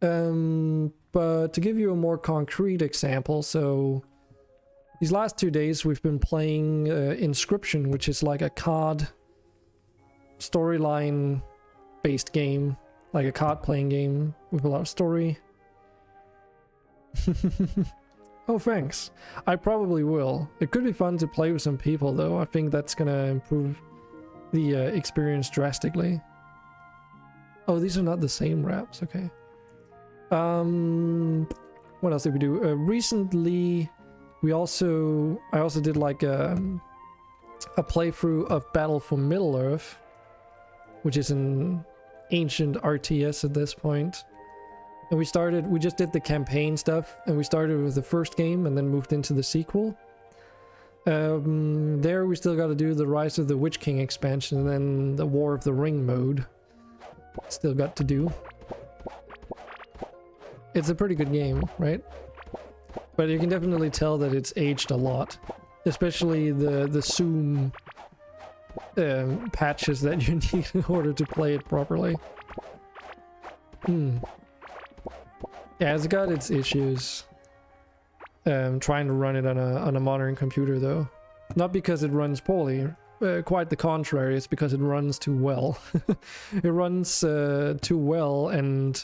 S1: But to give you a more concrete example, so these last 2 days we've been playing Inscription, which is like a card storyline based game, like a card playing game with a lot of story. Oh, thanks. I probably will. It could be fun to play with some people though. I think that's gonna improve the experience drastically. Oh, these are not the same wraps. Okay. What else did we do? Recently I also did like a playthrough of Battle for Middle-earth, which is an ancient RTS at this point. And we just did the campaign stuff, and we started with the first game and then moved into the sequel. There we still got to do the Rise of the Witch King expansion and then the War of the Ring mode. Still got to do. It's a pretty good game, right? But you can definitely tell that it's aged a lot. Especially the zoom patches that you need in order to play it properly. Yeah, it's got its issues. Trying to run it on a modern computer though. Not because it runs poorly, quite the contrary, it's because it runs too well. It runs too well, and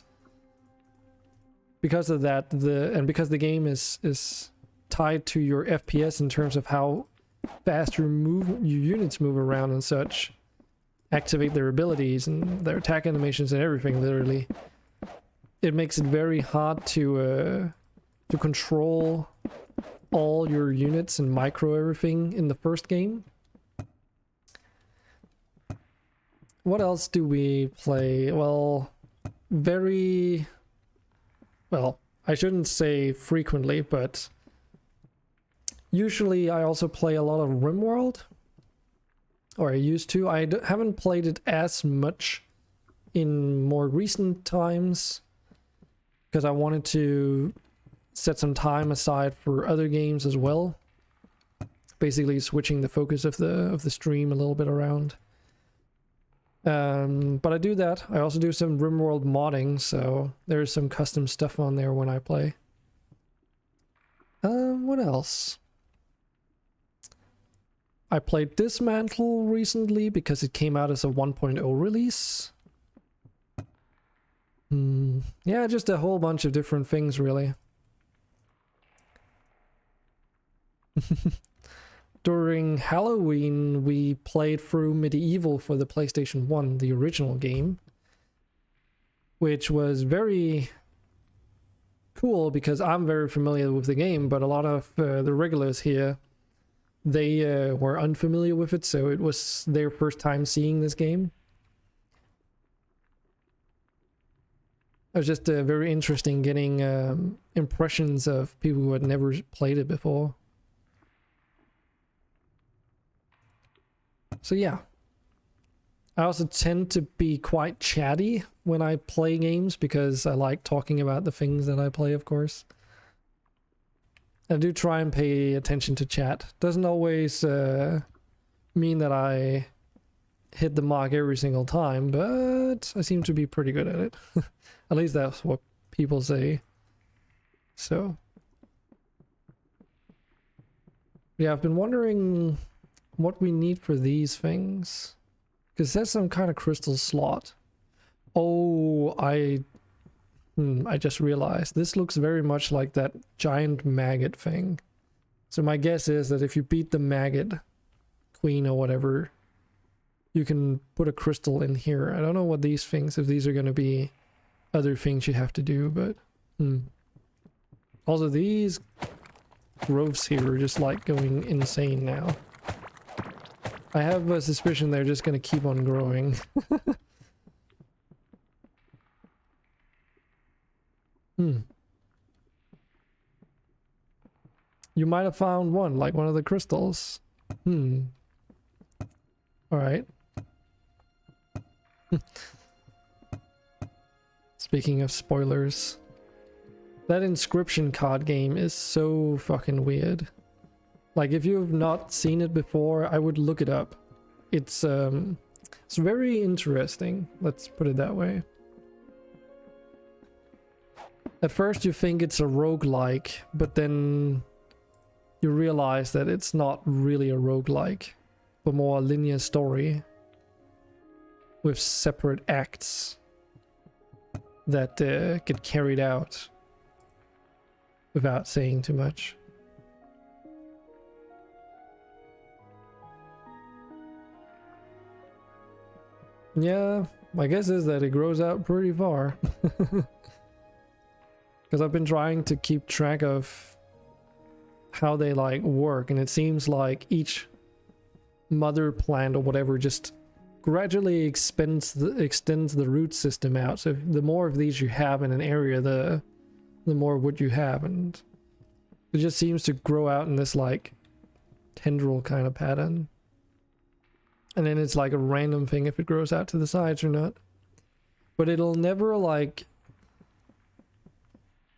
S1: because of that, because the game is tied to your FPS in terms of how fast your units move around and such, activate their abilities and their attack animations and everything, literally. It makes it very hard to control all your units and micro everything in the first game. What else do we play? Well, I shouldn't say frequently, but usually I also play a lot of RimWorld, or I used to. I haven't played it as much in more recent times because I wanted to set some time aside for other games as well. Basically switching the focus of the stream a little bit around. But I do that. I also do some RimWorld modding, so there's some custom stuff on there when I play. What else? I played Dismantle recently because it came out as a 1.0 release. Yeah, just a whole bunch of different things, really. During Halloween, we played through Medieval for the PlayStation 1, the original game, which was very cool because I'm very familiar with the game, but a lot of the regulars here, they were unfamiliar with it, so it was their first time seeing this game. It was just very interesting getting impressions of people who had never played it before. So yeah, I also tend to be quite chatty when I play games because I like talking about the things that I play, of course. I do try and pay attention to chat. Doesn't always mean that I hit the mark every single time, but I seem to be pretty good at it. At least that's what people say. So yeah, I've been wondering what we need for these things, because there's some kind of crystal slot. Oh, I just realized this looks very much like that giant maggot thing. So my guess is that if you beat the maggot queen or whatever, you can put a crystal in here. I don't know what these things, if these are going to be other things you have to do, but also these growths here are just like going insane now. I have a suspicion they're just gonna keep on growing. You might have found one, like one of the crystals. Alright. Speaking of spoilers, that inscription card game is so fucking weird. Like, if you've not seen it before, I would look it up. It's very interesting, let's put it that way. At first you think it's a roguelike, but then you realize that it's not really a roguelike, but more a linear story with separate acts that get carried out without saying too much. Yeah, my guess is that it grows out pretty far. Because I've been trying to keep track of how they like work, and it seems like each mother plant or whatever just gradually extends the root system out. So the more of these you have in an area, the more wood you have, and it just seems to grow out in this like tendril kind of pattern. And then it's like a random thing if it grows out to the sides or not. But it'll never like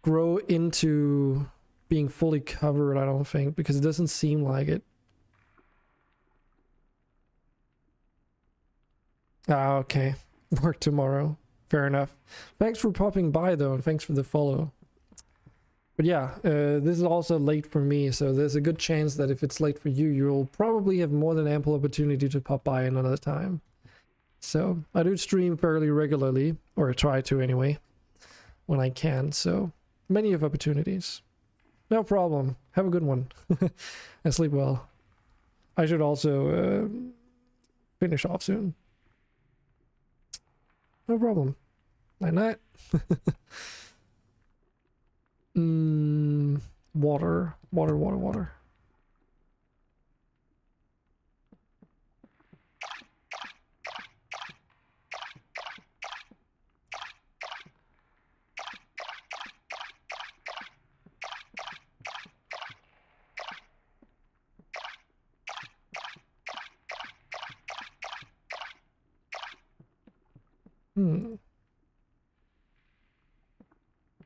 S1: grow into being fully covered, I don't think, because it doesn't seem like it. Ah, okay. Work tomorrow. Fair enough. Thanks for popping by though, and thanks for the follow. But yeah, this is also late for me, so there's a good chance that if it's late for you, you'll probably have more than ample opportunity to pop by another time. So, I do stream fairly regularly, or I try to anyway, when I can, so many of opportunities. No problem. Have a good one. And sleep well. I should also finish off soon. No problem. Night night. Water.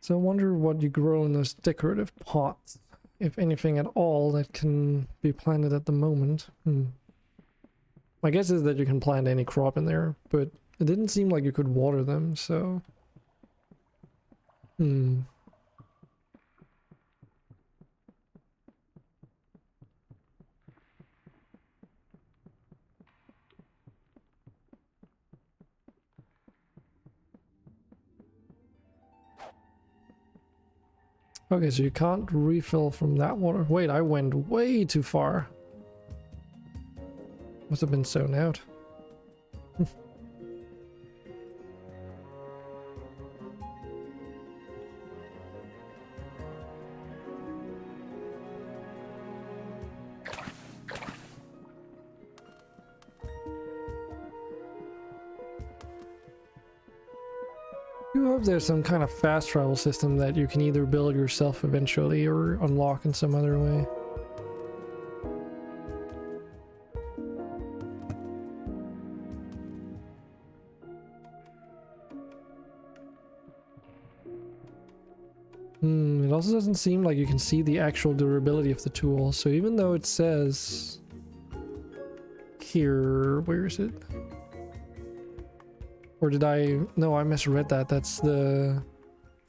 S1: So I wonder what you grow in those decorative pots, if anything at all, that can be planted at the moment. My guess is that you can plant any crop in there, but it didn't seem like you could water them, so... Okay, so you can't refill from that water. Wait, I went way too far. Must have been sown out. You hope there's some kind of fast travel system that you can either build yourself eventually or unlock in some other way. It also doesn't seem like you can see the actual durability of the tool, so even though it says here, where is it? Or did I... No, I misread that. That's the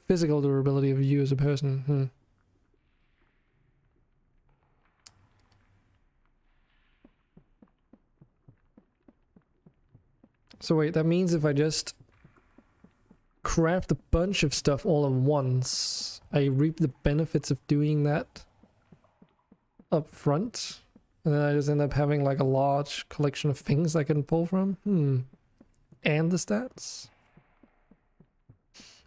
S1: physical durability of you as a person. So wait, that means if I just craft a bunch of stuff all at once, I reap the benefits of doing that up front, and then I just end up having like a large collection of things I can pull from? And the stats?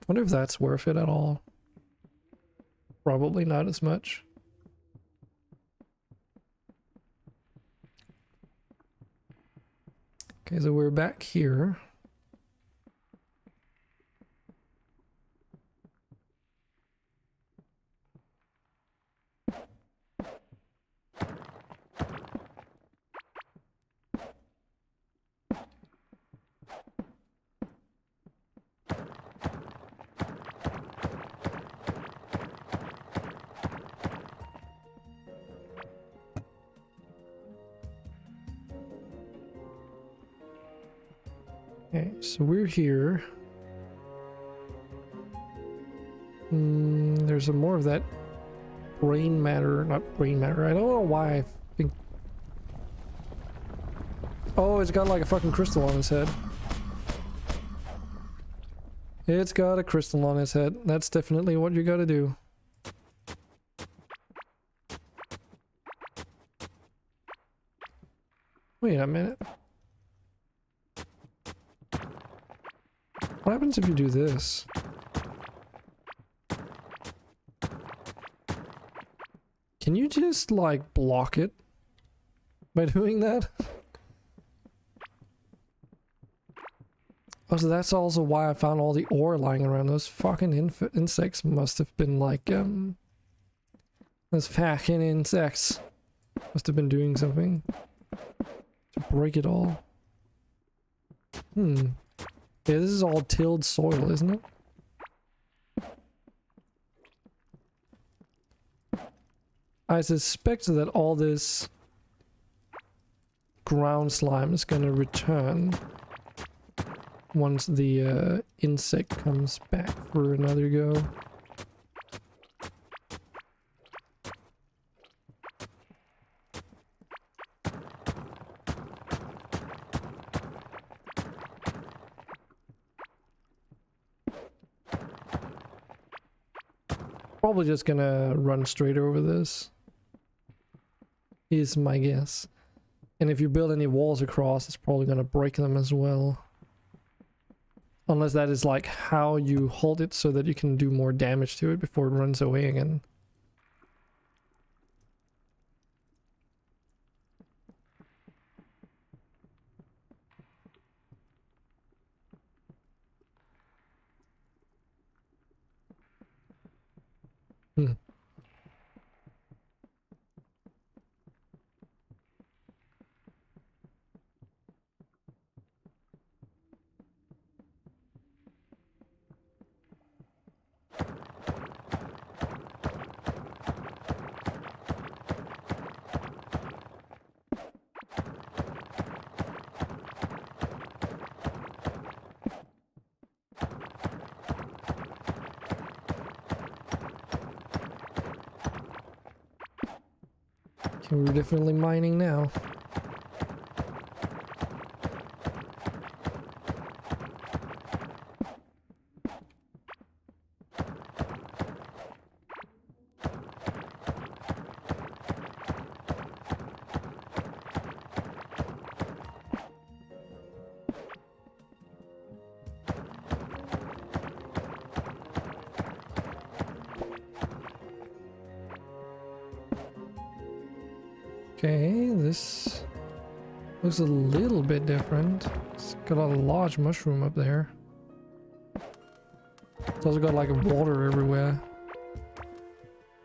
S1: Wonder if that's worth it at all. Probably not as much. Okay, so we're back here. Okay, so we're here. There's some more of that brain matter, not brain matter. I don't know why I think. Oh, it's got like a fucking crystal on its head. It's got a crystal on its head. That's definitely what you gotta do. Wait a minute. What happens if you do this? Can you just like block it by doing that? Oh, so that's also why I found all the ore lying around. Those fucking insects must have been like, those fucking insects must have been doing something to break it all. Yeah, this is all tilled soil, isn't it? I suspect that all this ground slime is gonna return once the insect comes back for another go. Probably just gonna run straight over this, is my guess. And if you build any walls across, it's probably gonna break them as well. Unless that is like how you hold it so that you can do more damage to it before it runs away again. Okay, we're definitely mining now. Okay, this looks a little bit different. It's got a large mushroom up there. It's also got like water everywhere.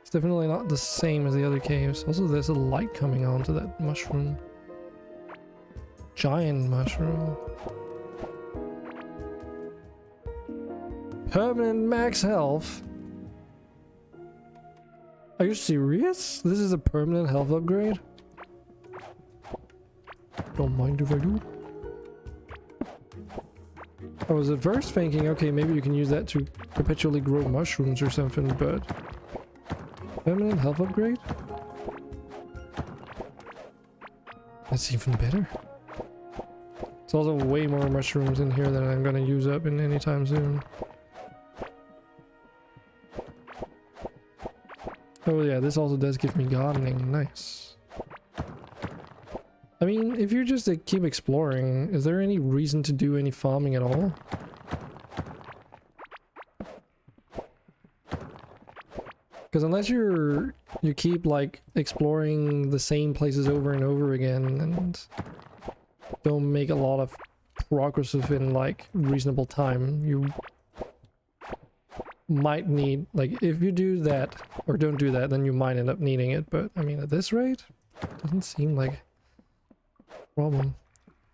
S1: It's definitely not the same as the other caves. Also, there's a light coming onto that mushroom. Giant mushroom. Permanent max health. Are you serious? This is a permanent health upgrade? Don't mind if I do. I was at first thinking, okay, maybe you can use that to perpetually grow mushrooms or something, but... Permanent health upgrade? That's even better. There's also way more mushrooms in here than I'm gonna use up in any time soon. Oh yeah, this also does give me gardening. Nice. I mean, if you're just to keep exploring, is there any reason to do any farming at all? Because unless you keep like exploring the same places over and over again, and don't make a lot of progress within like reasonable time, you might need, like, if you do that or don't do that, then you might end up needing it. But I mean, at this rate, doesn't seem like a problem.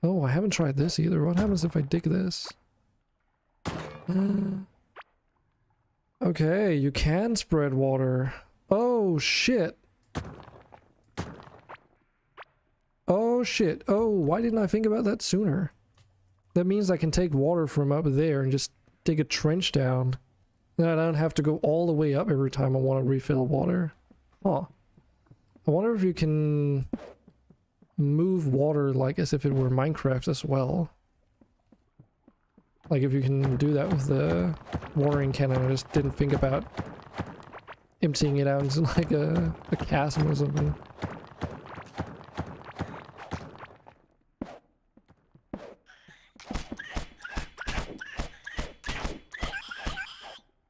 S1: Oh, I haven't tried this either. What happens if I dig this? Okay, you can spread water. Oh shit. Oh shit. Oh, why didn't I think about that sooner? That means I can take water from up there and just dig a trench down. Then I don't have to go all the way up every time I want to refill water. Huh. I wonder if you can move water like as if it were Minecraft as well. Like if you can do that with the watering cannon. I just didn't think about emptying it out into like a chasm or something.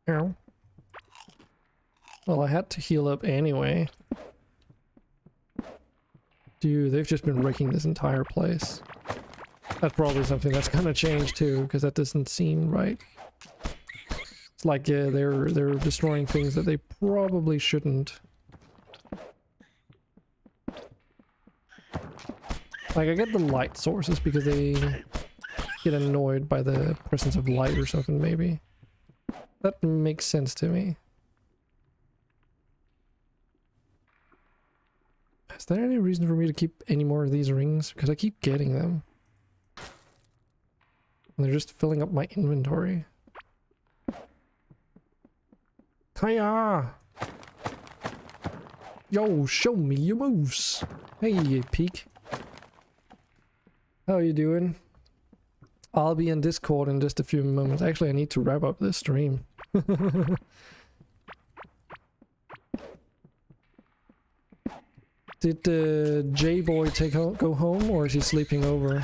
S1: Ow. Well, I had to heal up anyway. Dude, they've just been wrecking this entire place. That's probably something that's gonna change too, because that doesn't seem right. It's like, yeah, they're destroying things that they probably shouldn't. Like, I get the light sources because they get annoyed by the presence of light or something, maybe. That makes sense to me. Is there any reason for me to keep any more of these rings? Because I keep getting them. And they're just filling up my inventory. Hiya! Yo, show me your moves! Hey, Peek. How are you doing? I'll be in Discord in just a few moments. Actually, I need to wrap up this stream. Did J-Boy go home, or is he sleeping over?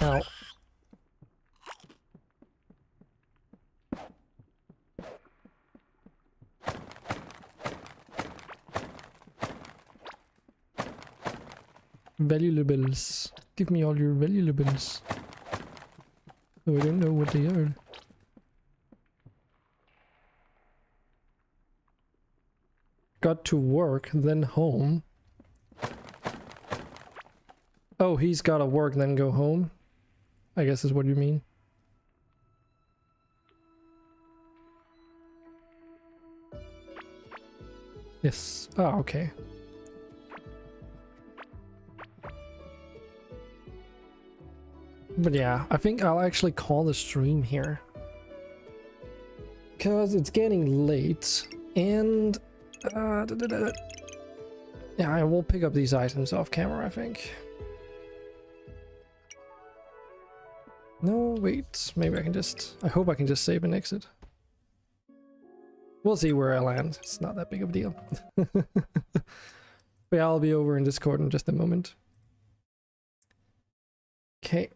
S1: Ow. Valuables. Give me all your valuables. Oh, I don't know what they are. Got to work, then home. Oh, he's gotta work, then go home? I guess is what you mean. Yes. Oh, okay. But yeah, I think I'll actually call the stream here. Because it's getting late, and... yeah, I will pick up these items off camera, I think. No, wait, maybe I can just... I hope I can just save and exit. We'll see where I land. It's not that big of a deal. But yeah, I'll be over in Discord in just a moment. Okay.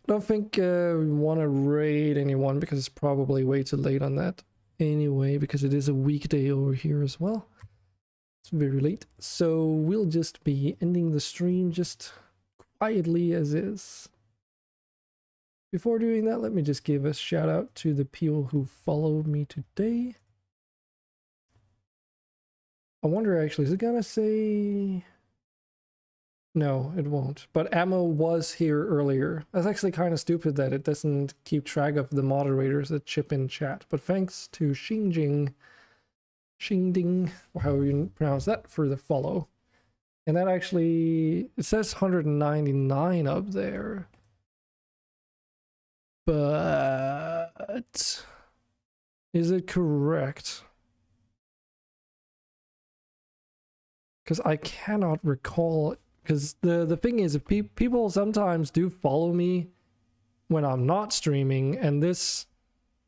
S1: Don't think we want to raid anyone because it's probably way too late on that anyway, because it is a weekday over here as well. It's very late. So we'll just be ending the stream just quietly as is. Before doing that, let me just give a shout out to the people who followed me today. I wonder actually, is it gonna say... No, it won't. But Ammo was here earlier. That's actually kind of stupid that it doesn't keep track of the moderators that chip in chat. But thanks to Xingding, or however you pronounce that, for the follow. And that actually, it says 199 up there. But is it correct? Because I cannot recall. Because the thing is, if people sometimes do follow me when I'm not streaming, and this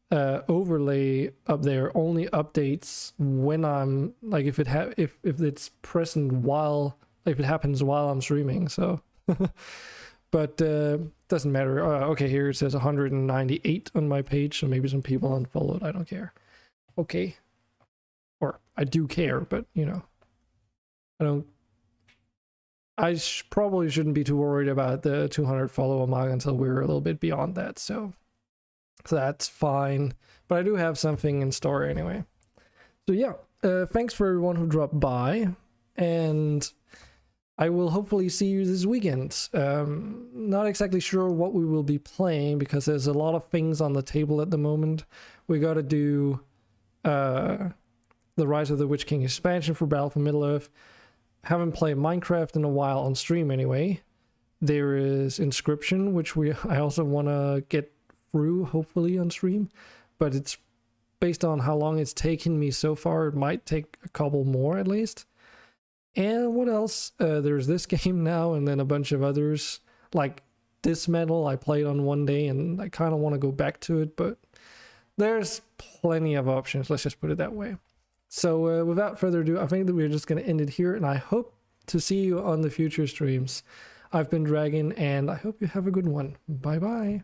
S1: overlay up there only updates when I'm like if it's present while, like if it happens while I'm streaming. So, but doesn't matter. Okay, here it says 198 on my page, so maybe some people unfollowed. I don't care. Okay, or I do care, but you know, I probably shouldn't be too worried about the 200 follower mark until we're a little bit beyond that, so that's fine. But I do have something in store anyway. So yeah, thanks for everyone who dropped by, and I will hopefully see you this weekend. Not exactly sure what we will be playing because there's a lot of things on the table at the moment. We gotta do the Rise of the Witch King expansion for Battle for Middle-earth. Haven't played Minecraft in a while on stream anyway. There is Inscription, which I also want to get through hopefully on stream, but it's based on how long it's taken me so far. It might take a couple more at least. And what else? There's this game now, and then a bunch of others like Dismetal I played on one day, and I kind of want to go back to it, but there's plenty of options, let's just put it that way. So without further ado, I think that we're just going to end it here, and I hope to see you on the future streams. I've been Dragon, and I hope you have a good one. Bye bye.